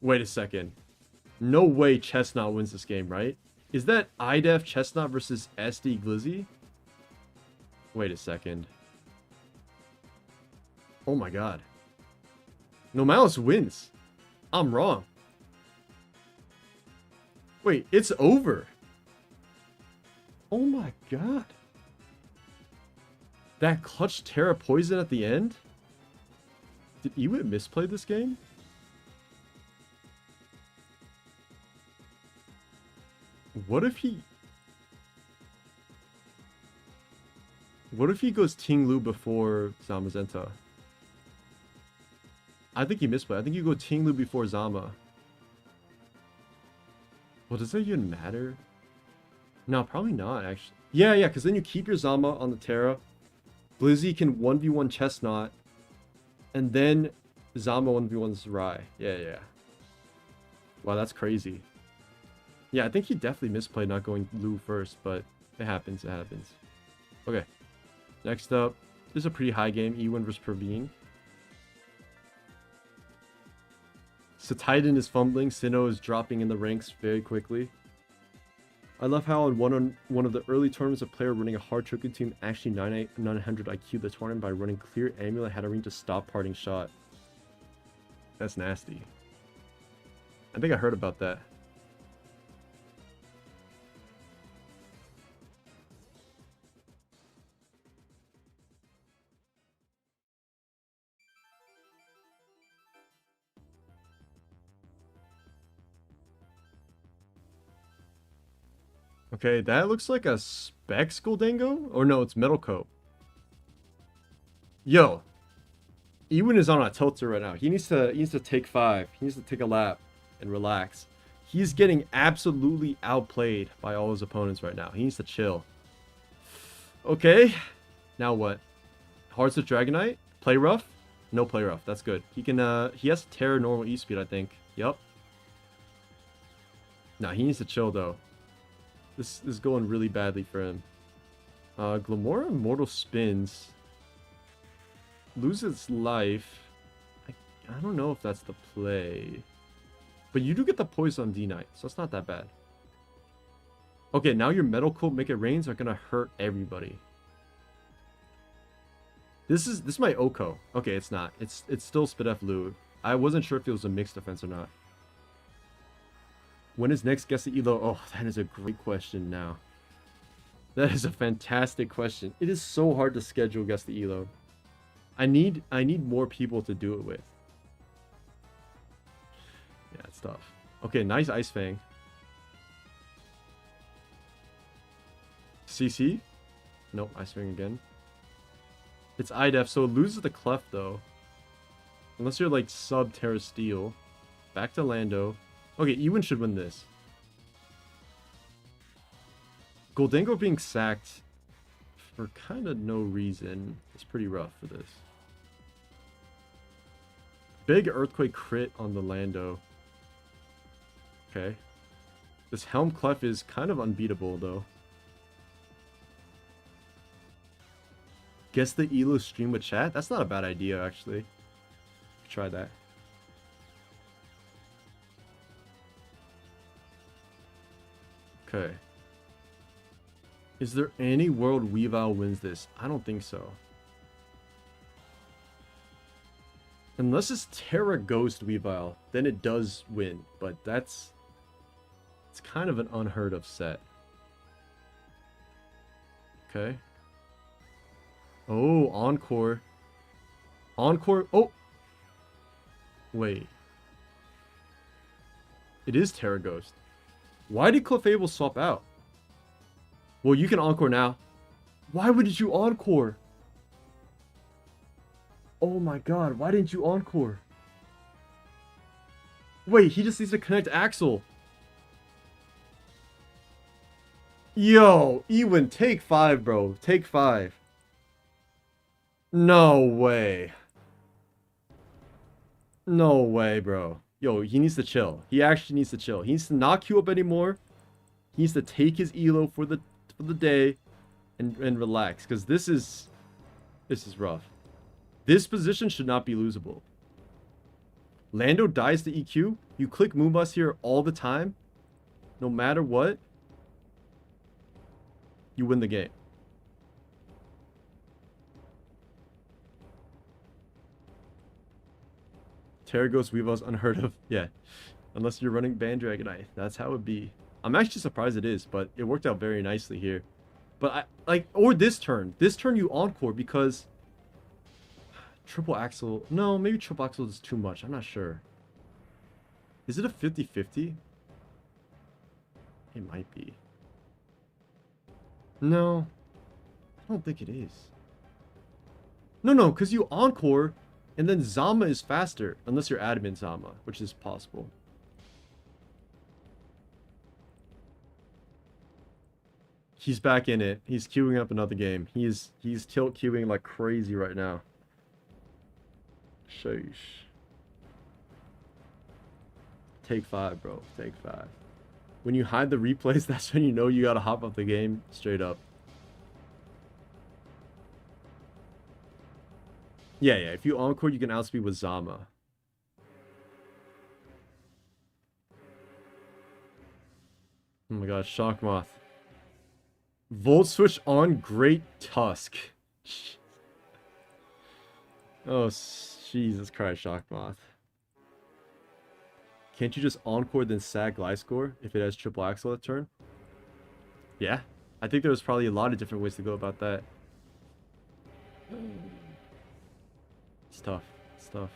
Wait a second. No way Chestnut wins this game, right? Is that IDEF Chestnut versus SD Glizzy? Wait a second. Oh my god. No Malice wins. I'm wrong. Wait, it's over. Oh my god. That clutch Terra Poison at the end? Did Ewin misplay this game? What if he goes Tinglu before Zamazenta? I think he misplayed. I think you go Tinglu before Zama. Well, does that even matter? No, probably not, actually. Yeah, because then you keep your Zama on the Terra. Blizzy can 1v1 Chestnut. And then Zama 1v1's Rai. Yeah. Wow, that's crazy. Yeah, I think he definitely misplayed not going Lu first, but it happens, Okay. Next up, this is a pretty high game. Ewin versus Praveen. So Titan is fumbling. Sinnoh is dropping in the ranks very quickly. I love how on one of the early tournaments, a player running a hard choking team actually 900 IQ the tournament by running clear amulet had a ring to stop parting shot. That's nasty. I think I heard about that. Okay, that looks like a Specs Goldango? Or no, it's Metal Coat. Yo, Ewin is on a tilter right now. He needs to take 5. He needs to take a lap and relax. He's getting absolutely outplayed by all his opponents right now. He needs to chill. Okay, now what? Hearts of Dragonite? Play rough? No play rough. That's good. He can he has Terra normal E-speed, I think. Yep. Nah, he needs to chill though. This is going really badly for him. Glamora Mortal spins. Loses life. I don't know if that's the play. But you do get the poison on D-Knight, so it's not that bad. Okay, now your Metal Coat Make It Rains are gonna hurt everybody. This might Oko. Okay, it's not. It's still Spadef Lou. I wasn't sure if it was a mixed defense or not. When is next Guess the Elo? Oh, that is a great question now. That is a fantastic question. It is so hard to schedule Guess the Elo. I need more people to do it with. Yeah, it's tough. Okay, nice Ice Fang. CC? Nope, Ice Fang again. It's IDEF, so it loses the Clef though. Unless you're like sub Terra Steel. Back to Lando. Okay, Ewin should win this. Goldango being sacked for kind of no reason is pretty rough for this. Big Earthquake crit on the Lando. Okay. This Helm Clef is kind of unbeatable though. Guess the Elo stream with chat? That's not a bad idea actually. Try that. Okay. Is there any world Weavile wins this? I don't think so. Unless it's Terra Ghost Weavile, then it does win. But it's kind of an unheard of set. Okay. Oh, Encore. Encore. Oh! Wait. It is Terra Ghost. Why did Clefable swap out? Well, you can Encore now. Why would you Encore? Oh my god, why didn't you Encore? Wait, he just needs to connect Axel. Yo, Ewin, take 5, bro. Take 5. No way. No way, bro. Yo, he needs to chill. He actually needs to chill. He needs to not queue up anymore. He needs to take his elo for the day and relax, because this is rough. This position should not be losable. Lando dies to EQ. You click Moonbus here all the time. No matter what, you win the game. Terra Ghost Weavile's unheard of. Yeah. Unless you're running Band Dragonite. That's how it be. I'm actually surprised it is, but it worked out very nicely here. But or this turn. This turn you Encore because Triple Axel. No, maybe Triple Axel is too much. I'm not sure. Is it a 50-50? It might be. No. I don't think it is. No, because you Encore, and then Zama is faster. Unless you're admin Zama, which is possible. He's back in it. He's queuing up another game. He's tilt queuing like crazy right now. Sheesh. Take 5, bro. Take 5. When you hide the replays, that's when you know you gotta hop up the game straight up. Yeah. If you Encore, you can outspeed with Zama. Oh my god, Shock Moth. Volt Switch on Great Tusk. Oh, Jesus Christ, Shock Moth. Can't you just Encore then sack Gliscor if it has triple axle that turn? Yeah. I think there's probably a lot of different ways to go about that. It's tough. It's tough.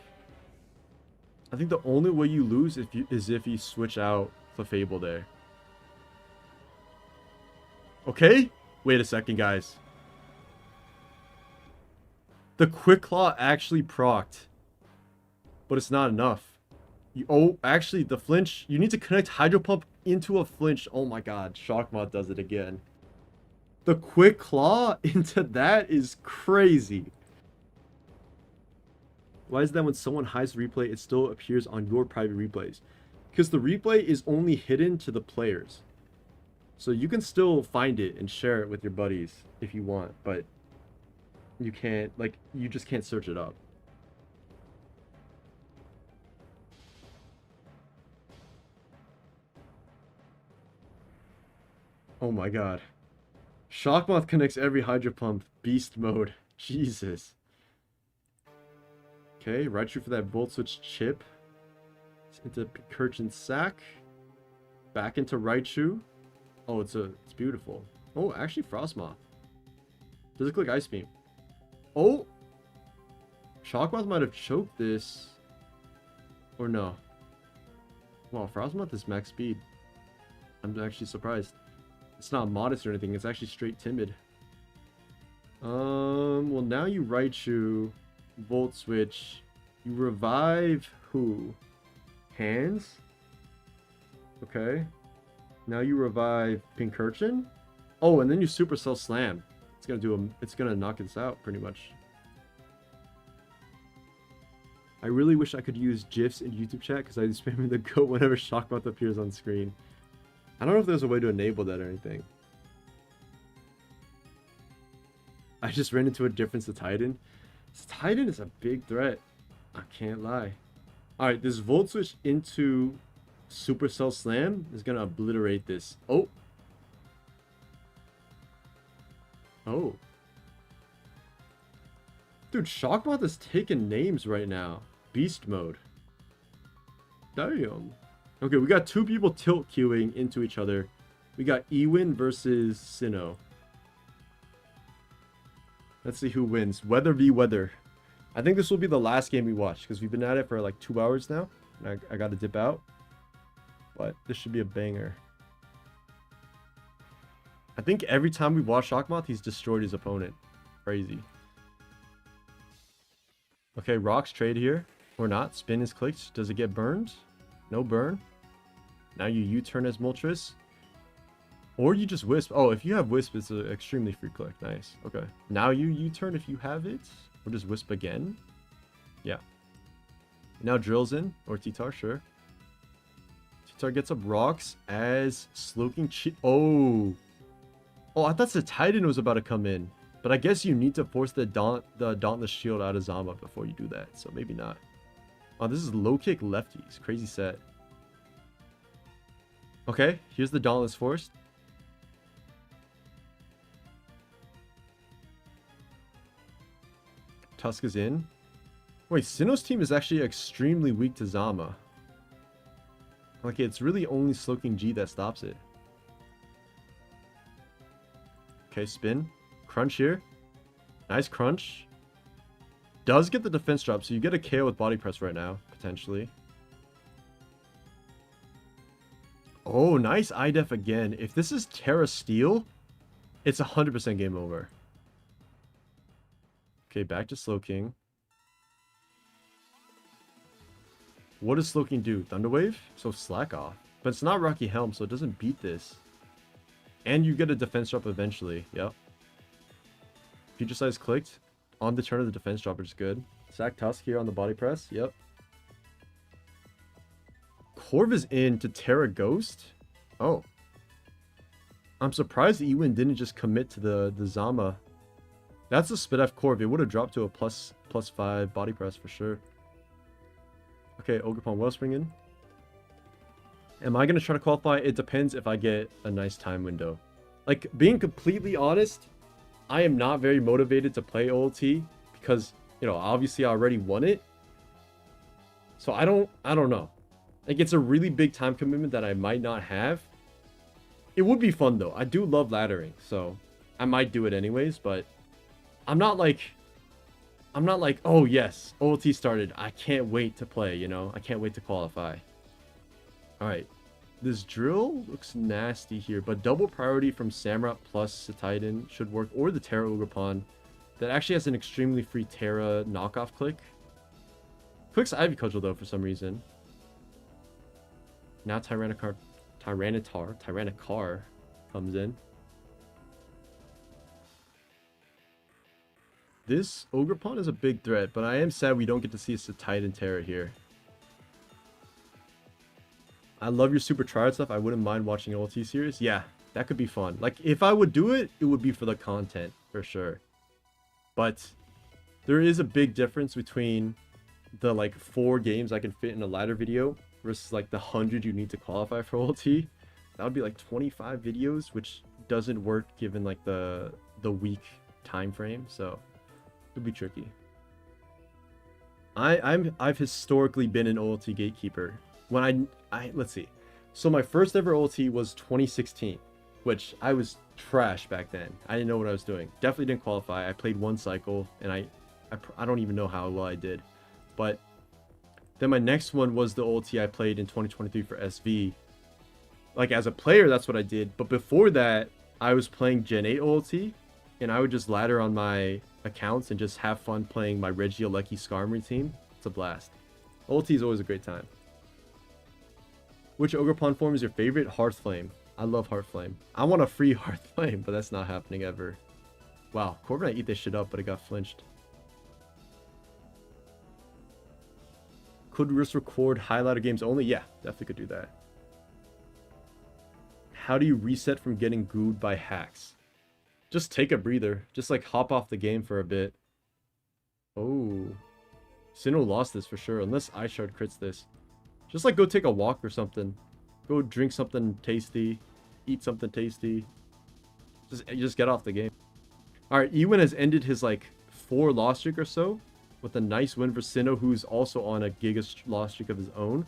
I think the only way you lose is if you switch out Clefable there. Okay? Wait a second, guys. The Quick Claw actually procced. But it's not enough. Oh, actually, the flinch. You need to connect Hydro Pump into a flinch. Oh my god. Shockmod does it again. The Quick Claw into that is crazy. Why is that when someone hides the replay, it still appears on your private replays? Because the replay is only hidden to the players. So you can still find it and share it with your buddies if you want, but you can't, like, you just can't search it up. Oh my god. Shockmoth connects every Hydro Pump. Beast mode. Jesus. Okay, Raichu for that Volt Switch chip. Into Pincurchin Sack. Back into Raichu. Oh, it's beautiful. Oh, actually Frostmoth. Does it click Ice Beam? Oh! Shockmoth might have choked this. Or no. Wow, Frostmoth is max speed. I'm actually surprised. It's not modest or anything, it's actually straight timid. Well now you Raichu, Volt Switch. You revive who? Hands? Okay. Now you revive Pincurchin? Oh, and then you Supercell Slam. It's gonna knock us out pretty much. I really wish I could use GIFs in YouTube chat because I spam the goat whenever Shockmoth appears on screen. I don't know if there's a way to enable that or anything. I just ran into a difference to Titan. This Titan is a big threat. I can't lie. Alright, this Volt Switch into Supercell Slam is gonna obliterate this. Oh. Oh. Dude, Shockmoth is taking names right now. Beast mode. Damn. Okay, we got two people tilt queuing into each other. We got Ewin versus Sinnoh. Let's see who wins. Weather v Weather. I think this will be the last game we watch because we've been at it for like 2 hours now. And I got to dip out. But this should be a banger. I think every time we watch Shockmoth, he's destroyed his opponent. Crazy. Okay, Rocks trade here. Or not. Spin is clicked. Does it get burned? No burn. Now you U-turn as Moltres. Or you just Wisp. Oh, if you have Wisp, it's an extremely free click. Nice. Okay. Now you U-turn if you have it. Or just Wisp again. Yeah. Now Drills in. Or T-Tar, sure. T-Tar gets up Rocks as Slowking Cheat. Oh. Oh, I thought the Titan was about to come in. But I guess you need to force the Dauntless Shield out of Zama before you do that. So maybe not. Oh, this is low kick lefties. Crazy set. Okay, here's the Dauntless Force. Tusk is in. Wait, Sinnoh's team is actually extremely weak to Zama. Like, it's really only Slowking G that stops it. Okay, spin. Crunch here. Nice crunch. Does get the defense drop, so you get a KO with body press right now, potentially. Oh, nice IDEF again. If this is Terra Steel, it's 100% game over. Okay, back to Slowking. What does Slowking do? Thunderwave? So slack off. But it's not Rocky Helm, so it doesn't beat this. And you get a defense drop eventually. Yep. Future Size clicked. On the turn of the defense drop, which is good. Sack Tusk here on the body press. Yep. Corv is in to Terra Ghost. Oh. I'm surprised Ewin didn't just commit to the Zama. That's a Spit F Corv. It would have dropped to a +5 body press for sure. Okay, Ogerpon Wellspring in. Am I going to try to qualify? It depends if I get a nice time window. Like, being completely honest, I am not very motivated to play OLT because, you know, obviously I already won it. So I don't know. Like, it's a really big time commitment that I might not have. It would be fun though. I do love laddering, so I might do it anyways, but I'm not like, oh yes, OLT started. I can't wait to play, you know? I can't wait to qualify. All right. This drill looks nasty here, but double priority from Samurott plus Titan should work, or the Terra Ugrapan that actually has an extremely free Terra knockoff click. Clicks Ivy Cudgel though for some reason. Now Tyranitar comes in. This Ugrapan is a big threat, but I am sad we don't get to see a Titan Terra here. I love your super tryhard stuff. I wouldn't mind watching OLT series. Yeah, that could be fun. Like, if I would do it, it would be for the content, for sure. But there is a big difference between the, like, 4 games I can fit in a ladder video versus, like, the 100 you need to qualify for OLT. That would be, like, 25 videos, which doesn't work given, like, the week time frame. So, it would be tricky. I've historically been an OLT gatekeeper. When let's see. So my first ever OLT was 2016, which I was trash back then. I didn't know what I was doing. Definitely didn't qualify. I played 1 cycle and I don't even know how well I did. But then my next one was the OLT I played in 2023 for SV. Like, as a player, that's what I did. But before that, I was playing Gen 8 OLT and I would just ladder on my accounts and just have fun playing my Regieleki Skarmory team. It's a blast. OLT is always a great time. Which Ugrapan form is your favorite? Hearthflame. I love Hearthflame. I want a free Hearthflame, but that's not happening ever. Wow, Corviknight eat this shit up, but it got flinched. Could Risk record highlighter games only? Yeah, definitely could do that. How do you reset from getting gooed by hacks? Just take a breather. Just like hop off the game for a bit. Oh. Sinnoh lost this for sure, unless Ishard crits this. Just like go take a walk or something. Go drink something tasty. Eat something tasty. Just get off the game. Alright, Ewan has ended his like 4 loss streak or so with a nice win for Sinnoh, who's also on a giga loss streak of his own.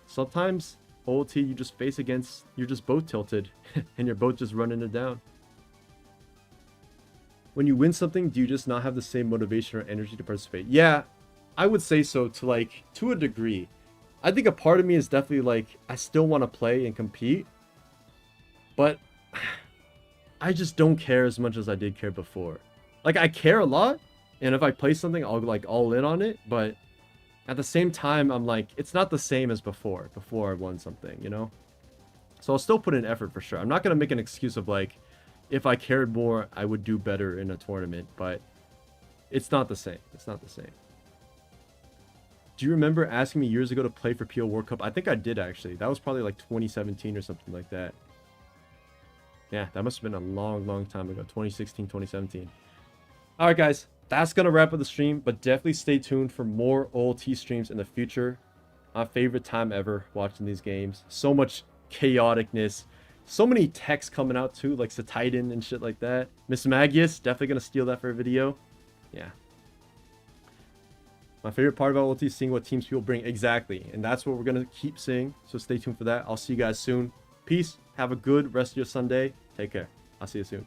Sometimes OLT you just face against, you're just both tilted and you're both just running it down. When you win something, do you just not have the same motivation or energy to participate? Yeah, I would say so, to a degree. I think a part of me is definitely like, I still want to play and compete, but I just don't care as much as I did care before. Like, I care a lot, and if I play something, I'll like all in on it, but at the same time, I'm like, it's not the same as before I won something, you know? So I'll still put in effort for sure. I'm not going to make an excuse of like, if I cared more, I would do better in a tournament, but it's not the same. It's not the same. Do you remember asking me years ago to play for PO World Cup? I think I did, actually. That was probably like 2017 or something like that. Yeah, that must have been a long, long time ago. 2016, 2017. All right, guys. That's going to wrap up the stream, but definitely stay tuned for more OLT streams in the future. My favorite time ever watching these games. So much chaoticness. So many techs coming out, too, like Titan and shit like that. Miss Magius, definitely going to steal that for a video. Yeah. My favorite part about OLT is seeing what teams people bring. Exactly. And that's what we're going to keep seeing. So stay tuned for that. I'll see you guys soon. Peace. Have a good rest of your Sunday. Take care. I'll see you soon.